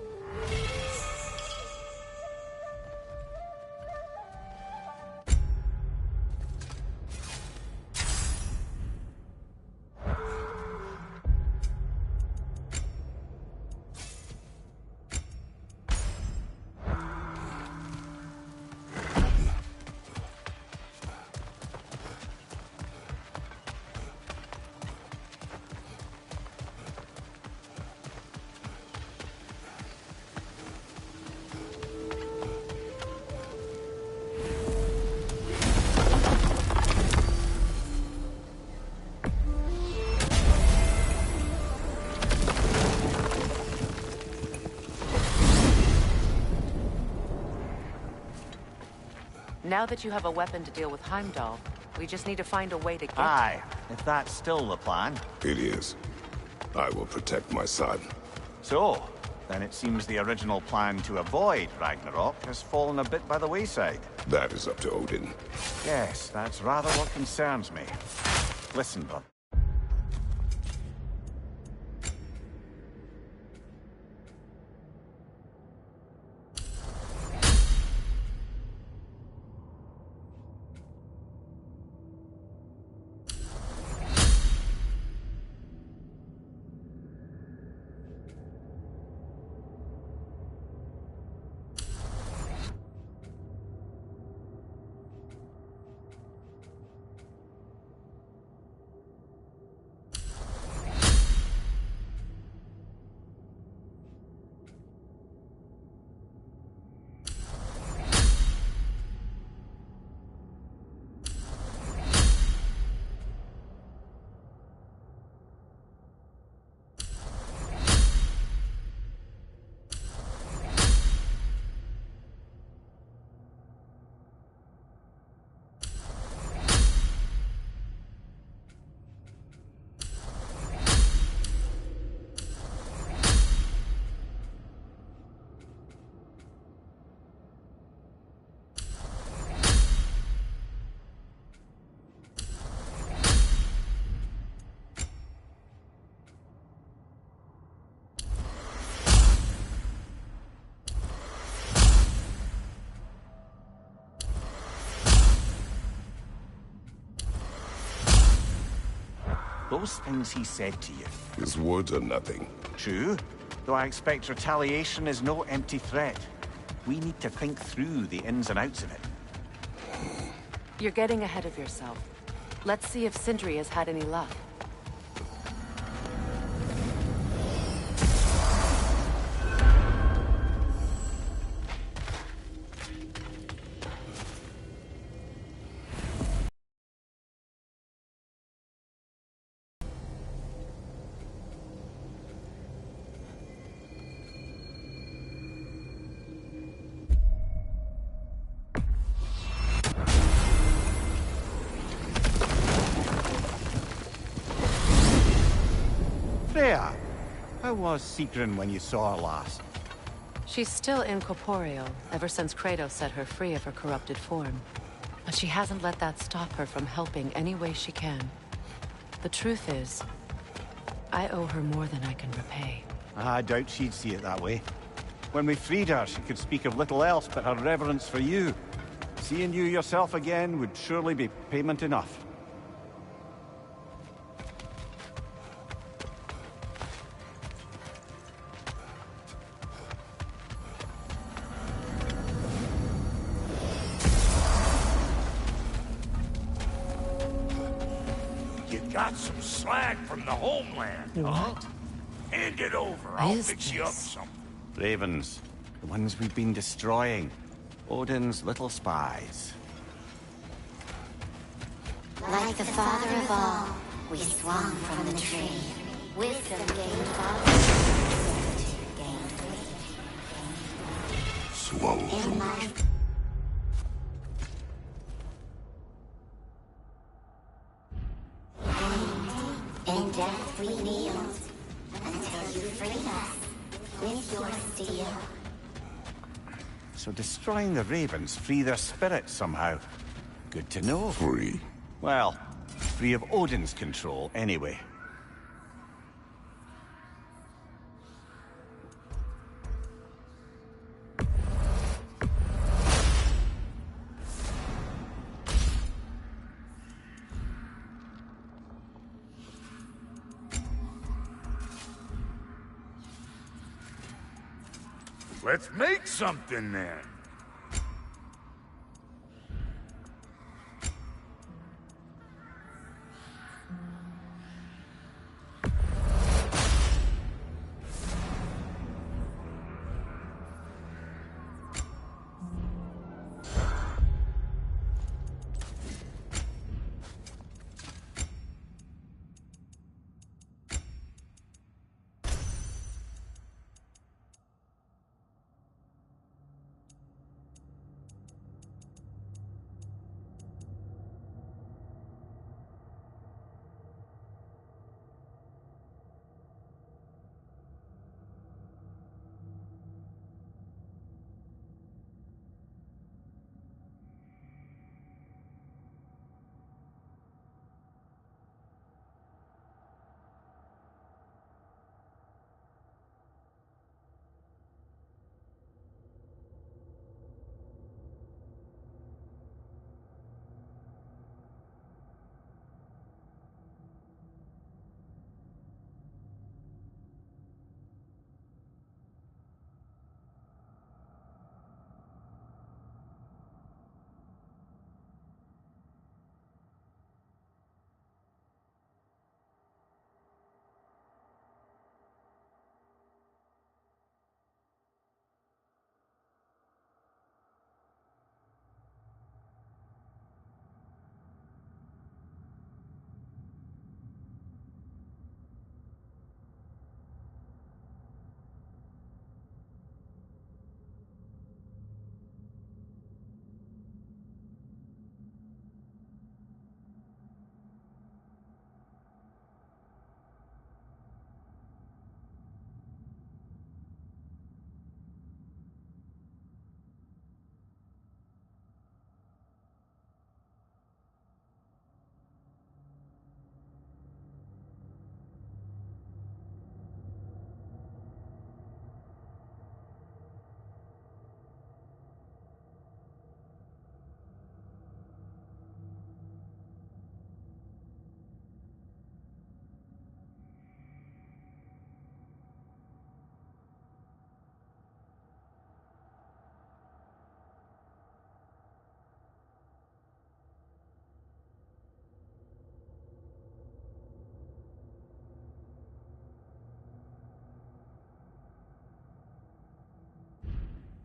Now that you have a weapon to deal with Heimdall, we just need to find a way to get... Aye, if that's still the plan. It is. I will protect my son. So, then it seems the original plan to avoid Ragnarok has fallen a bit by the wayside. That is up to Odin. Yes, that's rather what concerns me. Listen, bud. Those things he said to you. His words are nothing. True, though I expect retaliation is no empty threat. We need to think through the ins and outs of it. You're getting ahead of yourself. Let's see if Sindri has had any luck. Freya, how was Sigrun when you saw her last? She's still incorporeal, ever since Kratos set her free of her corrupted form. But she hasn't let that stop her from helping any way she can. The truth is, I owe her more than I can repay. I doubt she'd see it that way. When we freed her, she could speak of little else but her reverence for you. Seeing you yourself again would surely be payment enough. You got some slag from the homeland, huh? Hand it over. I'll fix you up something. Ravens. The ones we've been destroying. Odin's little spies. Like the father of all, we swung from the tree. Wisdom gained father. Gained Swung from the tree. In death we kneeled until you freed us with your steel. So destroying the ravens free their spirits somehow. Good to know. Free. Well, free of Odin's control, anyway. Let's make something then.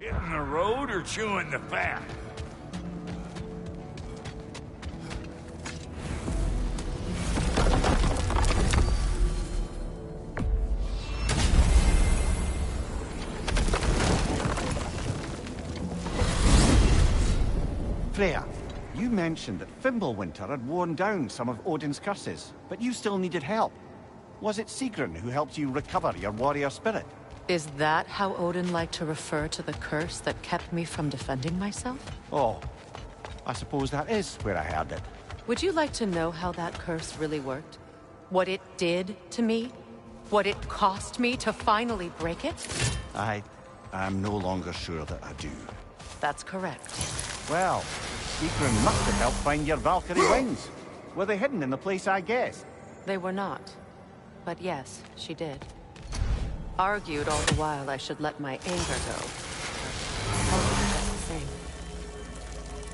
Hitting the road or chewing the fat? Freya, you mentioned that Fimbulwinter had worn down some of Odin's curses, but you still needed help. Was it Sigrun who helped you recover your warrior spirit? Is that how Odin liked to refer to the curse that kept me from defending myself? Oh, I suppose that is where I heard it. Would you like to know how that curse really worked? What it did to me? What it cost me to finally break it? I'm no longer sure that I do. That's correct. Well, Sigrun must have helped find your Valkyrie wings. Were they hidden in the place I guessed? They were not. But yes, she did. Argued all the while I should let my anger go. Just the same.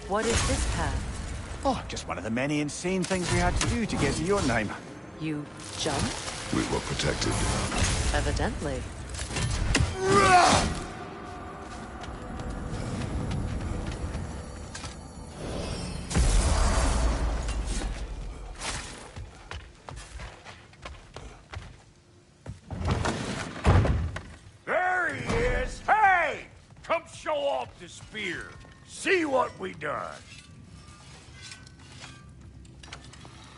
What is this path? Oh, just one of the many insane things we had to do to get to Jotunheim. You jumped? We were protected. Evidently. There he is! Hey! Come show off the spear. See what we done.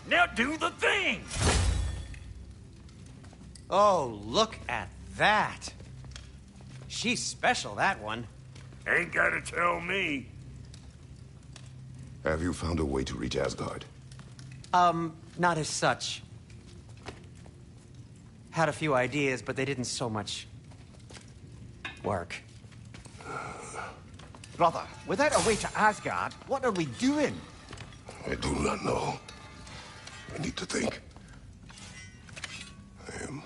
Now do the thing! Oh, look at that. She's special, that one. Ain't gotta tell me. Have you found a way to reach Asgard? Not as such. Had a few ideas, but they didn't so much work. Brother, without a way to Asgard, what are we doing? I do not know. I need to think. I am